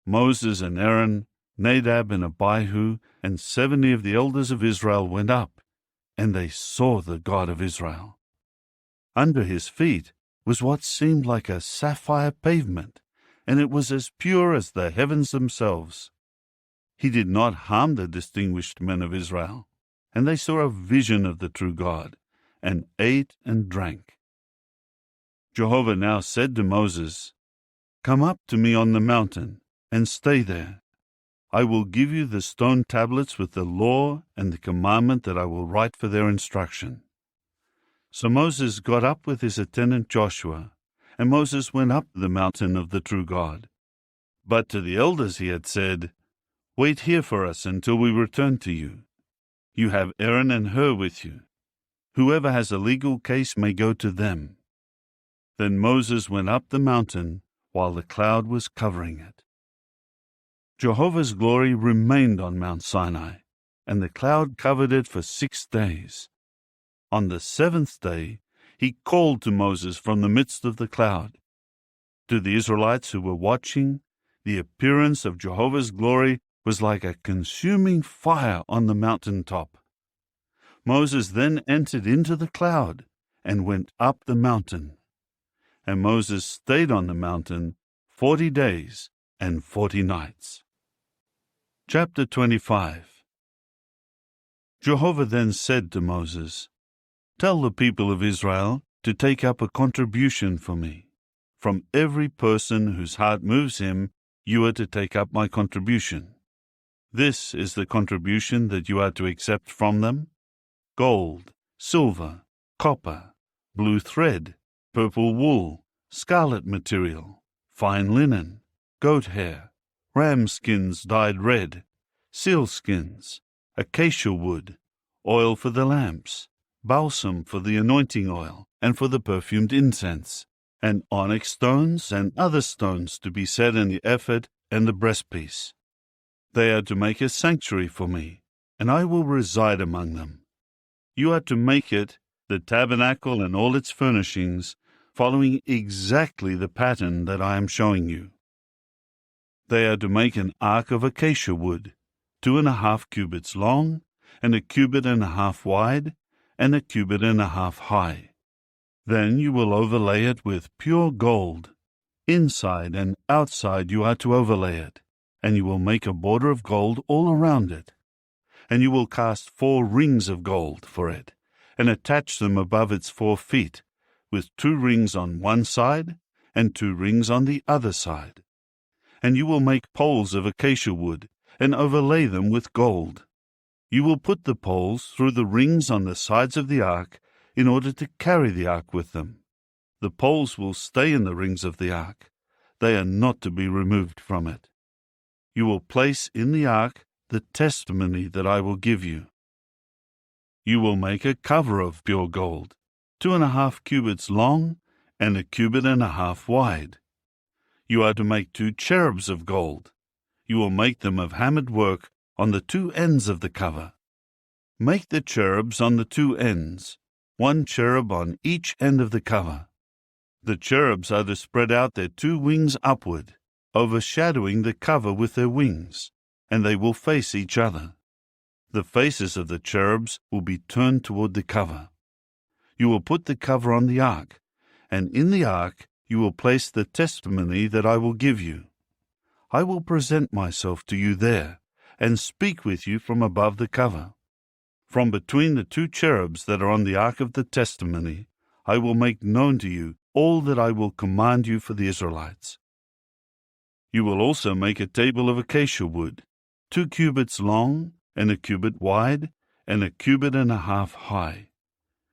Moses and Aaron, Nadab and Abihu, and 70 of the elders of Israel went up, and they saw the God of Israel. Under his feet was what seemed like a sapphire pavement, and it was as pure as the heavens themselves. He did not harm the distinguished men of Israel, and they saw a vision of the true God, and ate and drank. Jehovah now said to Moses, "Come up to me on the mountain, and stay there. I will give you the stone tablets with the law and the commandment that I will write for their instruction." So Moses got up with his attendant Joshua, and Moses went up the mountain of the true God. But to the elders he had said, "Wait here for us until we return to you. You have Aaron and Hur with you. Whoever has a legal case may go to them." Then Moses went up the mountain while the cloud was covering it. Jehovah's glory remained on Mount Sinai, and the cloud covered it for 6 days. On the 7th day he called to Moses from the midst of the cloud. To the Israelites who were watching, the appearance of Jehovah's glory was like a consuming fire on the mountain top. Moses then entered into the cloud and went up the mountain. And Moses stayed on the mountain 40 days and 40 nights. Chapter 25. Jehovah then said to Moses, "Tell the people of Israel to take up a contribution for me. From every person whose heart moves him, you are to take up my contribution. This is the contribution that you are to accept from them: gold, silver, copper, blue thread, purple wool, scarlet material, fine linen, goat hair, ram skins dyed red, seal skins, acacia wood, oil for the lamps, balsam for the anointing oil and for the perfumed incense, and onyx stones and other stones to be set in the ephod and the breastpiece. They are to make a sanctuary for me, and I will reside among them. You are to make it, the tabernacle and all its furnishings, following exactly the pattern that I am showing you. They are to make an ark of acacia wood, 2.5 cubits long, and 1.5 cubits wide, and 1.5 cubits high. Then you will overlay it with pure gold. Inside and outside you are to overlay it, and you will make a border of gold all around it. And you will cast 4 rings of gold for it, and attach them above its 4 feet, with 2 rings on one side and 2 rings on the other side. And you will make poles of acacia wood, and overlay them with gold. You will put the poles through the rings on the sides of the ark, in order to carry the ark with them. The poles will stay in the rings of the ark. They are not to be removed from it. You will place in the ark the testimony that I will give you. You will make a cover of pure gold, 2.5 cubits long and 1.5 cubits wide. You are to make 2 cherubs of gold. You will make them of hammered work on the 2 ends of the cover. Make the cherubs on the 2 ends, 1 cherub on each end of the cover. The cherubs are to spread out their 2 wings upward, overshadowing the cover with their wings, and they will face each other. The faces of the cherubs will be turned toward the cover. You will put the cover on the ark, and in the ark you will place the testimony that I will give you. I will present myself to you there, and speak with you from above the cover. From between the 2 cherubs that are on the ark of the testimony, I will make known to you all that I will command you for the Israelites. You will also make a table of acacia wood, 2 cubits long, and 1 cubit wide, and 1.5 cubits high.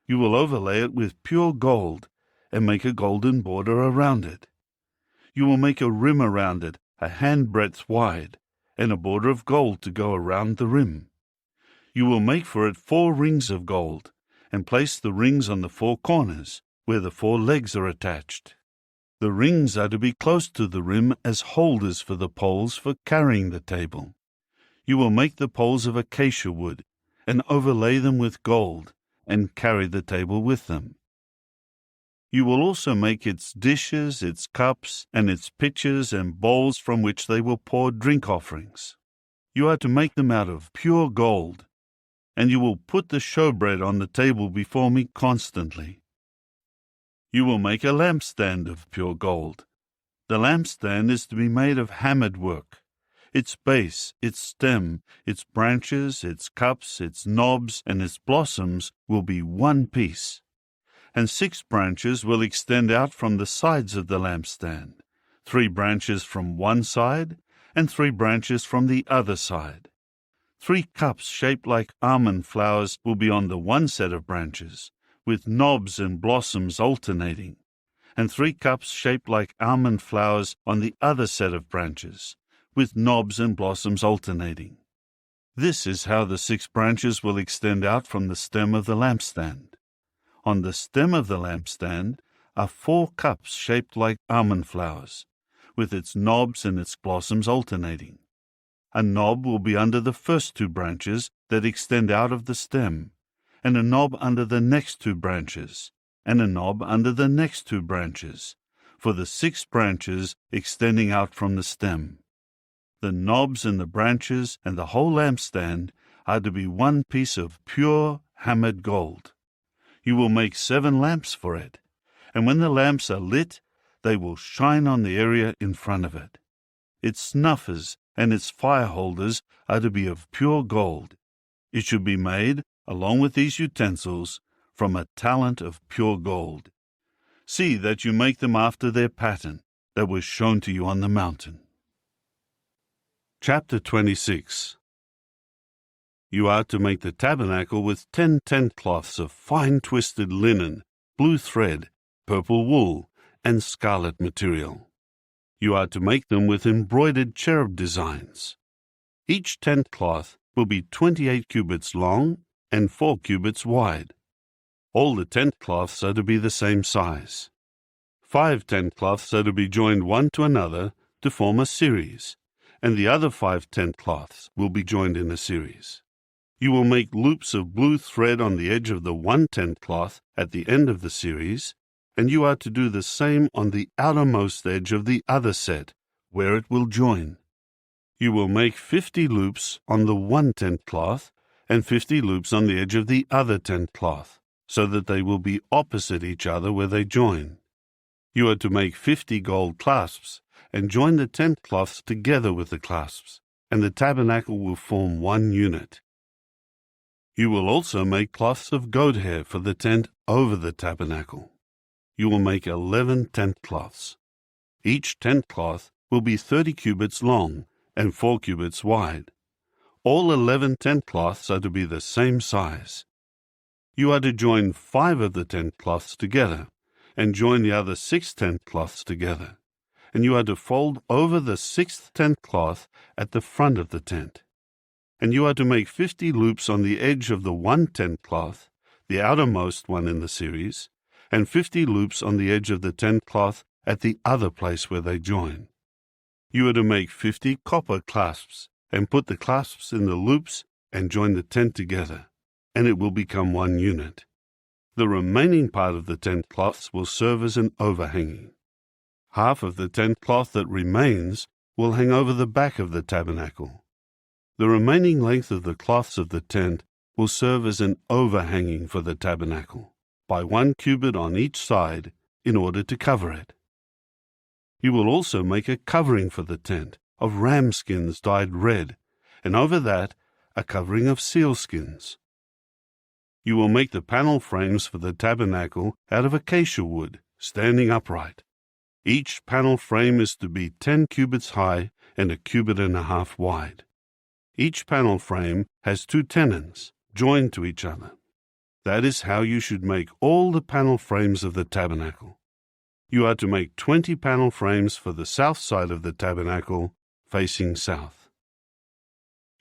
You will overlay it with pure gold, and make a golden border around it. You will make a rim around it, a handbreadth wide, and a border of gold to go around the rim. You will make for it 4 rings of gold, and place the rings on the 4 corners, where the 4 legs are attached. The rings are to be close to the rim as holders for the poles for carrying the table. You will make the poles of acacia wood, and overlay them with gold, and carry the table with them. You will also make its dishes, its cups, and its pitchers and bowls from which they will pour drink offerings. You are to make them out of pure gold, and you will put the showbread on the table before me constantly. You will make a lampstand of pure gold. The lampstand is to be made of hammered work. Its base, its stem, its branches, its cups, its knobs, and its blossoms will be one piece. And 6 branches will extend out from the sides of the lampstand, 3 branches from one side, and 3 branches from the other side. 3 cups shaped like almond flowers will be on the one set of branches, with knobs and blossoms alternating, and 3 cups shaped like almond flowers on the other set of branches, with knobs and blossoms alternating. This is how the 6 branches will extend out from the stem of the lampstand. On the stem of the lampstand are 4 cups shaped like almond flowers, with its knobs and its blossoms alternating. A knob will be under the first 2 branches that extend out of the stem, and a knob under the next 2 branches, and a knob under the next 2 branches, for the 6 branches extending out from the stem. The knobs and the branches and the whole lampstand are to be one piece of pure hammered gold. You will make 7 lamps for it, and when the lamps are lit, they will shine on the area in front of it. Its snuffers and its fire holders are to be of pure gold. It should be made, along with these utensils, from a talent of pure gold. See that you make them after their pattern that was shown to you on the mountain. Chapter 26. You are to make the tabernacle with 10 tent cloths of fine twisted linen, blue thread, purple wool, and scarlet material. You are to make them with embroidered cherub designs. Each tent cloth will be 28 cubits long and 4 cubits wide. All the tent cloths are to be the same size. 5 tent cloths are to be joined one to another to form a series, and the other 5 tent cloths will be joined in a series. You will make loops of blue thread on the edge of the one tent cloth at the end of the series, and you are to do the same on the outermost edge of the other set, where it will join. You will make 50 loops on the one tent cloth, and 50 loops on the edge of the other tent cloth, so that they will be opposite each other where they join. You are to make 50 gold clasps, and join the tent cloths together with the clasps, and the tabernacle will form one unit. You will also make cloths of goat hair for the tent over the tabernacle. You will make 11 tent cloths. Each tent cloth will be 30 cubits long and 4 cubits wide. All 11 tent cloths are to be the same size. You are to join 5 of the tent cloths together, and join the other 6 tent cloths together, and you are to fold over the 6th tent cloth at the front of the tent. And you are to make 50 loops on the edge of the one tent cloth, the outermost one in the series, and 50 loops on the edge of the tent cloth at the other place where they join. You are to make 50 copper clasps, and put the clasps in the loops and join the tent together, and it will become one unit. The remaining part of the tent cloths will serve as an overhanging. Half of the tent cloth that remains will hang over the back of the tabernacle. The remaining length of the cloths of the tent will serve as an overhanging for the tabernacle, by 1 cubit on each side, in order to cover it. You will also make a covering for the tent of ram skins dyed red, and over that a covering of seal skins. You will make the panel frames for the tabernacle out of acacia wood, standing upright. Each panel frame is to be 10 cubits high and 1.5 cubits wide. Each panel frame has 2 tenons, joined to each other. That is how you should make all the panel frames of the tabernacle. You are to make 20 panel frames for the south side of the tabernacle, facing south.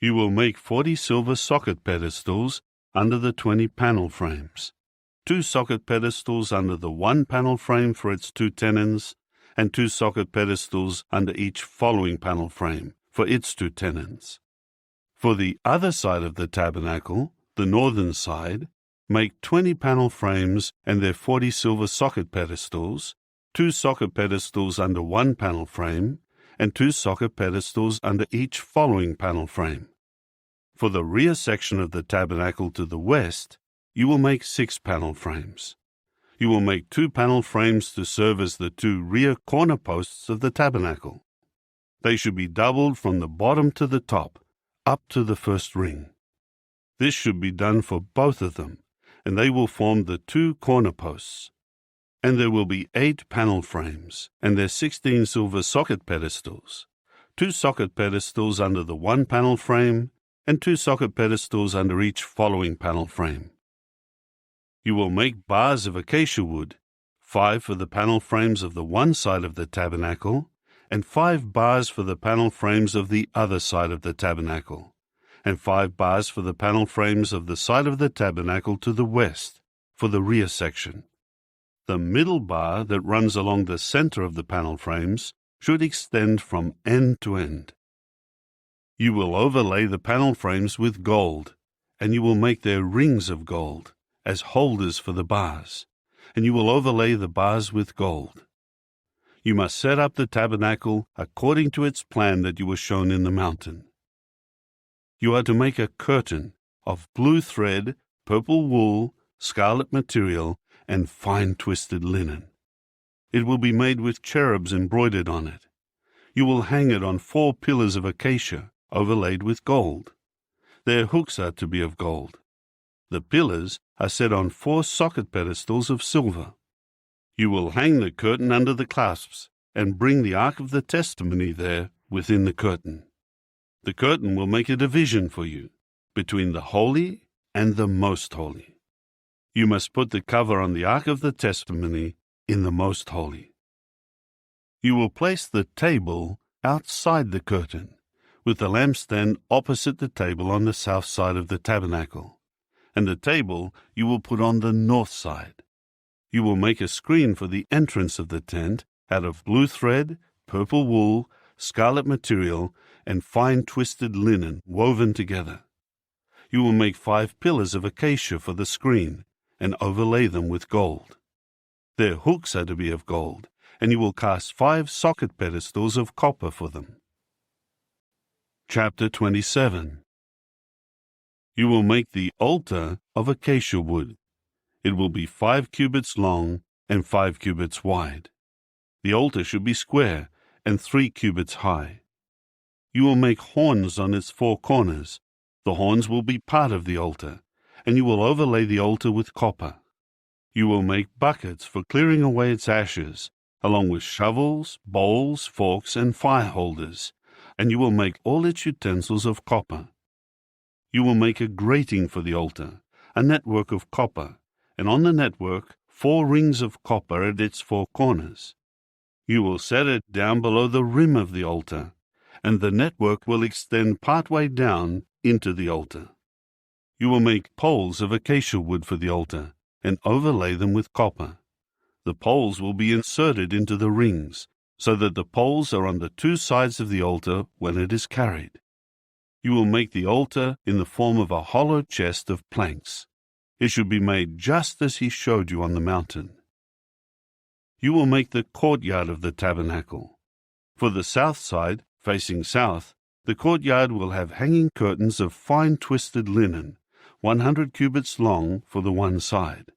You will make 40 silver socket pedestals under the 20 panel frames, 2 socket pedestals under the 1 panel frame for its 2 tenons, and 2 socket pedestals under each following panel frame for its 2 tenons. For the other side of the tabernacle, the northern side, make 20 panel frames and their 40 silver socket pedestals, 2 socket pedestals under 1 panel frame, and 2 socket pedestals under each following panel frame. For the rear section of the tabernacle to the west, you will make 6 panel frames. You will make 2 panel frames to serve as the 2 rear corner posts of the tabernacle. They should be doubled from the bottom to the top, up to the first ring. This should be done for both of them, and they will form the 2 corner posts. And there will be 8 panel frames, and their 16 silver socket pedestals, 2 socket pedestals under the 1 panel frame, and 2 socket pedestals under each following panel frame. You will make bars of acacia wood, 5 for the panel frames of the one side of the tabernacle, and 5 bars for the panel frames of the other side of the tabernacle, and 5 bars for the panel frames of the side of the tabernacle to the west, for the rear section. The middle bar that runs along the center of the panel frames should extend from end to end. You will overlay the panel frames with gold, and you will make their rings of gold as holders for the bars, and you will overlay the bars with gold. You must set up the tabernacle according to its plan that you were shown in the mountain. You are to make a curtain of blue thread, purple wool, scarlet material, and fine twisted linen. It will be made with cherubs embroidered on it. You will hang it on 4 pillars of acacia, overlaid with gold. Their hooks are to be of gold. The pillars are set on 4 socket pedestals of silver. You will hang the curtain under the clasps, and bring the ark of the testimony there within the curtain. The curtain will make a division for you, between the holy and the most holy. You must put the cover on the ark of the testimony in the most holy. You will place the table outside the curtain, with the lampstand opposite the table on the south side of the tabernacle, and the table you will put on the north side. You will make a screen for the entrance of the tent out of blue thread, purple wool, scarlet material, and fine twisted linen woven together. You will make 5 pillars of acacia for the screen, and overlay them with gold. Their hooks are to be of gold, and you will cast 5 socket pedestals of copper for them. Chapter 27. You will make the altar of acacia wood. It will be 5 cubits long and 5 cubits wide. The altar should be square and 3 cubits high. You will make horns on its 4 corners. The horns will be part of the altar, and you will overlay the altar with copper. You will make buckets for clearing away its ashes, along with shovels, bowls, forks, and fire holders, and you will make all its utensils of copper. You will make a grating for the altar, a network of copper, and on the network 4 rings of copper at its 4 corners. You will set it down below the rim of the altar, and the network will extend partway down into the altar. You will make poles of acacia wood for the altar, and overlay them with copper. The poles will be inserted into the rings, so that the poles are on the two sides of the altar when it is carried. You will make the altar in the form of a hollow chest of planks. It should be made just as he showed you on the mountain. You will make the courtyard of the tabernacle. For the south side, facing south, the courtyard will have hanging curtains of fine twisted linen, 100 cubits long for the one side.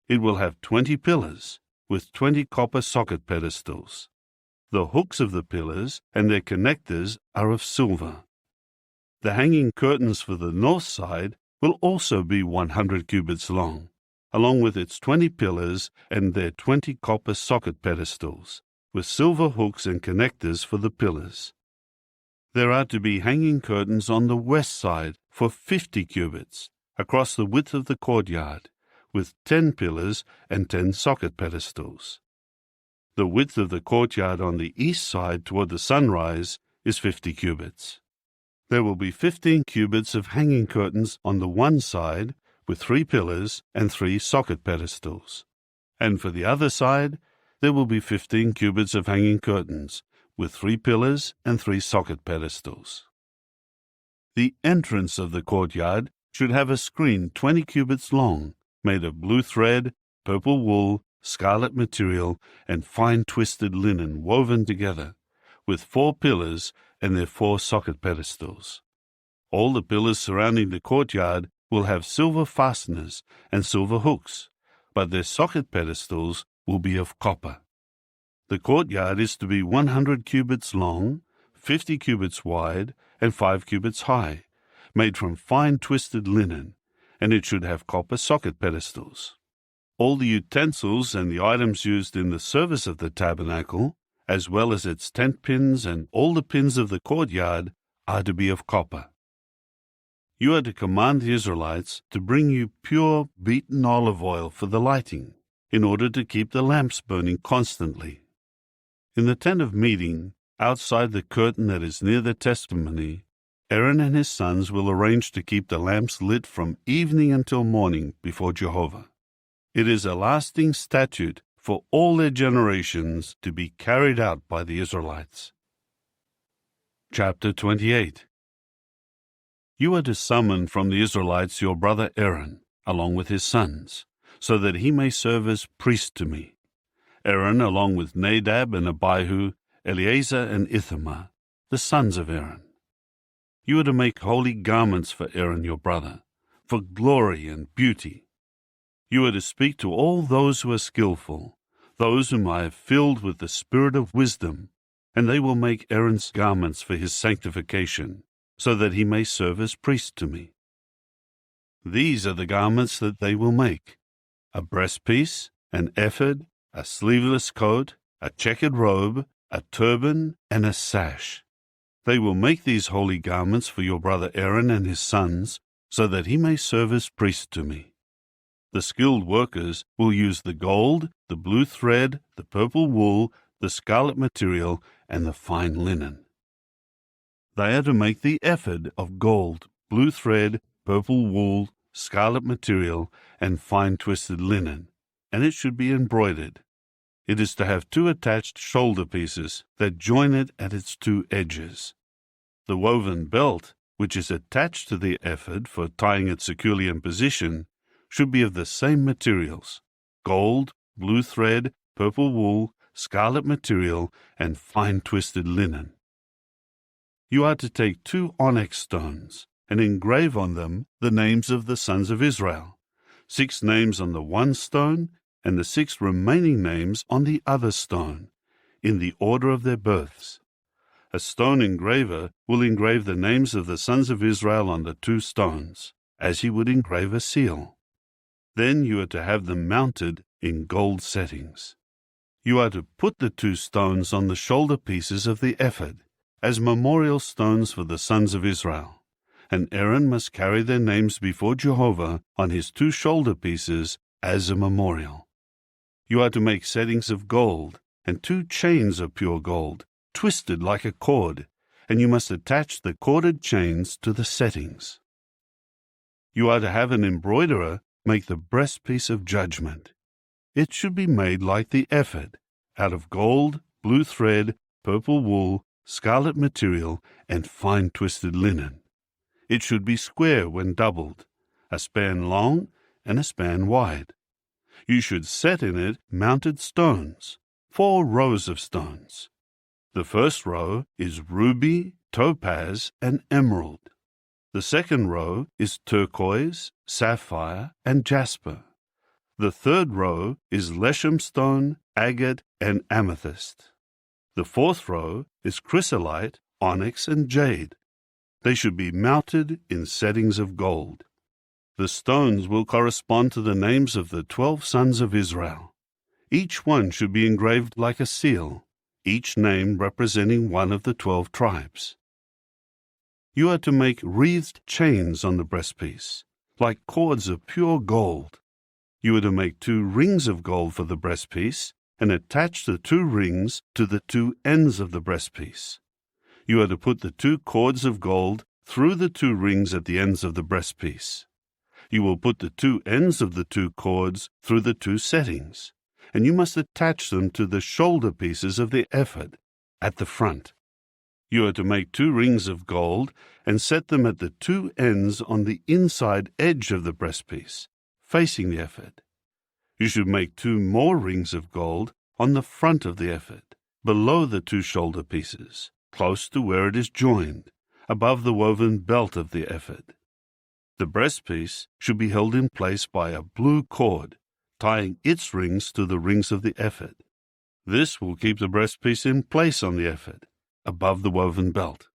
It will have 20 pillars, with 20 copper socket pedestals. The hooks of the pillars and their connectors are of silver. The hanging curtains for the north side will also be 100 cubits long, along with its 20 pillars and their 20 copper socket pedestals, with silver hooks and connectors for the pillars. There are to be hanging curtains on the west side for 50 cubits, across the width of the courtyard, with 10 pillars and 10 socket pedestals. The width of the courtyard on the east side toward the sunrise is 50 cubits. There will be 15 cubits of hanging curtains on the one side, with 3 pillars and 3 socket pedestals. And for the other side, there will be 15 cubits of hanging curtains, with 3 pillars and 3 socket pedestals. The entrance of the courtyard should have a screen 20 cubits long, made of blue thread, purple wool, scarlet material, and fine twisted linen woven together, with 4 pillars and their 4 socket pedestals. All the pillars surrounding the courtyard will have silver fasteners and silver hooks, but their socket pedestals will be of copper. The courtyard is to be 100 cubits long, 50 cubits wide, and 5 cubits high, made from fine twisted linen, and it should have copper socket pedestals. All the utensils and the items used in the service of the tabernacle, as well as its tent pins and all the pins of the courtyard, are to be of copper. You are to command the Israelites to bring you pure beaten olive oil for the lighting, in order to keep the lamps burning constantly. In the tent of meeting, outside the curtain that is near the testimony, Aaron and his sons will arrange to keep the lamps lit from evening until morning before Jehovah. It is a lasting statute for all their generations to be carried out by the Israelites. Chapter 28. You are to summon from the Israelites your brother Aaron, along with his sons, so that he may serve as priest to me. Aaron, along with Nadab and Abihu, Eleazar and Ithamar, the sons of Aaron. You are to make holy garments for Aaron your brother, for glory and beauty. You are to speak to all those who are skillful, those whom I have filled with the spirit of wisdom, and they will make Aaron's garments for his sanctification, so that he may serve as priest to me. These are the garments that they will make: a breastpiece, an ephod, a sleeveless coat, a checkered robe, a turban, and a sash. They will make these holy garments for your brother Aaron and his sons, so that he may serve as priest to me. The skilled workers will use the gold, the blue thread, the purple wool, the scarlet material, and the fine linen. They are to make the ephod of gold, blue thread, purple wool, scarlet material, and fine twisted linen, and it should be embroidered. It is to have 2 attached shoulder pieces that join it at its 2 edges. The woven belt, which is attached to the ephod for tying it securely in position, should be of the same materials: gold, blue thread, purple wool, scarlet material, and fine twisted linen. You are to take 2 onyx stones and engrave on them the names of the sons of Israel, 6 names on the one stone, and the 6 remaining names on the other stone, in the order of their births. A stone engraver will engrave the names of the sons of Israel on the 2 stones, as he would engrave a seal. Then you are to have them mounted in gold settings. You are to put the 2 stones on the shoulder pieces of the ephod, as memorial stones for the sons of Israel, and Aaron must carry their names before Jehovah on his 2 shoulder pieces as a memorial. You are to make settings of gold, and 2 chains of pure gold, twisted like a cord, and you must attach the corded chains to the settings. You are to have an embroiderer make the breastpiece of judgment. It should be made like the ephod, out of gold, blue thread, purple wool, scarlet material, and fine twisted linen. It should be square when doubled, a span long and a span wide. You should set in it mounted stones, 4 rows of stones. The first row is ruby, topaz, and emerald. The second row is turquoise, sapphire, and jasper. The third row is leshem stone, agate, and amethyst. The fourth row is chrysolite, onyx, and jade. They should be mounted in settings of gold. The stones will correspond to the names of the 12 sons of Israel. Each one should be engraved like a seal, each name representing one of the 12 tribes. You are to make wreathed chains on the breastpiece, like cords of pure gold. You are to make 2 rings of gold for the breastpiece, and attach the 2 rings to the 2 ends of the breastpiece. You are to put the 2 cords of gold through the 2 rings at the ends of the breastpiece. You will put the 2 ends of the 2 cords through the 2 settings, and you must attach them to the shoulder pieces of the ephod at the front. You are to make 2 rings of gold and set them at the 2 ends on the inside edge of the breastpiece, facing the ephod. You should make 2 more rings of gold on the front of the ephod, below the 2 shoulder pieces, close to where it is joined, above the woven belt of the ephod. The breastpiece should be held in place by a blue cord, tying its rings to the rings of the ephod. This will keep the breastpiece in place on the ephod, above the woven belt.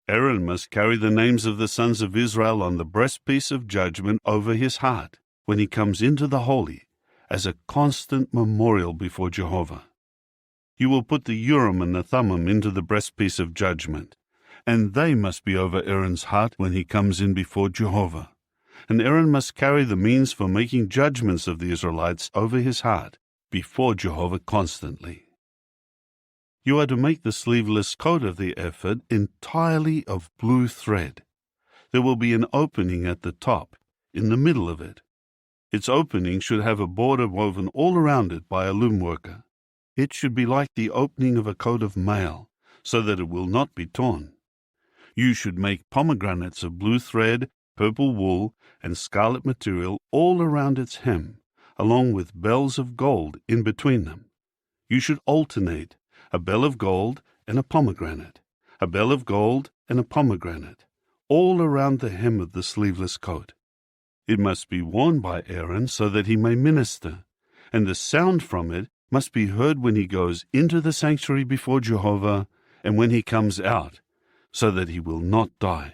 Aaron must carry the names of the sons of Israel on the breastpiece of judgment over his heart when he comes into the holy, as a constant memorial before Jehovah. You will put the Urim and the Thummim into the breastpiece of judgment, and they must be over Aaron's heart when he comes in before Jehovah. And Aaron must carry the means for making judgments of the Israelites over his heart before Jehovah constantly. You are to make the sleeveless coat of the ephod entirely of blue thread. There will be an opening at the top, in the middle of it. Its opening should have a border woven all around it by a loom worker. It should be like the opening of a coat of mail, so that it will not be torn. You should make pomegranates of blue thread, purple wool, and scarlet material all around its hem, along with bells of gold in between them. You should alternate a bell of gold and a pomegranate, a bell of gold and a pomegranate, all around the hem of the sleeveless coat. It must be worn by Aaron so that he may minister, and the sound from it must be heard when he goes into the sanctuary before Jehovah and when he comes out, so that he will not die.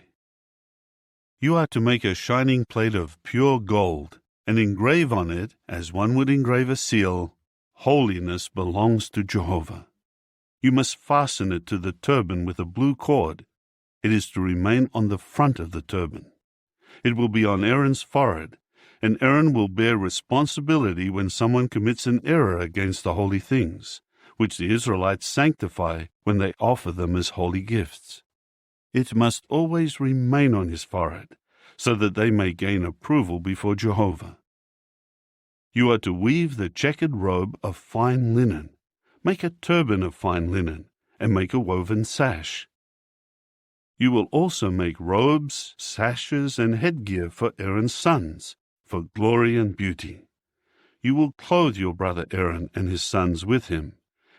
You are to make a shining plate of pure gold and engrave on it, as one would engrave a seal, "Holiness belongs to Jehovah." You must fasten it to the turban with a blue cord. It is to remain on the front of the turban. It will be on Aaron's forehead, and Aaron will bear responsibility when someone commits an error against the holy things, which the Israelites sanctify when they offer them as holy gifts. It must always remain on his forehead, so that they may gain approval before Jehovah. You are to weave the checkered robe of fine linen, make a turban of fine linen, and make a woven sash. You will also make robes, sashes, and headgear for Aaron's sons, for glory and beauty. You will clothe your brother Aaron and his sons with him,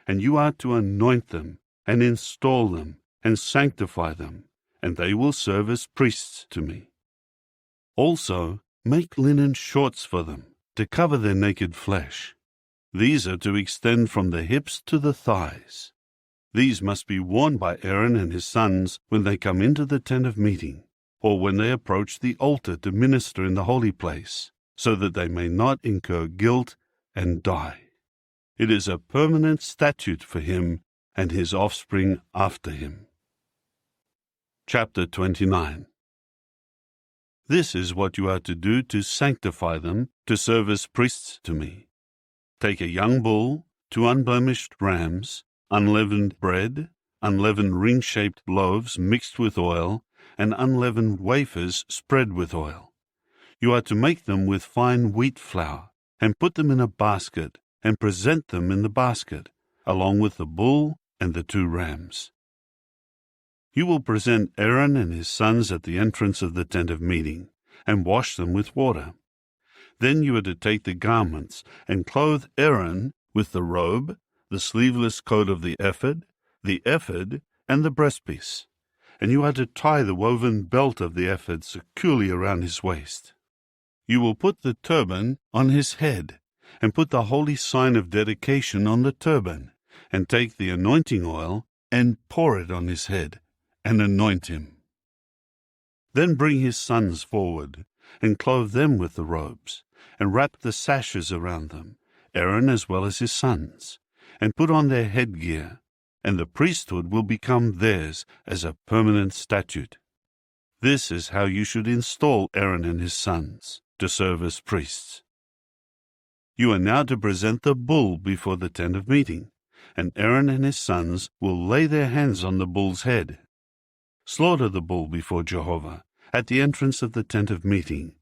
and you are to anoint them, and install them, and sanctify them, and they will serve as priests to me. Also, make linen shorts for them, to cover their naked flesh. These are to extend from the hips to the thighs. These must be worn by Aaron and his sons when they come into the tent of meeting, or when they approach the altar to minister in the holy place, so that they may not incur guilt and die. It is a permanent statute for him and his offspring after him. Chapter 29. This is what you are to do to sanctify them, to serve as priests to me. Take a young bull, 2 unblemished rams, unleavened bread, unleavened ring-shaped loaves mixed with oil, and unleavened wafers spread with oil. You are to make them with fine wheat flour, and put them in a basket, and present them in the basket, along with the bull and the 2 rams. You will present Aaron and his sons at the entrance of the tent of meeting, and wash them with water. Then you are to take the garments, and clothe Aaron with the robe, the sleeveless coat of the ephod, and the breastpiece. And you are to tie the woven belt of the ephod securely around his waist. You will put the turban on his head, and put the holy sign of dedication on the turban, and take the anointing oil, and pour it on his head, and anoint him. Then bring his sons forward, and clothe them with the robes, and wrap the sashes around them, Aaron as well as his sons, and put on their headgear, and the priesthood will become theirs as a permanent statute. This is how you should install Aaron and his sons to serve as priests. You are now to present the bull before the tent of meeting, and Aaron and his sons will lay their hands on the bull's head. Slaughter the bull before Jehovah at the entrance of the tent of meeting.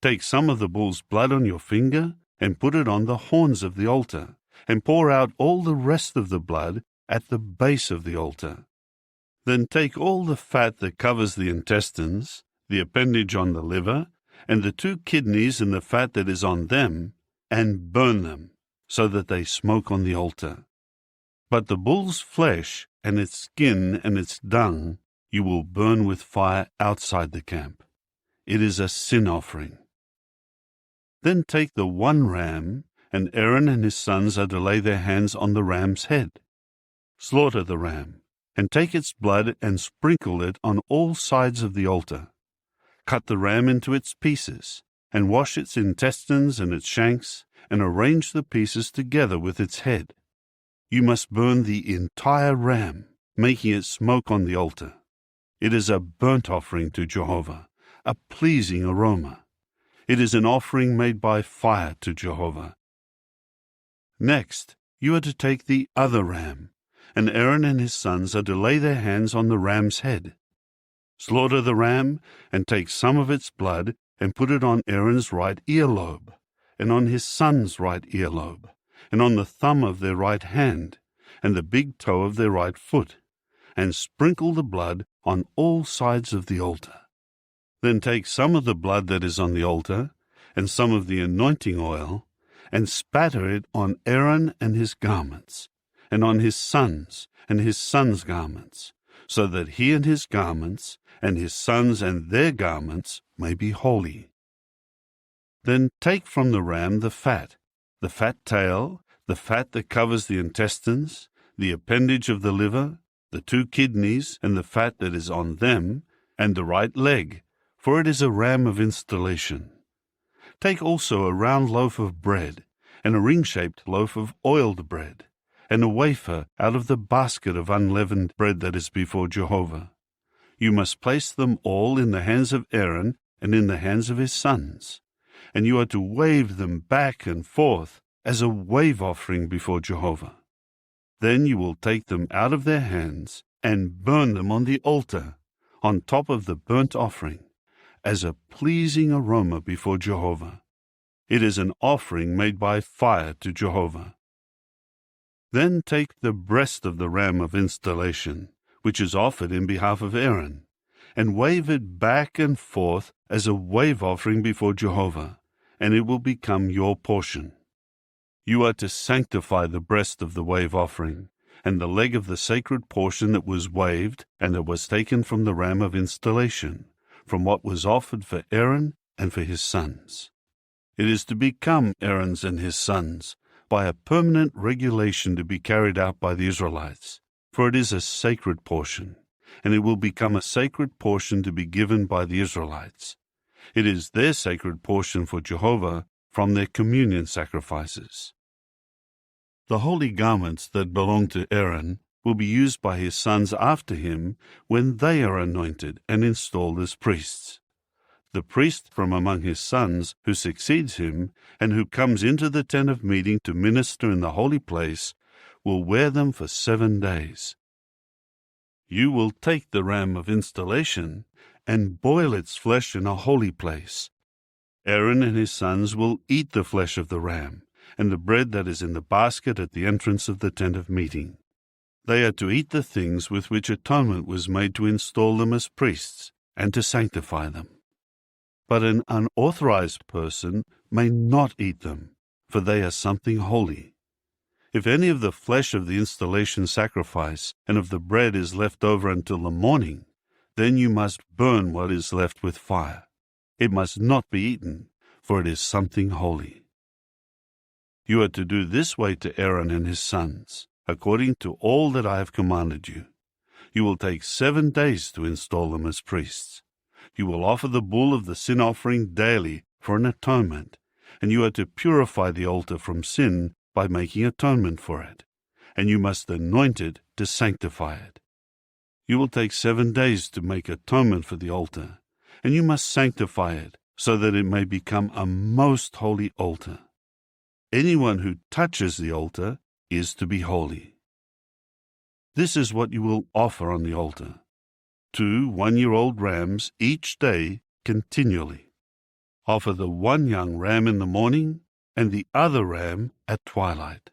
Take some of the bull's blood on your finger and put it on the horns of the altar, and pour out all the rest of the blood at the base of the altar. Then take all the fat that covers the intestines, the appendage on the liver, and the 2 kidneys and the fat that is on them, and burn them, so that they smoke on the altar. But the bull's flesh, and its skin, and its dung, you will burn with fire outside the camp. It is a sin offering. Then take the 1 ram, and Aaron and his sons are to lay their hands on the ram's head. Slaughter the ram, and take its blood and sprinkle it on all sides of the altar. Cut the ram into its pieces, and wash its intestines and its shanks, and arrange the pieces together with its head. You must burn the entire ram, making it smoke on the altar. It is a burnt offering to Jehovah, a pleasing aroma. It is an offering made by fire to Jehovah. Next, you are to take the other ram, and Aaron and his sons are to lay their hands on the ram's head. Slaughter the ram, and take some of its blood, and put it on Aaron's right earlobe, and on his son's right earlobe, and on the thumb of their right hand, and the big toe of their right foot, and sprinkle the blood on all sides of the altar. Then take some of the blood that is on the altar, and some of the anointing oil, and spatter it on Aaron and his garments, and on his sons and his sons' garments, so that he and his garments, and his sons and their garments may be holy. Then take from the ram the fat tail, the fat that covers the intestines, the appendage of the liver, the 2 kidneys and the fat that is on them, and the right leg, for it is a ram of installation. Take also a round loaf of bread, and a ring-shaped loaf of oiled bread, and a wafer out of the basket of unleavened bread that is before Jehovah. You must place them all in the hands of Aaron and in the hands of his sons, and you are to wave them back and forth as a wave offering before Jehovah. Then you will take them out of their hands and burn them on the altar, on top of the burnt offering, as a pleasing aroma before Jehovah. It is an offering made by fire to Jehovah. Then take the breast of the ram of installation, which is offered in behalf of Aaron, and wave it back and forth as a wave offering before Jehovah, and it will become your portion. You are to sanctify the breast of the wave offering, and the leg of the sacred portion that was waved and that was taken from the ram of installation, from what was offered for Aaron and for his sons. It is to become Aaron's and his sons by a permanent regulation to be carried out by the Israelites, for it is a sacred portion, and it will become a sacred portion to be given by the Israelites. It is their sacred portion for Jehovah from their communion sacrifices. The holy garments that belong to Aaron will be used by his sons after him when they are anointed and installed as priests. The priest from among his sons who succeeds him and who comes into the tent of meeting to minister in the holy place will wear them for 7 days. You will take the ram of installation and boil its flesh in a holy place. Aaron and his sons will eat the flesh of the ram, and the bread that is in the basket at the entrance of the tent of meeting. They are to eat the things with which atonement was made to install them as priests and to sanctify them. But an unauthorized person may not eat them, for they are something holy. If any of the flesh of the installation sacrifice and of the bread is left over until the morning, then you must burn what is left with fire. It must not be eaten, for it is something holy. You are to do this way to Aaron and his sons, according to all that I have commanded you. You will take 7 days to install them as priests. You will offer the bull of the sin offering daily for an atonement, and you are to purify the altar from sin by making atonement for it, and you must anoint it to sanctify it. You will take 7 days to make atonement for the altar, and you must sanctify it so that it may become a most holy altar. Anyone who touches the altar is to be holy. This is what you will offer on the altar: 2 one-year-old rams each day continually. Offer the one young ram in the morning and the other ram at twilight.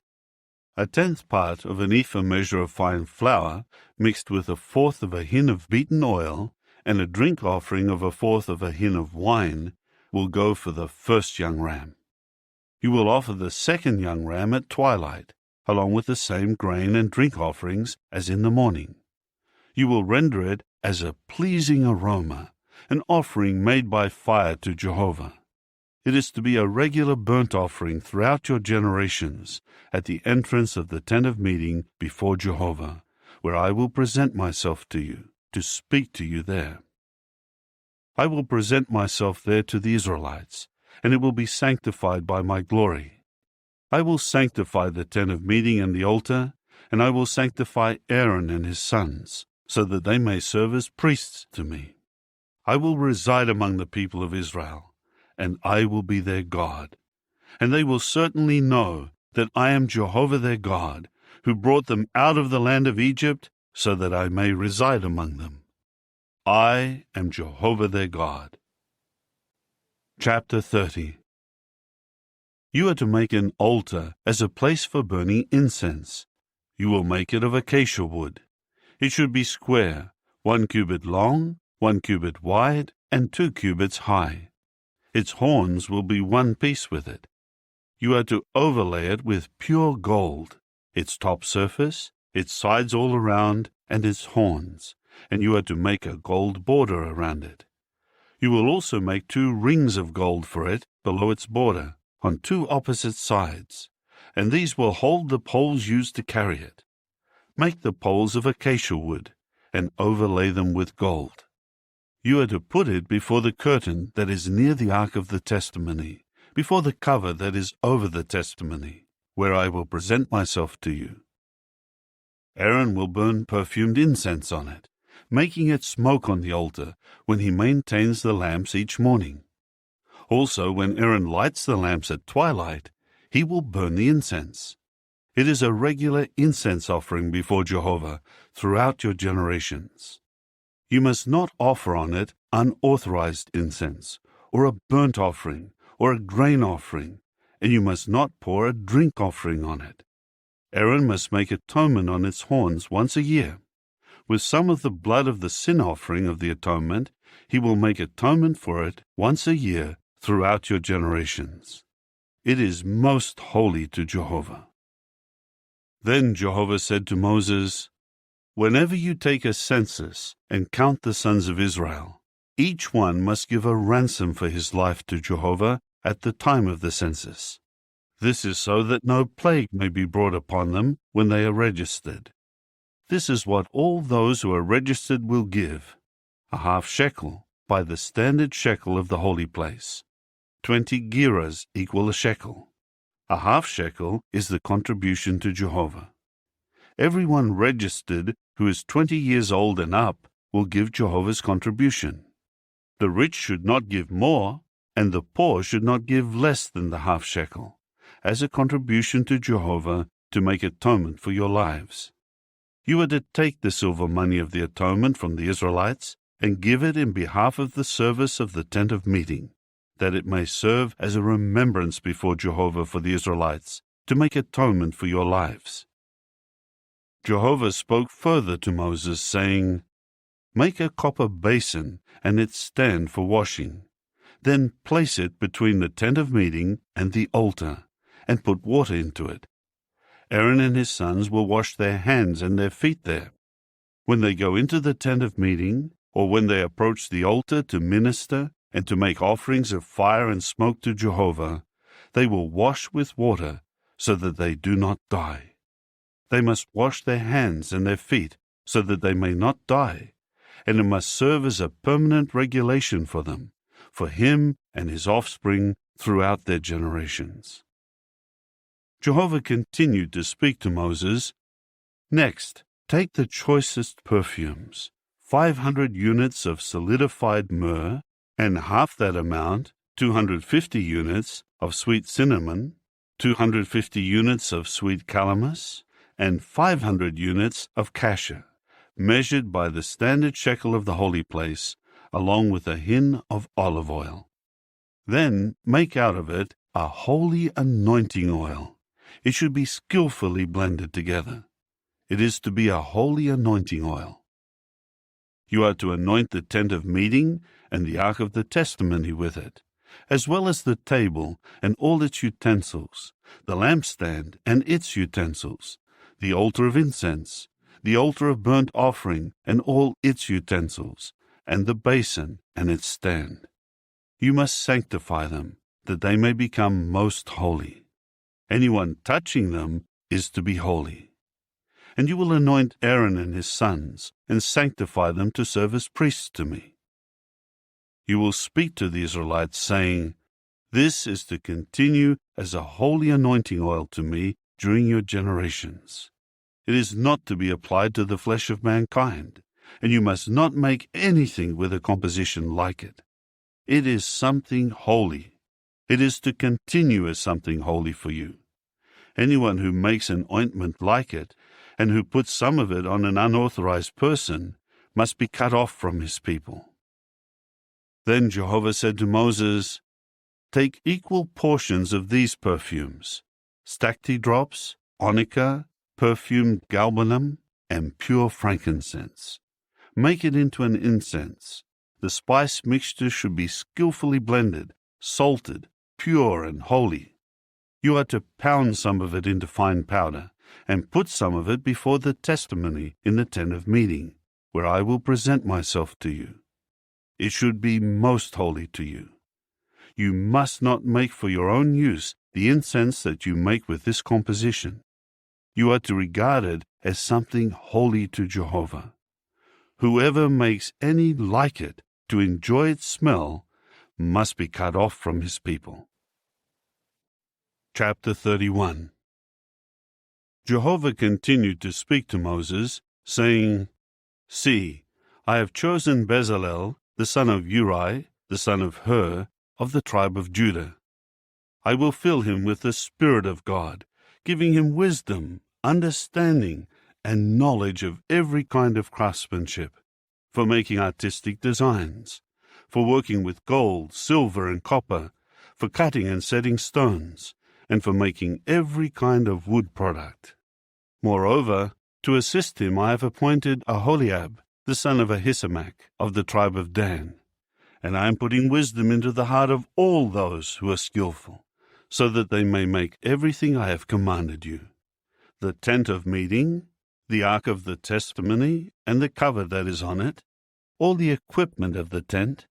1/10 part of an ephah measure of fine flour mixed with 1/4 of a hin of beaten oil and a drink offering of 1/4 of a hin of wine will go for the first young ram. You will offer the second young ram at twilight, along with the same grain and drink offerings as in the morning. You will render it as a pleasing aroma, an offering made by fire to Jehovah. It is to be a regular burnt offering throughout your generations at the entrance of the tent of meeting before Jehovah, where I will present myself to you, to speak to you there. I will present myself there to the Israelites, and it will be sanctified by my glory. I will sanctify the tent of meeting and the altar, and I will sanctify Aaron and his sons, so that they may serve as priests to me. I will reside among the people of Israel, and I will be their God. And they will certainly know that I am Jehovah their God, who brought them out of the land of Egypt, so that I may reside among them. I am Jehovah their God. Chapter 30. You are to make an altar as a place for burning incense. You will make it of acacia wood. It should be square, 1 cubit long, 1 cubit wide, and 2 cubits high. Its horns will be one piece with it. You are to overlay it with pure gold, its top surface, its sides all around, and its horns, and you are to make a gold border around it. You will also make 2 rings of gold for it below its border, on 2 opposite sides, and these will hold the poles used to carry it. Make the poles of acacia wood, and overlay them with gold. You are to put it before the curtain that is near the ark of the testimony, before the cover that is over the testimony, where I will present myself to you. Aaron will burn perfumed incense on it, making it smoke on the altar when he maintains the lamps each morning. Also, when Aaron lights the lamps at twilight, he will burn the incense. It is a regular incense offering before Jehovah throughout your generations. You must not offer on it unauthorized incense, or a burnt offering, or a grain offering, and you must not pour a drink offering on it. Aaron must make atonement on its horns once a year. With some of the blood of the sin offering of the atonement, he will make atonement for it once a year throughout your generations. It is most holy to Jehovah. Then Jehovah said to Moses, "Whenever you take a census and count the sons of Israel, each one must give a ransom for his life to Jehovah at the time of the census. This is so that no plague may be brought upon them when they are registered. This is what all those who are registered will give: 1/2 shekel by the standard shekel of the holy place. 20 gerahs equal a shekel. 1/2 shekel is the contribution to Jehovah. Everyone registered who is 20 years old and up will give Jehovah's contribution. The rich should not give more, and the poor should not give less than the 1/2 shekel, as a contribution to Jehovah to make atonement for your lives. You are to take the silver money of the atonement from the Israelites and give it in behalf of the service of the tent of meeting. that it may serve as a remembrance before Jehovah for the Israelites, to make atonement for your lives. Jehovah spoke further to Moses, saying, Make a copper basin and its stand for washing. Then place it between the tent of meeting and the altar, and put water into it. Aaron and his sons will wash their hands and their feet there. When they go into the tent of meeting, or when they approach the altar to minister and to make offerings of fire and smoke to Jehovah, they will wash with water, so that they do not die. They must wash their hands and their feet, so that they may not die, and it must serve as a permanent regulation for them, for him and his offspring throughout their generations. Jehovah continued to speak to Moses, Next, take the choicest perfumes, 500 units of solidified myrrh, and half that amount, 250 units, of sweet cinnamon, 250 units of sweet calamus, and 500 units of cassia, measured by the standard shekel of the holy place, along with a hin of olive oil. Then make out of it a holy anointing oil. It should be skillfully blended together. It is to be a holy anointing oil. You are to anoint the tent of meeting and the ark of the testimony with it, as well as the table and all its utensils, the lampstand and its utensils, the altar of incense, the altar of burnt offering and all its utensils, and the basin and its stand. You must sanctify them, that they may become most holy. Anyone touching them is to be holy. And you will anoint Aaron and his sons, and sanctify them to serve as priests to me. You will speak to the Israelites, saying, This is to continue as a holy anointing oil to me during your generations. It is not to be applied to the flesh of mankind, and you must not make anything with a composition like it. It is something holy. It is to continue as something holy for you. Anyone who makes an ointment like it, and who puts some of it on an unauthorized person, must be cut off from his people. Then Jehovah said to Moses, Take equal portions of these perfumes, stacte drops, onycha, perfumed galbanum, and pure frankincense. Make it into an incense. The spice mixture should be skillfully blended, salted, pure and holy. You are to pound some of it into fine powder, and put some of it before the testimony in the tent of meeting, where I will present myself to you. It should be most holy to you. You must not make for your own use the incense that you make with this composition. You are to regard it as something holy to Jehovah. Whoever makes any like it to enjoy its smell must be cut off from his people. Chapter 31. Jehovah continued to speak to Moses, saying, See, I have chosen Bezalel, the son of Uri, the son of Hur, of the tribe of Judah. I will fill him with the Spirit of God, giving him wisdom, understanding, and knowledge of every kind of craftsmanship, for making artistic designs, for working with gold, silver, and copper, for cutting and setting stones, and for making every kind of wood product. Moreover, to assist him I have appointed Aholiab, the son of Ahisamach, of the tribe of Dan, and I am putting wisdom into the heart of all those who are skillful, so that they may make everything I have commanded you: the tent of meeting, the ark of the testimony, and the cover that is on it, all the equipment of the tent,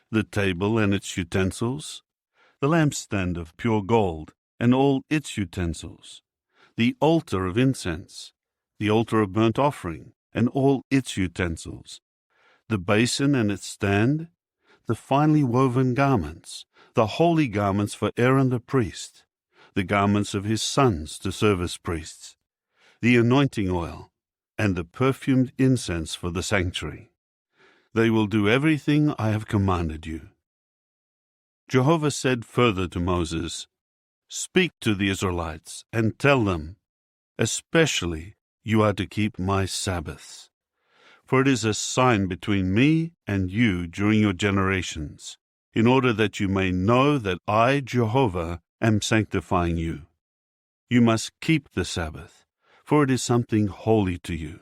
the table and its utensils, the lampstand of pure gold, and all its utensils, the altar of incense, the altar of burnt offering, and all its utensils, the basin and its stand, the finely woven garments, the holy garments for Aaron the priest, the garments of his sons to serve as priests, the anointing oil, and the perfumed incense for the sanctuary. They will do everything I have commanded you. Jehovah said further to Moses, Speak to the Israelites and tell them, especially you are to keep my Sabbaths. For it is a sign between me and you during your generations. in order that you may know that I, Jehovah, am sanctifying you. You must keep the Sabbath, for it is something holy to you.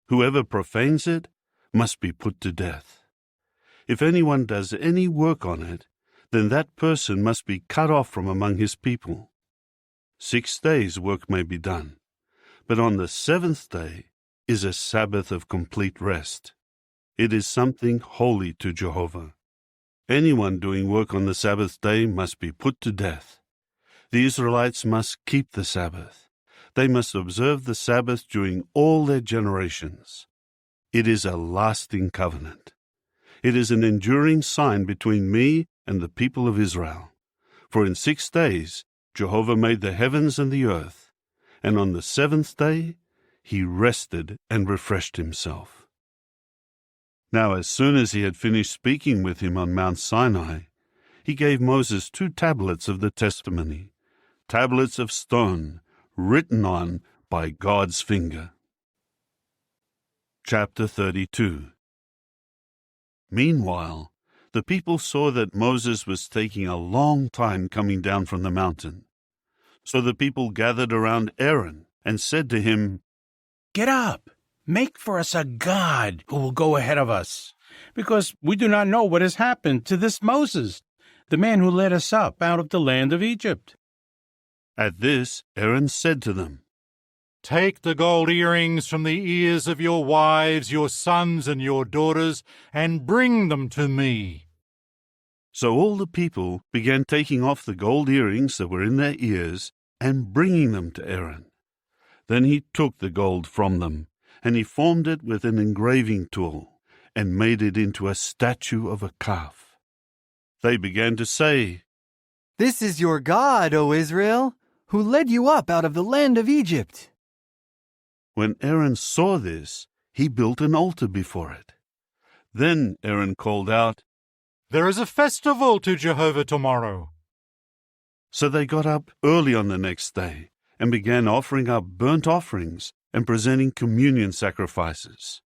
Whoever profanes it must be put to death. If anyone does any work on it, then that person must be cut off from among his people. 6 days work may be done, but on the seventh day is a Sabbath of complete rest. It is something holy to Jehovah. Anyone doing work on the Sabbath day must be put to death. The Israelites must keep the Sabbath. They must observe the Sabbath during all their generations. It is a lasting covenant. It is an enduring sign between me and the people of Israel. For in 6 days Jehovah made the heavens and the earth, and on the seventh day he rested and refreshed himself. Now as soon as he had finished speaking with him on Mount Sinai, he gave Moses 2 tablets of the testimony, tablets of stone, written on by God's finger. Chapter 32. Meanwhile, the people saw that Moses was taking a long time coming down from the mountain. So the people gathered around Aaron and said to him, "Get up, make for us a god who will go ahead of us, because we do not know what has happened to this Moses, the man who led us up out of the land of Egypt." At this, Aaron said to them, "Take the gold earrings from the ears of your wives, your sons, and your daughters, and bring them to me." So all the people began taking off the gold earrings that were in their ears and bringing them to Aaron. Then he took the gold from them, and he formed it with an engraving tool, and made it into a statue of a calf. They began to say, "This is your God, O Israel, who led you up out of the land of Egypt." When Aaron saw this, he built an altar before it. Then Aaron called out, "There is a festival to Jehovah tomorrow." So they got up early on the next day and began offering up burnt offerings and presenting communion sacrifices.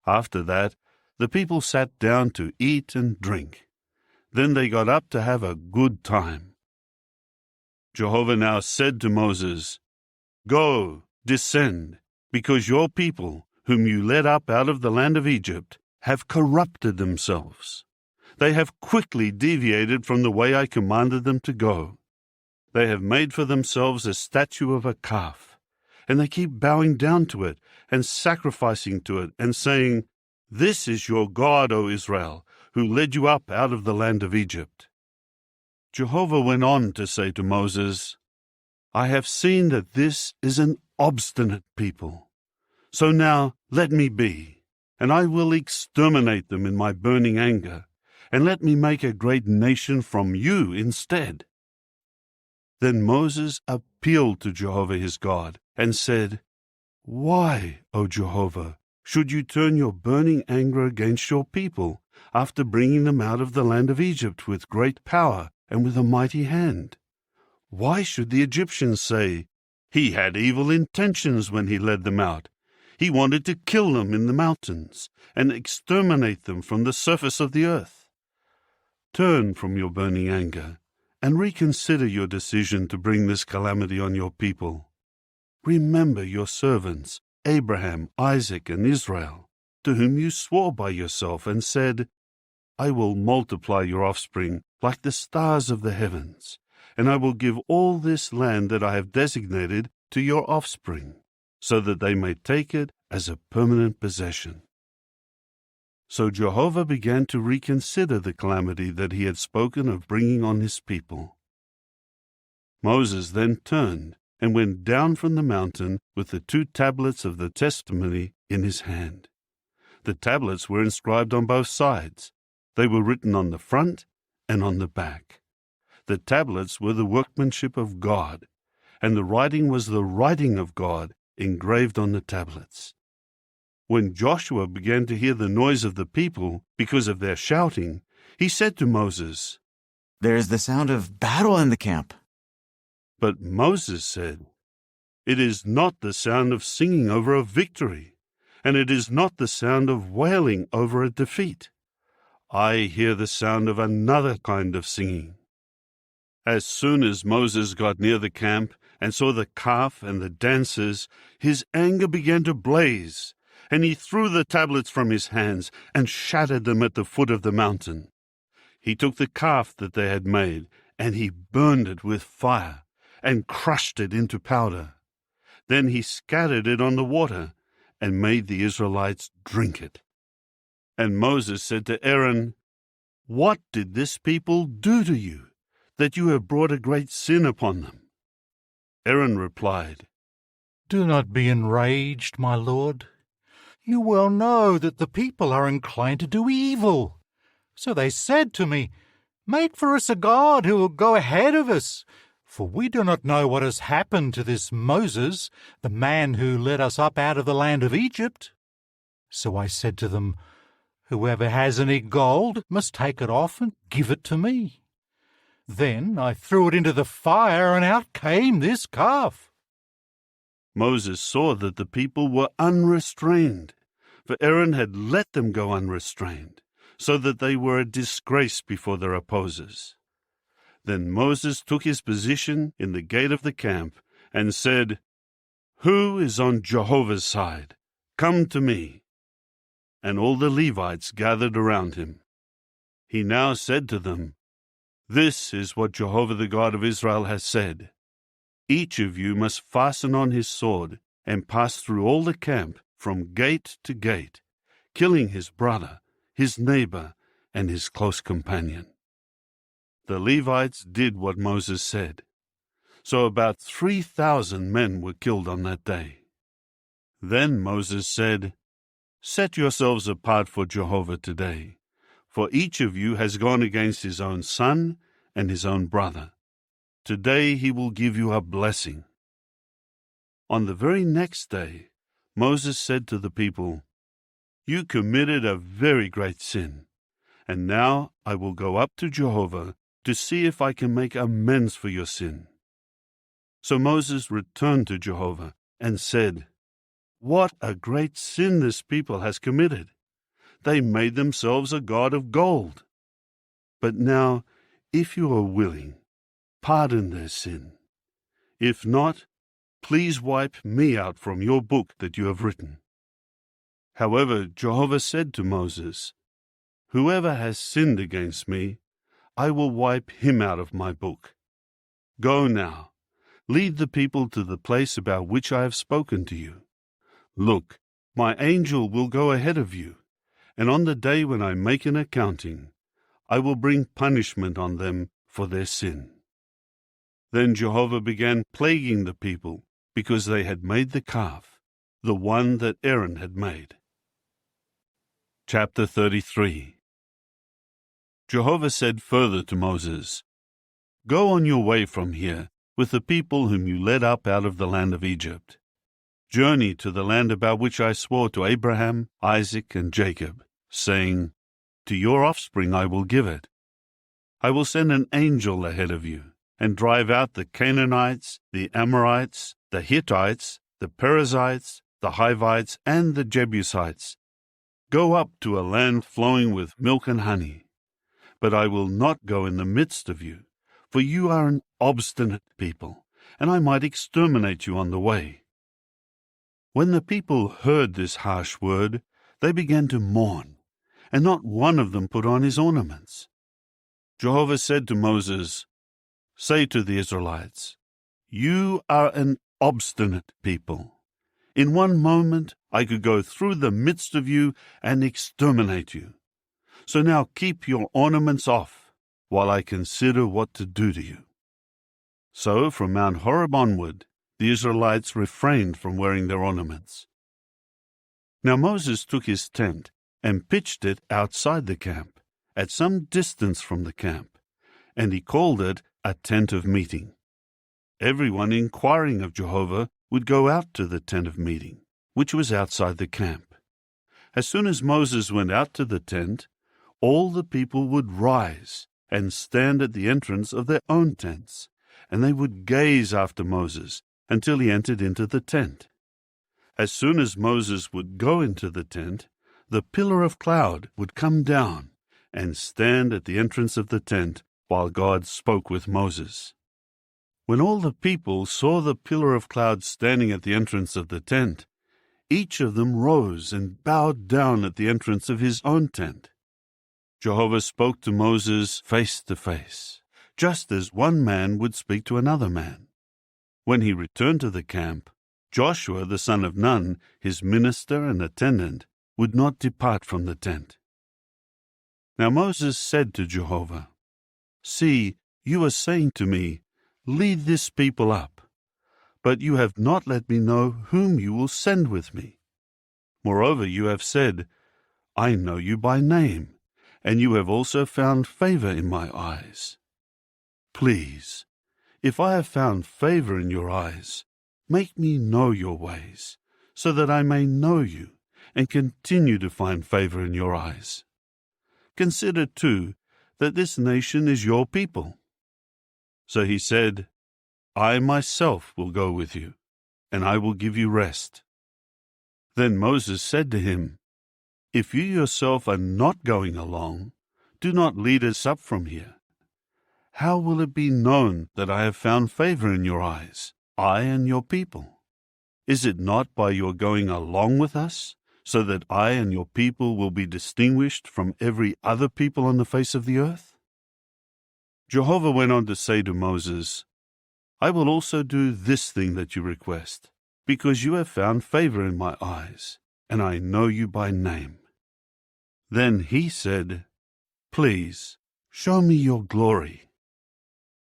After that, the people sat down to eat and drink. Then they got up to have a good time. Jehovah now said to Moses, "Go, descend, because your people, whom you led up out of the land of Egypt, have corrupted themselves. They have quickly deviated from the way I commanded them to go. They have made for themselves a statue of a calf, and they keep bowing down to it and sacrificing to it and saying, 'This is your God, O Israel, who led you up out of the land of Egypt.'" Jehovah went on to say to Moses, "I have seen that this is an obstinate people. So now let me be, and I will exterminate them in my burning anger, and let me make a great nation from you instead." Then Moses appealed to Jehovah his God and said, "Why, O Jehovah, should you turn your burning anger against your people after bringing them out of the land of Egypt with great power and with a mighty hand? Why should the Egyptians say, 'He had evil intentions when he led them out. He wanted to kill them in the mountains and exterminate them from the surface of the earth'? Turn from your burning anger and reconsider your decision to bring this calamity on your people. Remember your servants, Abraham, Isaac, and Israel, to whom you swore by yourself and said, 'I will multiply your offspring like the stars of the heavens, and I will give all this land that I have designated to your offspring, so that they may take it as a permanent possession.'" So Jehovah began to reconsider the calamity that he had spoken of bringing on his people. Moses then turned and went down from the mountain with the 2 tablets of the testimony in his hand. The tablets were inscribed on both sides. They were written on the front and on the back. The tablets were the workmanship of God, and the writing was the writing of God engraved on the tablets. When Joshua began to hear the noise of the people because of their shouting, he said to Moses, "There is the sound of battle in the camp." But Moses said, "It is not the sound of singing over a victory, and it is not the sound of wailing over a defeat. I hear the sound of another kind of singing. As soon as Moses got near the camp and saw the calf and the dancers, his anger began to blaze, and he threw the tablets from his hands and shattered them at the foot of the mountain. He took the calf that they had made, and he burned it with fire and crushed it into powder. Then he scattered it on the water and made the Israelites drink it. And Moses said to Aaron, "What did this people do to you, that you have brought a great sin upon them?" Aaron replied, "Do not be enraged, my lord. You well know that the people are inclined to do evil. So they said to me, 'Make for us a god who will go ahead of us, for we do not know what has happened to this Moses, the man who led us up out of the land of Egypt.' So I said to them, 'Whoever has any gold must take it off and give it to me.' Then I threw it into the fire, and out came this calf." Moses saw that the people were unrestrained, for Aaron had let them go unrestrained, so that they were a disgrace before their opposers. Then Moses took his position in the gate of the camp and said, "Who is on Jehovah's side? Come to me." And all the Levites gathered around him. He now said to them, "This is what Jehovah the God of Israel has said. Each of you must fasten on his sword and pass through all the camp from gate to gate, killing his brother, his neighbor, and his close companion." The Levites did what Moses said. So about 3,000 men were killed on that day. Then Moses said, "Set yourselves apart for Jehovah today, for each of you has gone against his own son and his own brother. Today he will give you a blessing." On the very next day, Moses said to the people, "You committed a very great sin, and now I will go up to Jehovah to see if I can make amends for your sin." So Moses returned to Jehovah and said, "What a great sin this people has committed! They made themselves a god of gold. But now, if you are willing, pardon their sin. If not, please wipe me out from your book that you have written." However, Jehovah said to Moses, "Whoever has sinned against me, I will wipe him out of my book. Go now, lead the people to the place about which I have spoken to you. Look, my angel will go ahead of you, and on the day when I make an accounting, I will bring punishment on them for their sin." Then Jehovah began plaguing the people because they had made the calf, the one that Aaron had made. Chapter 33. Jehovah said further to Moses, "Go on your way from here with the people whom you led up out of the land of Egypt. Journey to the land about which I swore to Abraham, Isaac, and Jacob, saying, 'To your offspring I will give it.' I will send an angel ahead of you, and drive out the Canaanites, the Amorites, the Hittites, the Perizzites, the Hivites, and the Jebusites. Go up to a land flowing with milk and honey. But I will not go in the midst of you, for you are an obstinate people, and I might exterminate you on the way." When the people heard this harsh word, they began to mourn, and not one of them put on his ornaments. Jehovah said to Moses, "Say to the Israelites, 'You are an obstinate people. In one moment I could go through the midst of you and exterminate you. So now keep your ornaments off, while I consider what to do to you.'" So from Mount Horeb onward, the Israelites refrained from wearing their ornaments. Now Moses took his tent and pitched it outside the camp, at some distance from the camp, and he called it a tent of meeting. Everyone inquiring of Jehovah would go out to the tent of meeting, which was outside the camp. As soon as Moses went out to the tent, all the people would rise and stand at the entrance of their own tents, and they would gaze after Moses until he entered into the tent. As soon as Moses would go into the tent, the pillar of cloud would come down and stand at the entrance of the tent while God spoke with Moses. When all the people saw the pillar of cloud standing at the entrance of the tent, each of them rose and bowed down at the entrance of his own tent. Jehovah spoke to Moses face to face, just as one man would speak to another man. When he returned to the camp, Joshua the son of Nun, his minister and attendant, would not depart from the tent. Now Moses said to Jehovah, "See, you are saying to me, 'Lead this people up,' but you have not let me know whom you will send with me. Moreover, you have said, 'I know you by name,' and you have also found favor in my eyes. Please, if I have found favor in your eyes, make me know your ways, so that I may know you and continue to find favor in your eyes. Consider, too, that this nation is your people." So he said, "I myself will go with you, and I will give you rest." Then Moses said to him, "If you yourself are not going along, do not lead us up from here. How will it be known that I have found favor in your eyes, I and your people? Is it not by your going along with us, so that I and your people will be distinguished from every other people on the face of the earth?" Jehovah went on to say to Moses, "I will also do this thing that you request, because you have found favor in my eyes, and I know you by name." Then he said, "Please, show me your glory."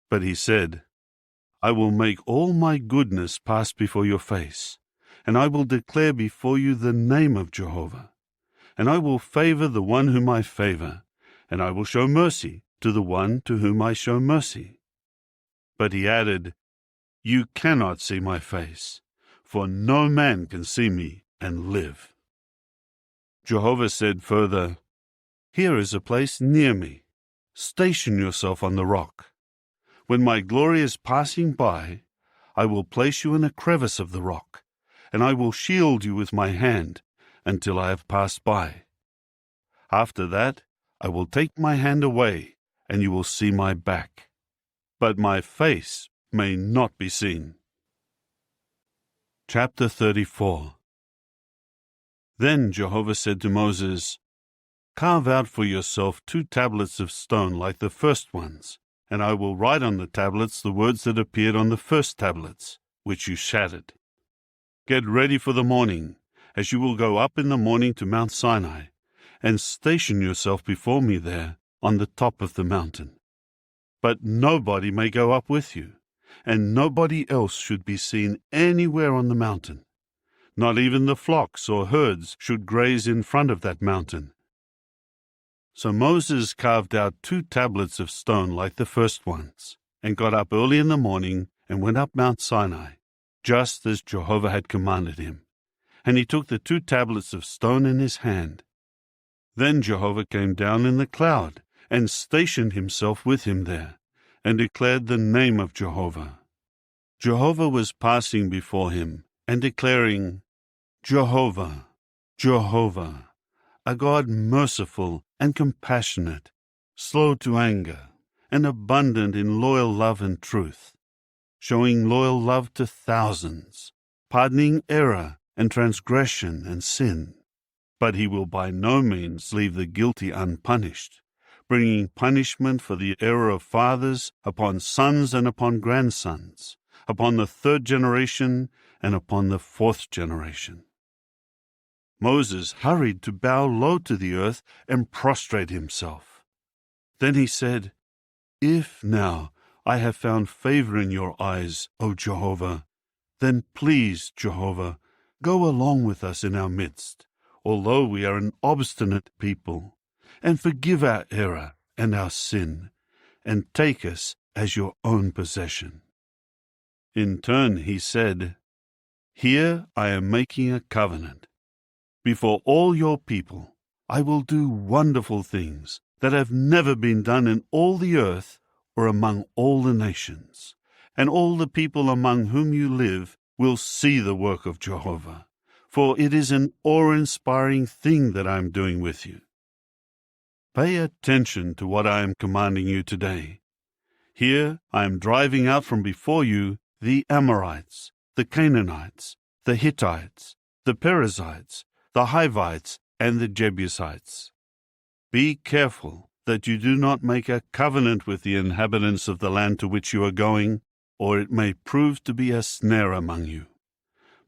But he said, "I will make all my goodness pass before your face, and I will declare before you the name of Jehovah. And I will favor the one whom I favor, and I will show mercy to the one to whom I show mercy." But he added, "You cannot see my face, for no man can see me and live." Jehovah said further, "Here is a place near me. Station yourself on the rock. When my glory is passing by, I will place you in a crevice of the rock, and I will shield you with my hand until I have passed by. After that, I will take my hand away, and you will see my back, but my face may not be seen." Chapter 34. Then Jehovah said to Moses, "Carve out for yourself 2 tablets of stone like the first ones, and I will write on the tablets the words that appeared on the first tablets, which you shattered. Get ready for the morning, as you will go up in the morning to Mount Sinai, and station yourself before me there on the top of the mountain. But nobody may go up with you, and nobody else should be seen anywhere on the mountain. Not even the flocks or herds should graze in front of that mountain." So Moses carved out 2 tablets of stone like the first ones, and got up early in the morning and went up Mount Sinai, just as Jehovah had commanded him. And he took the 2 tablets of stone in his hand. Then Jehovah came down in the cloud and stationed himself with him there, and declared the name of Jehovah. Jehovah was passing before him and declaring, "Jehovah, Jehovah, a God merciful and compassionate, slow to anger, and abundant in loyal love and truth, showing loyal love to thousands, pardoning error and transgression and sin. But he will by no means leave the guilty unpunished, bringing punishment for the error of fathers upon sons and upon grandsons, upon the 3rd generation and upon the 4th generation." Moses hurried to bow low to the earth and prostrate himself. Then he said, "If now I have found favor in your eyes, O Jehovah, then please, Jehovah, go along with us in our midst, although we are an obstinate people, and forgive our error and our sin, and take us as your own possession." In turn he said, "Here I am making a covenant. Before all your people, I will do wonderful things that have never been done in all the earth or among all the nations, and all the people among whom you live will see the work of Jehovah, for it is an awe-inspiring thing that I am doing with you." Pay attention to what I am commanding you today. Here I am driving out from before you the Amorites, the Canaanites, the Hittites, the Perizzites, the Hivites, and the Jebusites. Be careful that you do not make a covenant with the inhabitants of the land to which you are going, or it may prove to be a snare among you.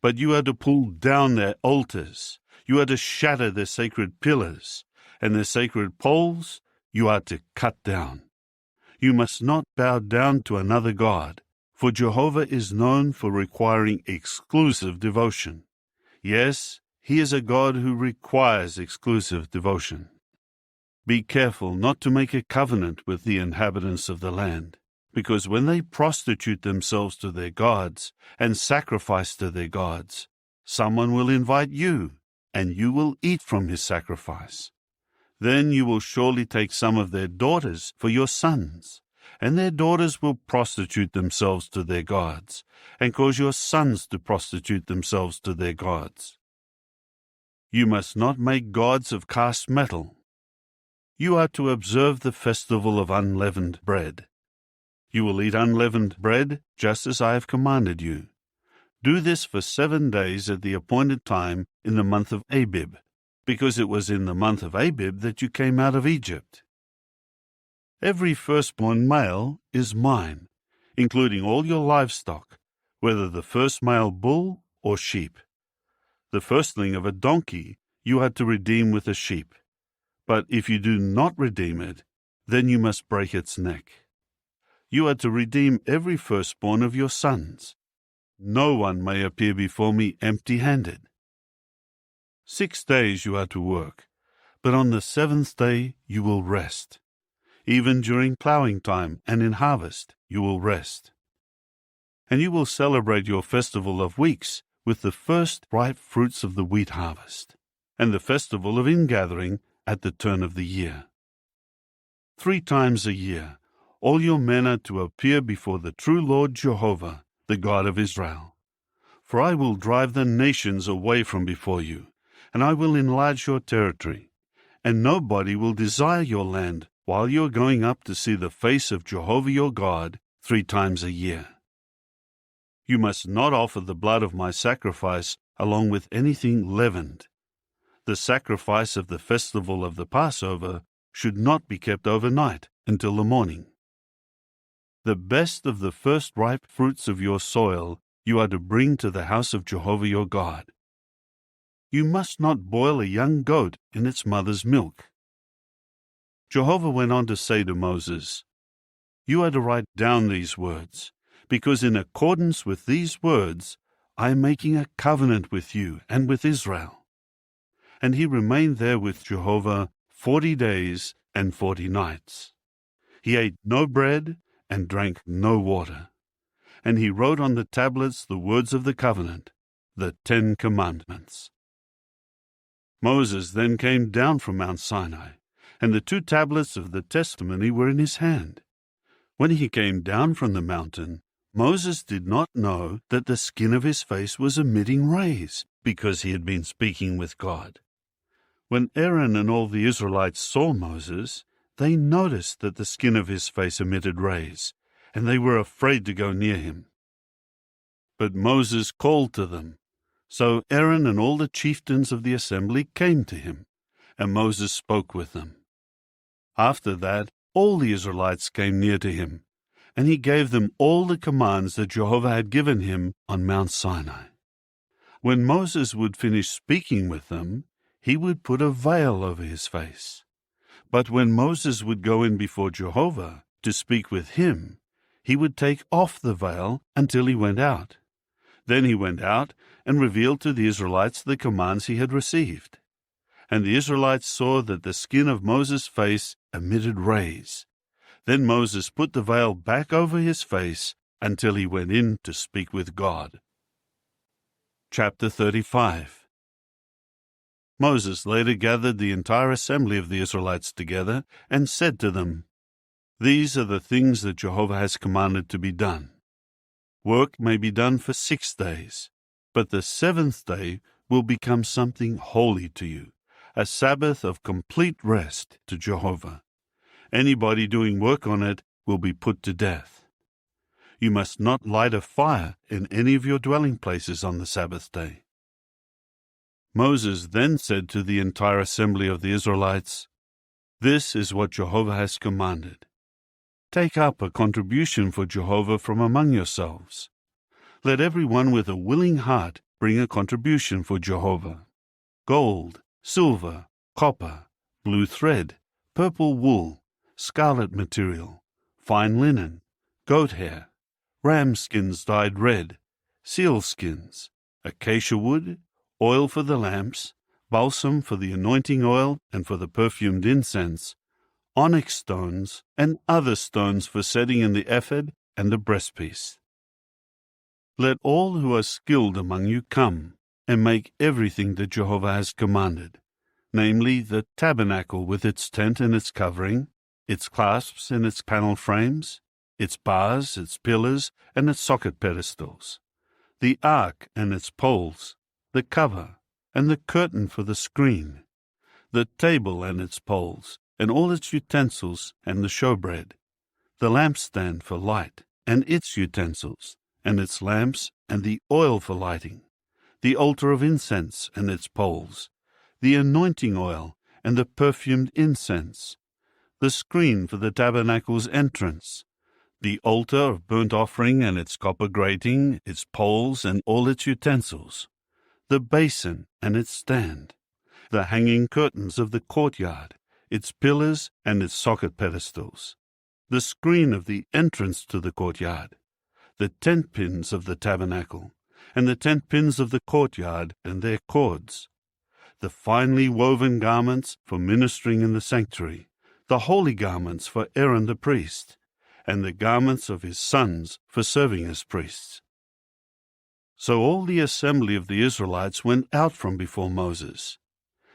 But you are to pull down their altars, you are to shatter their sacred pillars, and their sacred poles you are to cut down. You must not bow down to another god, for Jehovah is known for requiring exclusive devotion. Yes, he is a God who requires exclusive devotion. Be careful not to make a covenant with the inhabitants of the land, because when they prostitute themselves to their gods and sacrifice to their gods, someone will invite you, and you will eat from his sacrifice. Then you will surely take some of their daughters for your sons, and their daughters will prostitute themselves to their gods, and cause your sons to prostitute themselves to their gods. You must not make gods of cast metal. You are to observe the festival of unleavened bread. You will eat unleavened bread just as I have commanded you. Do this for 7 days at the appointed time in the month of Abib, because it was in the month of Abib that you came out of Egypt. Every firstborn male is mine, including all your livestock, whether the first male bull or sheep. The firstling of a donkey you are to redeem with a sheep. But if you do not redeem it, then you must break its neck. You are to redeem every firstborn of your sons. No one may appear before me empty-handed. 6 days you are to work, but on the 7th day you will rest. Even during plowing time and in harvest you will rest. And you will celebrate your festival of weeks with the first ripe fruits of the wheat harvest, and the festival of ingathering at the turn of the year. 3 times a year all your men are to appear before the true Lord Jehovah, the God of Israel. For I will drive the nations away from before you, and I will enlarge your territory, and nobody will desire your land while you are going up to see the face of Jehovah your God 3 times a year. You must not offer the blood of my sacrifice along with anything leavened. The sacrifice of the festival of the Passover should not be kept overnight until the morning. The best of the first ripe fruits of your soil you are to bring to the house of Jehovah your God. You must not boil a young goat in its mother's milk. Jehovah went on to say to Moses, You are to write down these words, because in accordance with these words I am making a covenant with you and with Israel. And he remained there with Jehovah 40 days and 40 nights. He ate no bread and drank no water. And he wrote on the tablets the words of the covenant, the 10 Commandments. Moses then came down from Mount Sinai, and the 2 tablets of the testimony were in his hand. When he came down from the mountain, Moses did not know that the skin of his face was emitting rays, because he had been speaking with God. When Aaron and all the Israelites saw Moses, they noticed that the skin of his face emitted rays, and they were afraid to go near him. But Moses called to them. So Aaron and all the chieftains of the assembly came to him, and Moses spoke with them. After that, all the Israelites came near to him, and he gave them all the commands that Jehovah had given him on Mount Sinai. When Moses would finish speaking with them, he would put a veil over his face. But when Moses would go in before Jehovah to speak with him, he would take off the veil until he went out. Then he went out and revealed to the Israelites the commands he had received. And the Israelites saw that the skin of Moses' face emitted rays. Then Moses put the veil back over his face until he went in to speak with God. Chapter 35. Moses later gathered the entire assembly of the Israelites together and said to them, These are the things that Jehovah has commanded to be done. Work may be done for 6 days, but the 7th day will become something holy to you, a Sabbath of complete rest to Jehovah. Anybody doing work on it will be put to death. You must not light a fire in any of your dwelling places on the Sabbath day. Moses then said to the entire assembly of the Israelites, "This is what Jehovah has commanded. Take up a contribution for Jehovah from among yourselves. Let every one with a willing heart bring a contribution for Jehovah. Gold, silver, copper, blue thread, purple wool, scarlet material, fine linen, goat hair, ram skins dyed red, seal skins, acacia wood, oil for the lamps, balsam for the anointing oil and for the perfumed incense, onyx stones, and other stones for setting in the ephod and the breastpiece. Let all who are skilled among you come and make everything that Jehovah has commanded, namely the tabernacle with its tent and its covering, its clasps and its panel frames, its bars, its pillars, and its socket pedestals, the ark and its poles, the cover, and the curtain for the screen, the table and its poles, and all its utensils, and the showbread, the lampstand for light, and its utensils, and its lamps, and the oil for lighting, the altar of incense and its poles, the anointing oil, and the perfumed incense, the screen for the tabernacle's entrance, the altar of burnt offering and its copper grating, its poles, and all its utensils, the basin and its stand, the hanging curtains of the courtyard, its pillars and its socket pedestals, the screen of the entrance to the courtyard, the tent pins of the tabernacle, and the tent pins of the courtyard and their cords, the finely woven garments for ministering in the sanctuary, the holy garments for Aaron the priest, and the garments of his sons for serving as priests. So all the assembly of the Israelites went out from before Moses.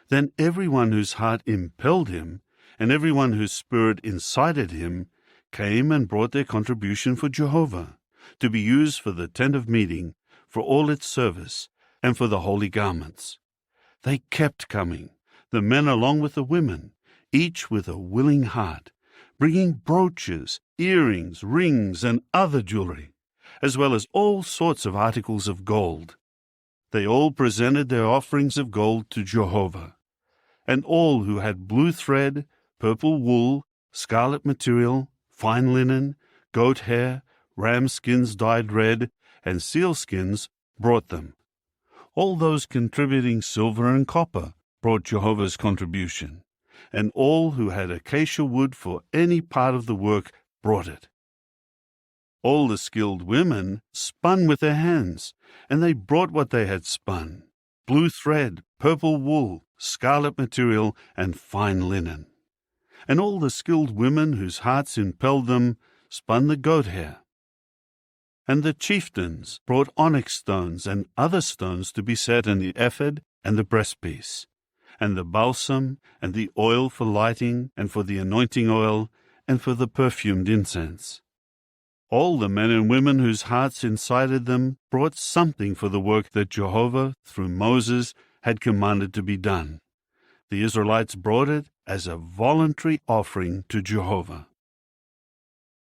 Then everyone whose heart impelled him, and everyone whose spirit incited him, came and brought their contribution for Jehovah, to be used for the tent of meeting, for all its service, and for the holy garments. They kept coming, the men along with the women, each with a willing heart, bringing brooches, earrings, rings, and other jewelry, as well as all sorts of articles of gold. They all presented their offerings of gold to Jehovah. And all who had blue thread, purple wool, scarlet material, fine linen, goat hair, ram skins dyed red, and seal skins brought them. All those contributing silver and copper brought Jehovah's contribution, and all who had acacia wood for any part of the work brought it. All the skilled women spun with their hands, and they brought what they had spun, blue thread, purple wool, scarlet material, and fine linen. And all the skilled women whose hearts impelled them spun the goat hair. And the chieftains brought onyx stones and other stones to be set in the ephod and the breastpiece, and the balsam, and the oil for lighting, and for the anointing oil, and for the perfumed incense. All the men and women whose hearts incited them brought something for the work that Jehovah, through Moses, had commanded to be done. The Israelites brought it as a voluntary offering to Jehovah.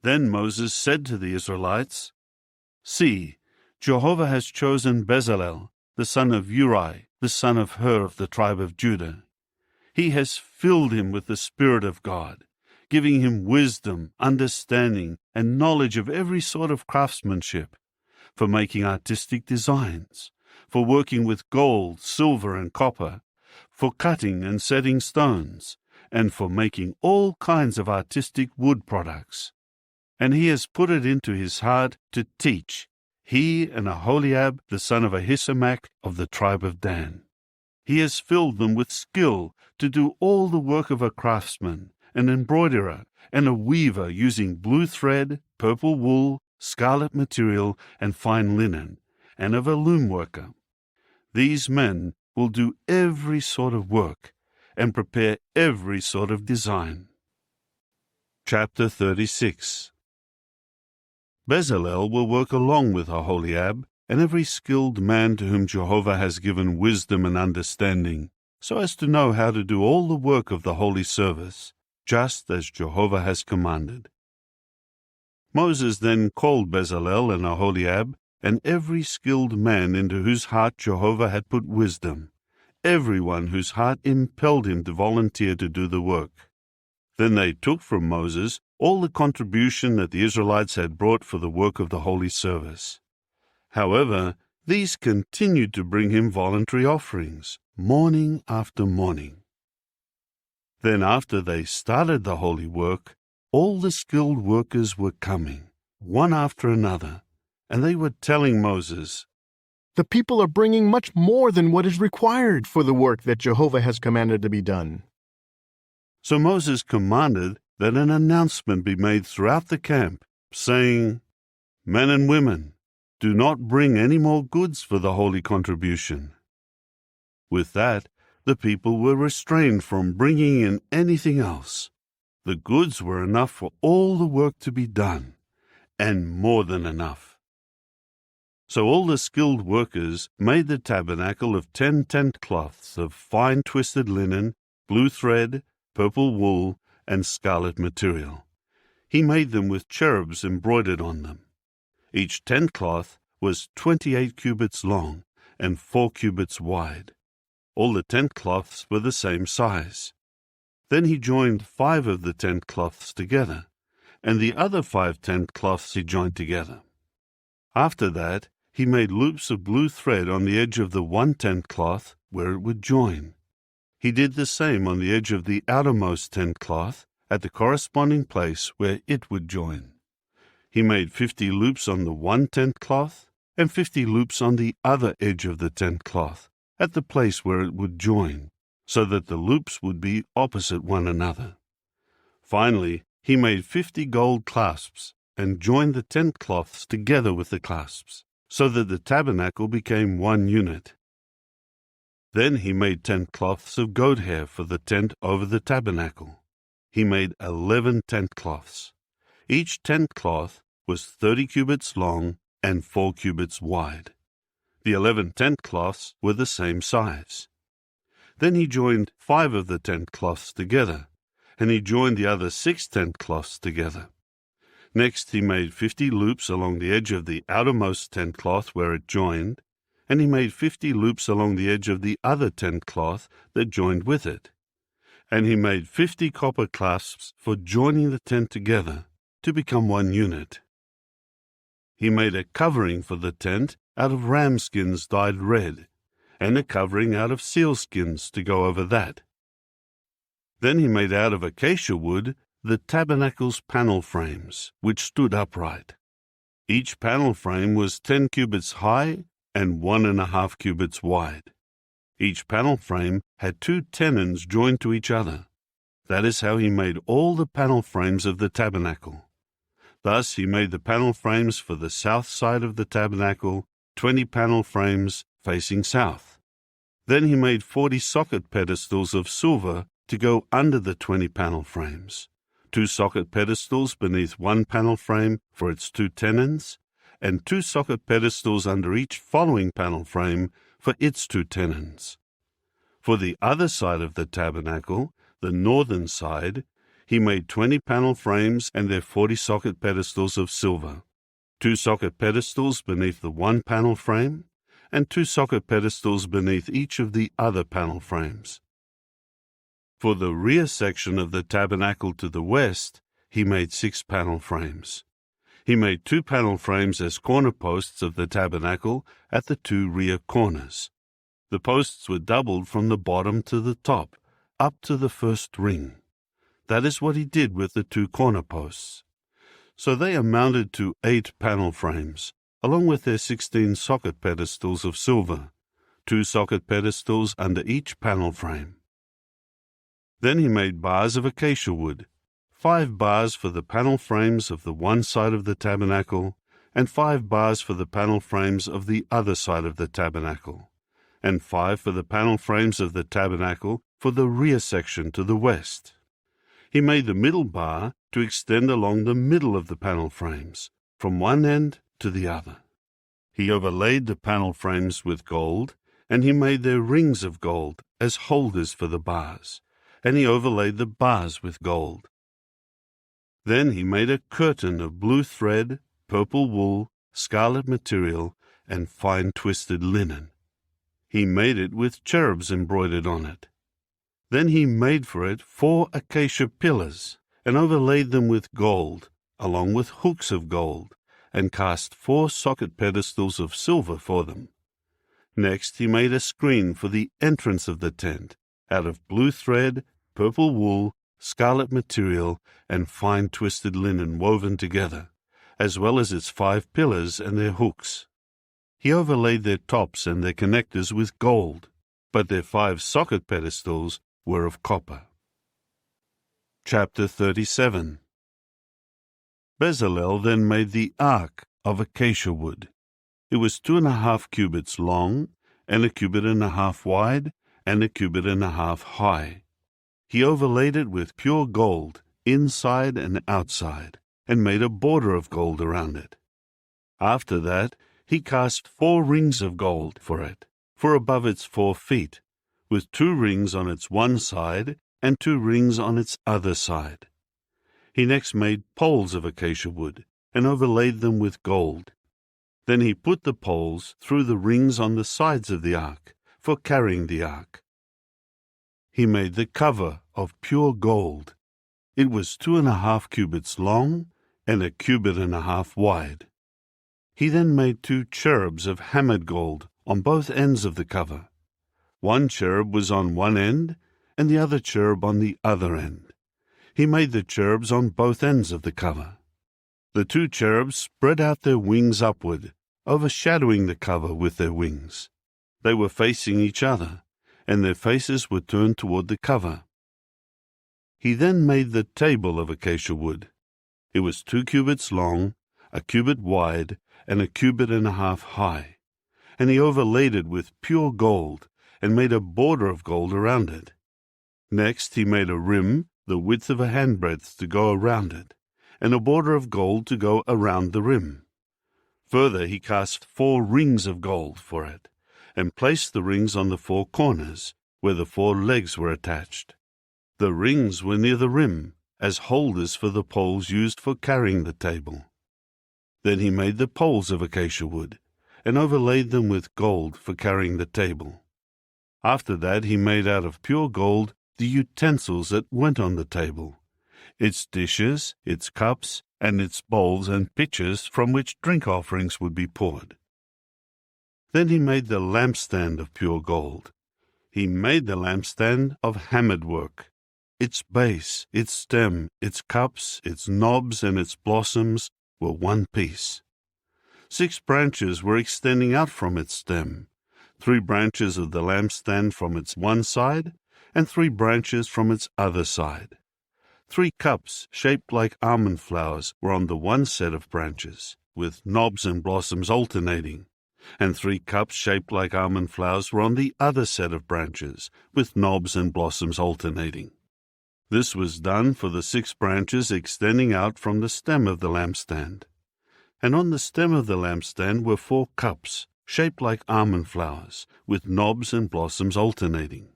Then Moses said to the Israelites, "See, Jehovah has chosen Bezalel, the son of Uri, the son of Hur of the tribe of Judah. He has filled him with the Spirit of God, giving him wisdom, understanding, and knowledge of every sort of craftsmanship, for making artistic designs, for working with gold, silver, and copper, for cutting and setting stones, and for making all kinds of artistic wood products. And he has put it into his heart to teach, he and Aholiab, the son of Ahisamach of the tribe of Dan. He has filled them with skill to do all the work of a craftsman, an embroiderer, and a weaver using blue thread, purple wool, scarlet material, and fine linen, and of a loom worker. These men will do every sort of work and prepare every sort of design." Chapter 36. Bezalel will work along with Aholiab and every skilled man to whom Jehovah has given wisdom and understanding, so as to know how to do all the work of the holy service, just as Jehovah has commanded. Moses then called Bezalel and Aholiab, and every skilled man into whose heart Jehovah had put wisdom, everyone whose heart impelled him to volunteer to do the work. Then they took from Moses all the contribution that the Israelites had brought for the work of the holy service. However, these continued to bring him voluntary offerings, morning after morning. Then after they started the holy work, all the skilled workers were coming, one after another, and they were telling Moses, "The people are bringing much more than what is required for the work that Jehovah has commanded to be done." So Moses commanded that an announcement be made throughout the camp, saying, "Men and women, do not bring any more goods for the holy contribution." With that, the people were restrained from bringing in anything else. The goods were enough for all the work to be done, and more than enough. So all the skilled workers made the tabernacle of 10 tent cloths of fine twisted linen, blue thread, purple wool, and scarlet material. He made them with cherubs embroidered on them. Each tent cloth was 28 cubits long and 4 cubits wide. All the tent cloths were the same size. Then he joined 5 of the tent cloths together, and the other 5 tent cloths he joined together. After that, he made loops of blue thread on the edge of the one tent cloth where it would join. He did the same on the edge of the outermost tent cloth at the corresponding place where it would join. He made 50 loops on the one tent cloth and 50 loops on the other edge of the tent cloth at the place where it would join, so that the loops would be opposite one another. Finally, he made 50 gold clasps and joined the tent cloths together with the clasps, so that the tabernacle became one unit. Then he made tent cloths of goat hair for the tent over the tabernacle. He made 11 tent cloths. Each tent cloth was 30 cubits long and 4 cubits wide. The 11 tent cloths were the same size. Then he joined 5 of the tent cloths together, and he joined the other 6 tent cloths together. Next he made 50 loops along the edge of the outermost tent cloth where it joined, and he made 50 loops along the edge of the other tent cloth that joined with it. And he made 50 copper clasps for joining the tent together to become one unit. He made a covering for the tent out of ram skins dyed red, and a covering out of seal skins to go over that. Then he made out of acacia wood the tabernacle's panel frames, which stood upright. Each panel frame was 10 cubits high and 1.5 cubits wide. Each panel frame had 2 tenons joined to each other. That is how he made all the panel frames of the tabernacle. Thus he made the panel frames for the south side of the tabernacle, 20 panel frames facing south. Then he made 40 socket pedestals of silver to go under the 20 panel frames, 2 socket pedestals beneath one panel frame for its 2 tenons, and 2 socket pedestals under each following panel frame for its 2 tenons. For the other side of the tabernacle, the northern side, he made 20 panel frames and their 40 socket pedestals of silver, 2 socket pedestals beneath the one panel frame, and 2 socket pedestals beneath each of the other panel frames. For the rear section of the tabernacle to the west, he made 6 panel frames. He made 2 panel frames as corner posts of the tabernacle at the 2 rear corners. The posts were doubled from the bottom to the top, up to the first ring. That is what he did with the 2 corner posts. So they amounted to 8 panel frames, along with their 16 socket pedestals of silver, 2 socket pedestals under each panel frame. Then he made bars of acacia wood, 5 bars for the panel frames of the one side of the tabernacle, and 5 bars for the panel frames of the other side of the tabernacle, and 5 for the panel frames of the tabernacle for the rear section to the west. He made the middle bar to extend along the middle of the panel frames, from one end to the other. He overlaid the panel frames with gold, And he made their rings of gold as holders for the bars, and he overlaid the bars with gold. Then he made a curtain of blue thread, purple wool, scarlet material, and fine twisted linen. He made it with cherubs embroidered on it. Then he made for it 4 acacia pillars, and overlaid them with gold, along with hooks of gold, and cast 4 socket pedestals of silver for them. Next he made a screen for the entrance of the tent, out of blue thread, purple wool, scarlet material, and fine twisted linen woven together, as well as its 5 pillars and their hooks. He overlaid their tops and their connectors with gold, but their 5 socket pedestals were of copper. Chapter 37. Bezalel then made the ark of acacia wood. It was 2.5 cubits long, and 1.5 cubits wide, and 1.5 cubits high. He overlaid it with pure gold, inside and outside, and made a border of gold around it. After that, he cast 4 rings of gold for it, for above its 4 feet, with 2 rings on its one side and 2 rings on its other side. He next made poles of acacia wood, and overlaid them with gold. Then he put the poles through the rings on the sides of the ark, for carrying the ark. He made the cover of pure gold. It was 2.5 cubits long, and 1.5 cubits wide. He then made 2 cherubs of hammered gold on both ends of the cover. One cherub was on one end, and the other cherub on the other end. He made the cherubs on both ends of the cover. The 2 cherubs spread out their wings upward, overshadowing the cover with their wings. They were facing each other, and their faces were turned toward the cover. He then made the table of acacia wood. It was 2 cubits long, 1 cubit wide, and 1.5 cubits high, and he overlaid it with pure gold, and made a border of gold around it. Next he made a rim the width of a handbreadth to go around it, and a border of gold to go around the rim. Further he cast 4 rings of gold for it, and placed the rings on the 4 corners, where the 4 legs were attached. The rings were near the rim, as holders for the poles used for carrying the table. Then he made the poles of acacia wood, and overlaid them with gold for carrying the table. After that he made out of pure gold the utensils that went on the table, its dishes, its cups, and its bowls and pitchers from which drink offerings would be poured. Then he made the lampstand of pure gold. He made the lampstand of hammered work. Its base, its stem, its cups, its knobs, and its blossoms were one piece. 6 branches were extending out from its stem, 3 branches of the lampstand from its one side, and 3 branches from its other side. 3 cups shaped like almond flowers were on the one set of branches, with knobs and blossoms alternating, and 3 cups shaped like almond flowers were on the other set of branches, with knobs and blossoms alternating. This was done for the 6 branches extending out from the stem of the lampstand. And on the stem of the lampstand were 4 cups, shaped like almond flowers, with knobs and blossoms alternating.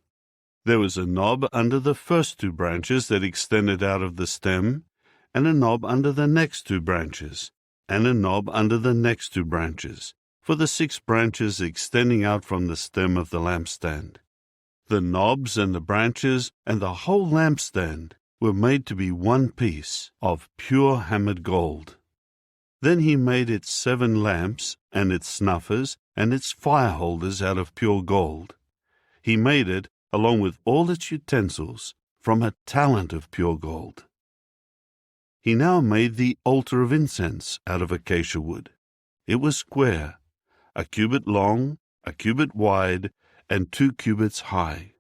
There was a knob under the first 2 branches that extended out of the stem, and a knob under the next 2 branches, and a knob under the next 2 branches, for the 6 branches extending out from the stem of the lampstand. The knobs and the branches and the whole lampstand were made to be one piece of pure hammered gold. Then he made its 7 lamps, and its snuffers, and its fire holders out of pure gold. He made it, along with all its utensils, from a talent of pure gold. He now made the altar of incense out of acacia wood. It was square, 1 cubit long, 1 cubit wide, and 2 cubits high.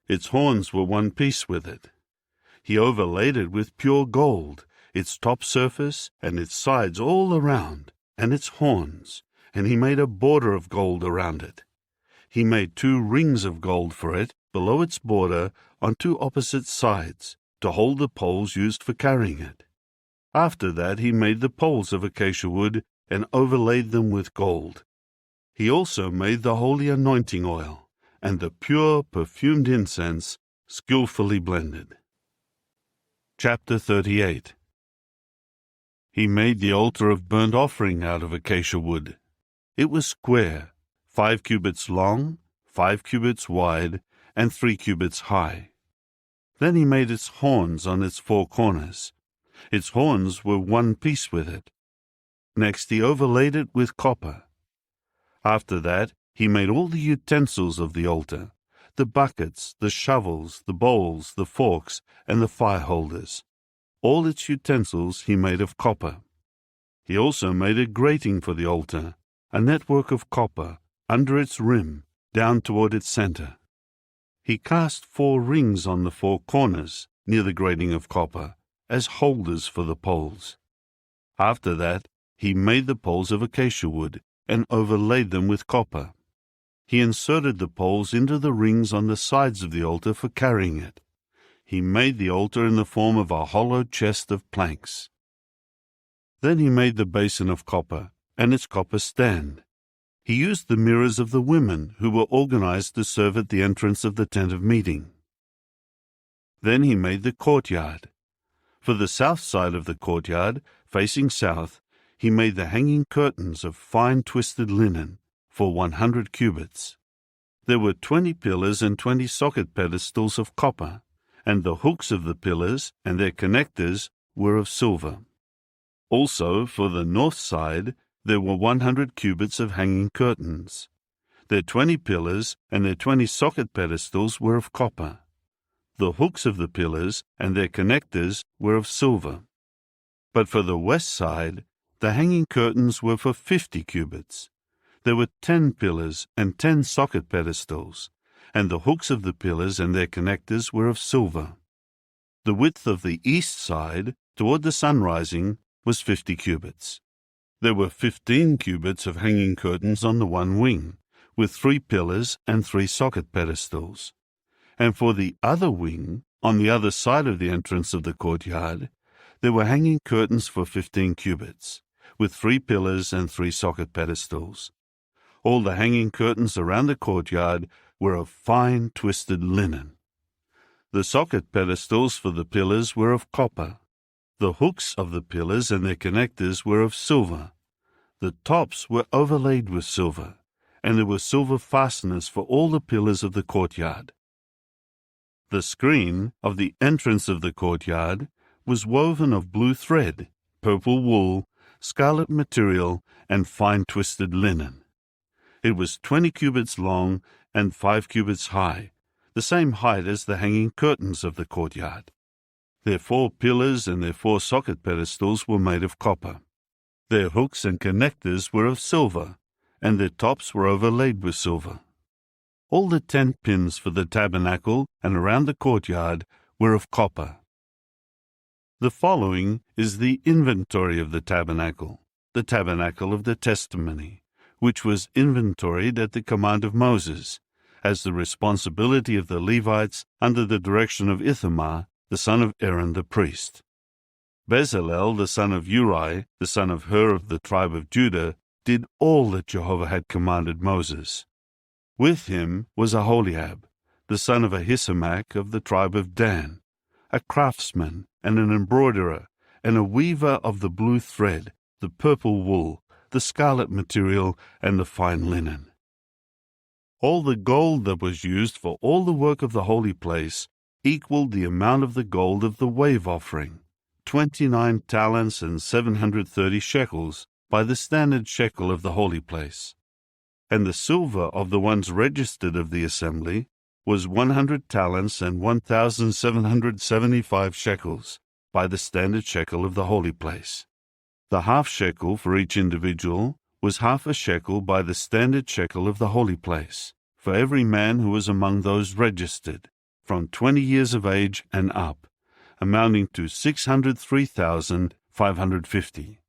Its horns were one piece with it. He overlaid it with pure gold, its top surface and its sides all around, and its horns, and he made a border of gold around it. He made 2 rings of gold for it below its border on 2 opposite sides, to hold the poles used for carrying it. After that he made the poles of acacia wood and overlaid them with gold. He also made the holy anointing oil and the pure perfumed incense skillfully blended. Chapter 38. He made the altar of burnt offering out of acacia wood. It was square, 5 cubits long, 5 cubits wide, and 3 cubits high. Then he made its horns on its 4 corners. Its horns were one piece with it. Next he overlaid it with copper. After that he made all the utensils of the altar, the buckets, the shovels, the bowls, the forks, and the fire holders. All its utensils he made of copper. He also made a grating for the altar, a network of copper, under its rim, down toward its center. He cast 4 rings on the 4 corners, near the grating of copper, as holders for the poles. After that he made the poles of acacia wood, and overlaid them with copper. He inserted the poles into the rings on the sides of the altar for carrying it. He made the altar in the form of a hollow chest of planks. Then he made the basin of copper, and its copper stand. He used the mirrors of the women who were organized to serve at the entrance of the tent of meeting. Then he made the courtyard. For the south side of the courtyard, facing south, he made the hanging curtains of fine twisted linen, for 100 cubits. There were 20 pillars and 20 socket pedestals of copper, and the hooks of the pillars and their connectors were of silver. Also, for the north side, there were 100 cubits of hanging curtains. Their 20 pillars and their 20 socket pedestals were of copper. The hooks of the pillars and their connectors were of silver. But for the west side, the hanging curtains were for 50 cubits. There were 10 pillars and 10 socket pedestals, and the hooks of the pillars and their connectors were of silver. The width of the east side, toward the sun rising, was 50 cubits. There were 15 cubits of hanging curtains on the one wing, with 3 pillars and 3 socket pedestals. And for the other wing, on the other side of the entrance of the courtyard, there were hanging curtains for 15 cubits, with 3 pillars and 3 socket pedestals. All the hanging curtains around the courtyard were of fine twisted linen. The socket pedestals for the pillars were of copper. The hooks of the pillars and their connectors were of silver. The tops were overlaid with silver, and there were silver fasteners for all the pillars of the courtyard. The screen of the entrance of the courtyard was woven of blue thread, purple wool, scarlet material, and fine twisted linen. It was 20 cubits long and 5 cubits high, the same height as the hanging curtains of the courtyard. Their 4 pillars and their 4 socket pedestals were made of copper. Their hooks and connectors were of silver, and their tops were overlaid with silver. All the tent pins for the tabernacle and around the courtyard were of copper. The following is the inventory of the tabernacle of the testimony, which was inventoried at the command of Moses, as the responsibility of the Levites under the direction of Ithamar, the son of Aaron the priest. Bezalel, the son of Uri, the son of Hur of the tribe of Judah, did all that Jehovah had commanded Moses. With him was Aholiab, the son of Ahisamach of the tribe of Dan, a craftsman and an embroiderer, and a weaver of the blue thread, the purple wool, the scarlet material, and the fine linen. All the gold that was used for all the work of the holy place equaled the amount of the gold of the wave offering, 29 talents and 730 shekels, by the standard shekel of the holy place. And the silver of the ones registered of the assembly was 100 talents and 1,775 shekels, by the standard shekel of the holy place. The half shekel for each individual was half a shekel by the standard shekel of the holy place, for every man who was among those registered, from 20 years of age and up, amounting to 603,550.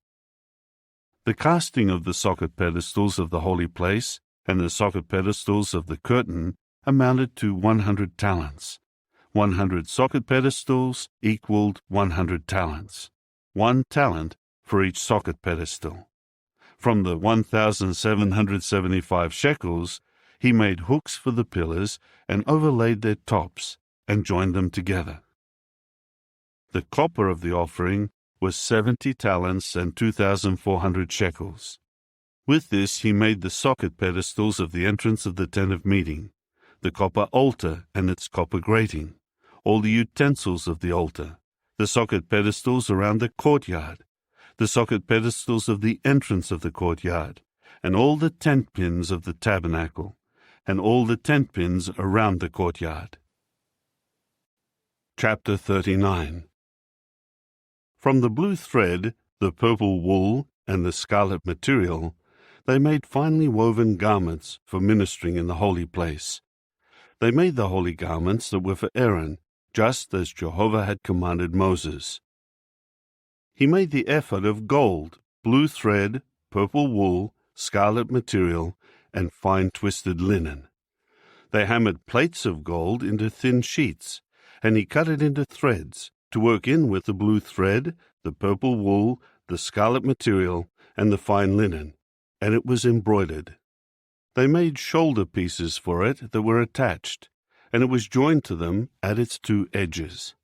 The casting of the socket pedestals of the holy place and the socket pedestals of the curtain amounted to 100 talents. 100 socket pedestals equaled 100 talents. 1 talent for each socket pedestal. From the 1,775 shekels, he made hooks for the pillars and overlaid their tops and joined them together. The copper of the offering was 70 talents and 2,400 shekels. With this he made the socket pedestals of the entrance of the tent of meeting, the copper altar and its copper grating, all the utensils of the altar, the socket pedestals around the courtyard, the socket pedestals of the entrance of the courtyard, and all the tent pins of the tabernacle, and all the tent pins around the courtyard. Chapter 39. From the blue thread, the purple wool, and the scarlet material, they made finely woven garments for ministering in the holy place. They made the holy garments that were for Aaron, just as Jehovah had commanded Moses. He made the ephod of gold, blue thread, purple wool, scarlet material, and fine twisted linen. They hammered plates of gold into thin sheets, and he cut it into threads, to work in with the blue thread, the purple wool, the scarlet material, and the fine linen, and it was embroidered. They made shoulder pieces for it that were attached, and it was joined to them at its two edges.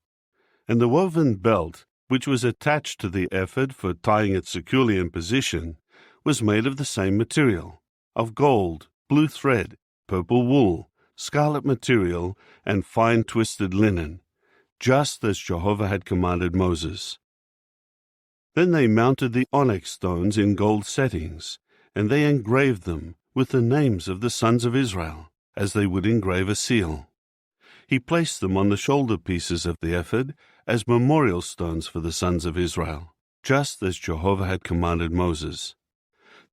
And the woven belt, which was attached to the ephod for tying it securely in position, was made of the same material, of gold, blue thread, purple wool, scarlet material, and fine twisted linen, just as Jehovah had commanded Moses. Then they mounted the onyx stones in gold settings, and they engraved them with the names of the sons of Israel, as they would engrave a seal. He placed them on the shoulder pieces of the ephod as memorial stones for the sons of Israel, just as Jehovah had commanded Moses.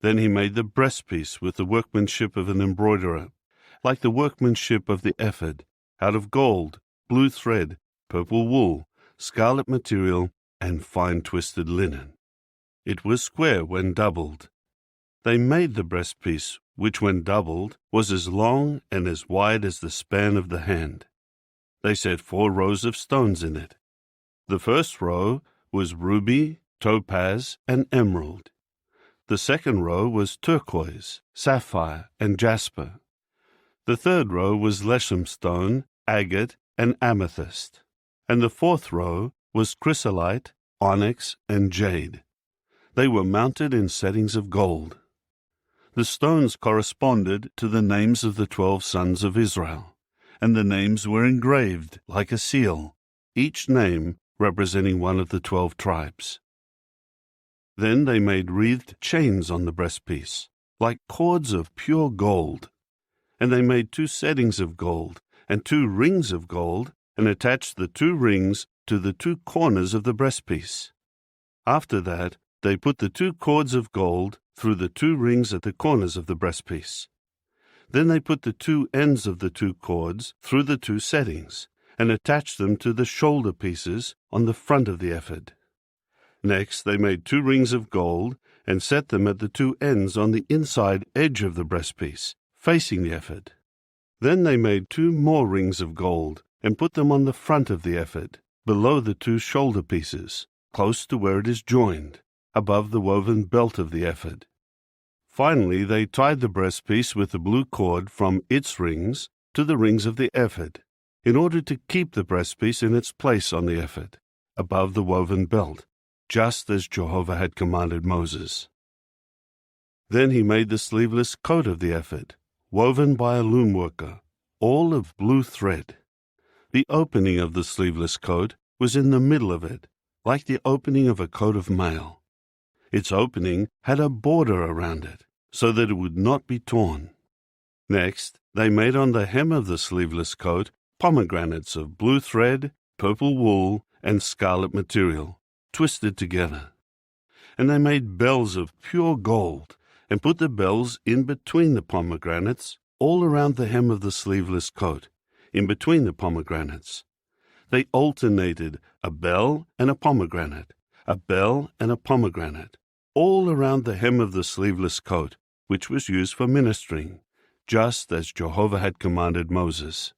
Then he made the breastpiece with the workmanship of an embroiderer, like the workmanship of the ephod, out of gold, blue thread, purple wool, scarlet material, and fine twisted linen. It was square when doubled. They made the breastpiece, which when doubled was as long and as wide as the span of the hand. They set 4 rows of stones in it. The first row was ruby, topaz, and emerald. The second row was turquoise, sapphire, and jasper. The third row was leshem stone, agate, and amethyst. And the fourth row was chrysolite, onyx, and jade. They were mounted in settings of gold. The stones corresponded to the names of the 12 sons of Israel, and the names were engraved like a seal, each name representing one of the 12 tribes. Then they made wreathed chains on the breastpiece, like cords of pure gold. And they made 2 settings of gold, and 2 rings of gold, and attached the 2 rings to the 2 corners of the breastpiece. After that, they put the 2 cords of gold through the 2 rings at the corners of the breastpiece. Then they put the 2 ends of the 2 cords through the 2 settings, and attached them to the shoulder pieces on the front of the ephod. Next they made 2 rings of gold, and set them at the 2 ends on the inside edge of the breastpiece, facing the ephod. Then they made 2 more rings of gold, and put them on the front of the ephod, below the 2 shoulder pieces, close to where it is joined, above the woven belt of the ephod. Finally they tied the breastpiece with the blue cord from its rings to the rings of the ephod, in order to keep the breastpiece in its place on the ephod, above the woven belt, just as Jehovah had commanded Moses. Then he made the sleeveless coat of the ephod, woven by a loom worker, all of blue thread. The opening of the sleeveless coat was in the middle of it, like the opening of a coat of mail. Its opening had a border around it, so that it would not be torn. Next, they made on the hem of the sleeveless coat pomegranates of blue thread, purple wool, and scarlet material, twisted together. And they made bells of pure gold, and put the bells in between the pomegranates, all around the hem of the sleeveless coat, in between the pomegranates. They alternated a bell and a pomegranate, a bell and a pomegranate, all around the hem of the sleeveless coat, which was used for ministering, just as Jehovah had commanded Moses.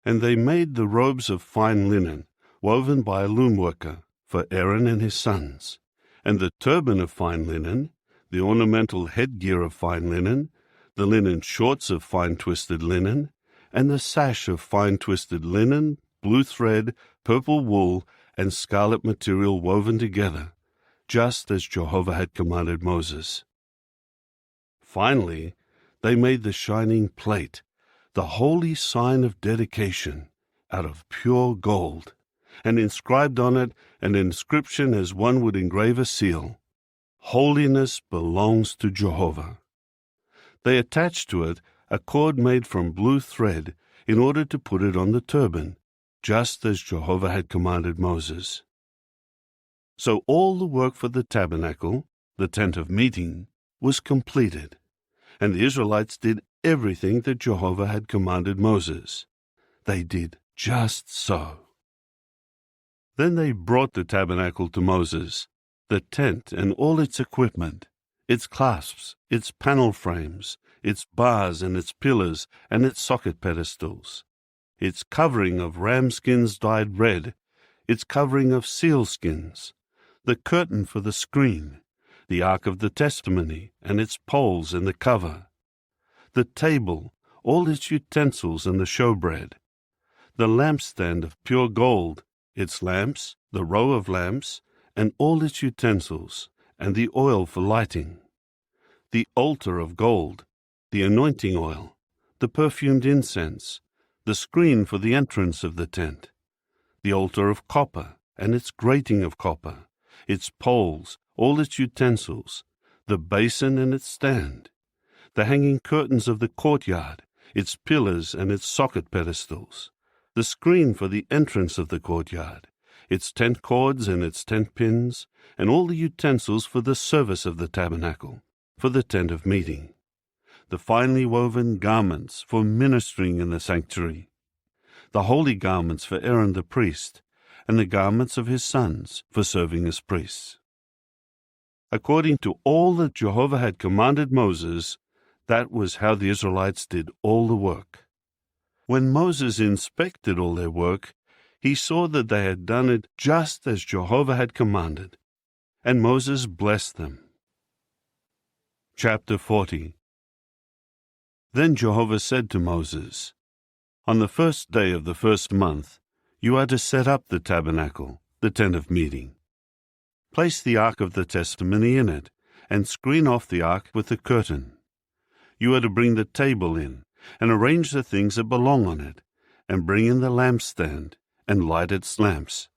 And they made the robes of fine linen, woven by a loom worker, for Aaron and his sons, and the turban of fine linen, the ornamental headgear of fine linen, the linen shorts of fine twisted linen, and the sash of fine twisted linen, blue thread, purple wool, and scarlet material woven together, just as Jehovah had commanded Moses. Finally, they made the shining plate, the holy sign of dedication, out of pure gold, and inscribed on it an inscription as one would engrave a seal: "Holiness belongs to Jehovah." They attached to it a cord made from blue thread in order to put it on the turban, just as Jehovah had commanded Moses. So all the work for the tabernacle, the tent of meeting, was completed, and the Israelites did everything that Jehovah had commanded Moses. They did just so. Then they brought the tabernacle to Moses, the tent and all its equipment, its clasps, its panel frames, its bars and its pillars and its socket pedestals, its covering of ram skins dyed red, its covering of seal skins, the curtain for the screen, the ark of the testimony and its poles and the cover, the table, all its utensils and the showbread, the lampstand of pure gold, its lamps, the row of lamps, and all its utensils, and the oil for lighting, the altar of gold, the anointing oil, the perfumed incense, the screen for the entrance of the tent, the altar of copper, and its grating of copper, its poles, all its utensils, the basin and its stand, the hanging curtains of the courtyard, its pillars and its socket pedestals, the screen for the entrance of the courtyard, its tent cords and its tent pins, and all the utensils for the service of the tabernacle, for the tent of meeting, the finely woven garments for ministering in the sanctuary, the holy garments for Aaron the priest, and the garments of his sons for serving as priests. According to all that Jehovah had commanded Moses, that was how the Israelites did all the work. When Moses inspected all their work, he saw that they had done it just as Jehovah had commanded, and Moses blessed them. Chapter 40. Then Jehovah said to Moses, "On the first day of the first month, you are to set up the tabernacle, the tent of meeting. Place the ark of the testimony in it, and screen off the ark with the curtain. You are to bring the table in, and arrange the things that belong on it, and bring in the lampstand, and light its lamps.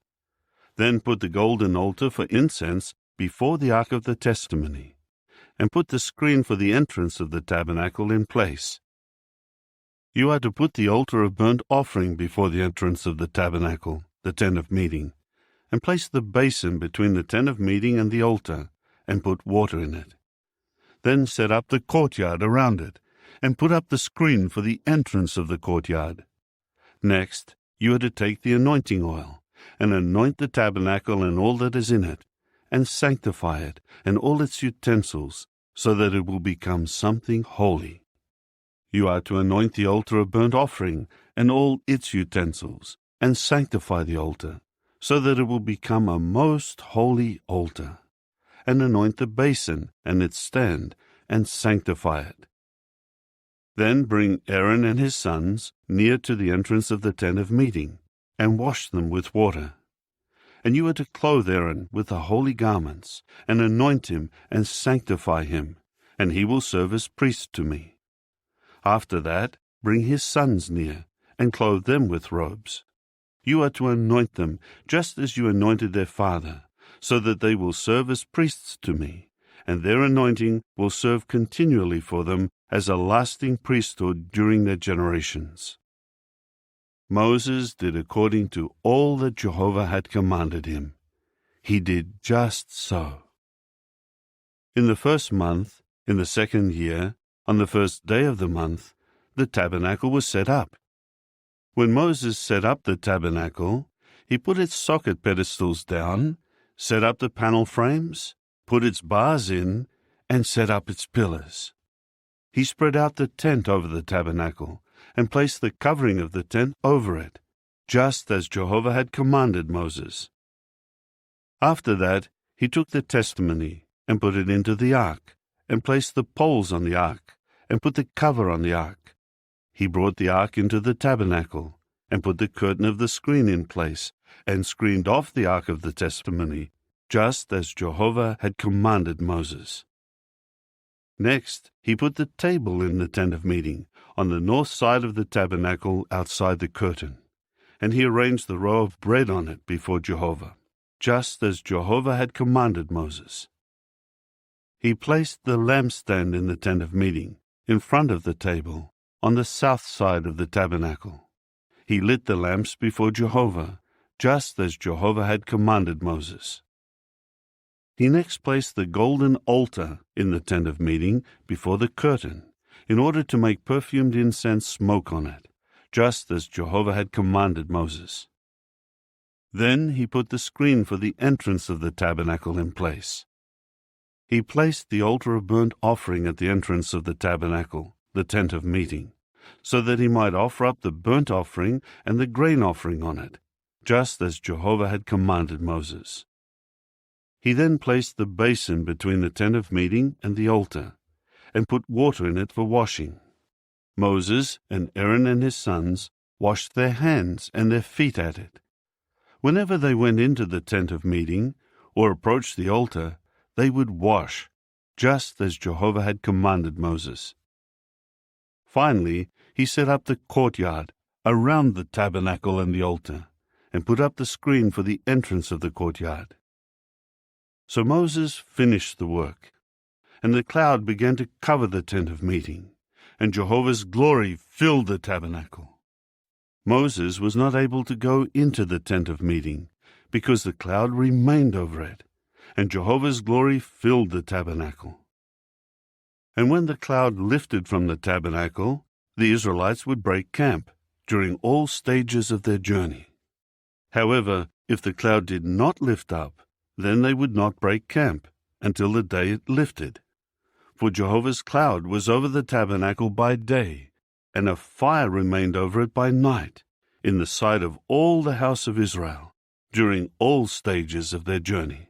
Then put the golden altar for incense before the ark of the testimony, and put the screen for the entrance of the tabernacle in place. You are to put the altar of burnt offering before the entrance of the tabernacle, the tent of meeting, and place the basin between the tent of meeting and the altar, and put water in it. Then set up the courtyard around it, and put up the screen for the entrance of the courtyard. Next, you are to take the anointing oil, and anoint the tabernacle and all that is in it, and sanctify it and all its utensils, so that it will become something holy. You are to anoint the altar of burnt offering and all its utensils, and sanctify the altar, so that it will become a most holy altar, and anoint the basin and its stand, and sanctify it. Then bring Aaron and his sons near to the entrance of the tent of meeting, and wash them with water. And you are to clothe Aaron with the holy garments, and anoint him and sanctify him, and he will serve as priest to me. After that, bring his sons near, and clothe them with robes. You are to anoint them, just as you anointed their father, so that they will serve as priests to me, and their anointing will serve continually for them as a lasting priesthood during their generations." Moses did according to all that Jehovah had commanded him. He did just so. In the first month, in the second year, on the first day of the month, the tabernacle was set up. When Moses set up the tabernacle, he put its socket pedestals down, set up the panel frames, put its bars in, and set up its pillars. He spread out the tent over the tabernacle, and placed the covering of the tent over it, just as Jehovah had commanded Moses. After that, he took the testimony, and put it into the ark, and placed the poles on the ark, and put the cover on the ark. He brought the ark into the tabernacle, and put the curtain of the screen in place, and screened off the ark of the testimony, just as Jehovah had commanded Moses. Next, he put the table in the tent of meeting, on the north side of the tabernacle outside the curtain, and he arranged the row of bread on it before Jehovah, just as Jehovah had commanded Moses. He placed the lampstand in the tent of meeting, in front of the table, on the south side of the tabernacle. He lit the lamps before Jehovah, just as Jehovah had commanded Moses. He next placed the golden altar in the tent of meeting before the curtain, in order to make perfumed incense smoke on it, just as Jehovah had commanded Moses. Then he put the screen for the entrance of the tabernacle in place. He placed the altar of burnt offering at the entrance of the tabernacle, the tent of meeting, so that he might offer up the burnt offering and the grain offering on it, just as Jehovah had commanded Moses. He then placed the basin between the tent of meeting and the altar, and put water in it for washing. Moses and Aaron and his sons washed their hands and their feet at it. Whenever they went into the tent of meeting, or approached the altar, they would wash, just as Jehovah had commanded Moses. Finally, he set up the courtyard around the tabernacle and the altar, and put up the screen for the entrance of the courtyard. So Moses finished the work, and the cloud began to cover the tent of meeting, and Jehovah's glory filled the tabernacle. Moses was not able to go into the tent of meeting, because the cloud remained over it, and Jehovah's glory filled the tabernacle. And when the cloud lifted from the tabernacle, the Israelites would break camp during all stages of their journey. However, if the cloud did not lift up, then they would not break camp until the day it lifted. For Jehovah's cloud was over the tabernacle by day, and a fire remained over it by night, in the sight of all the house of Israel, during all stages of their journey.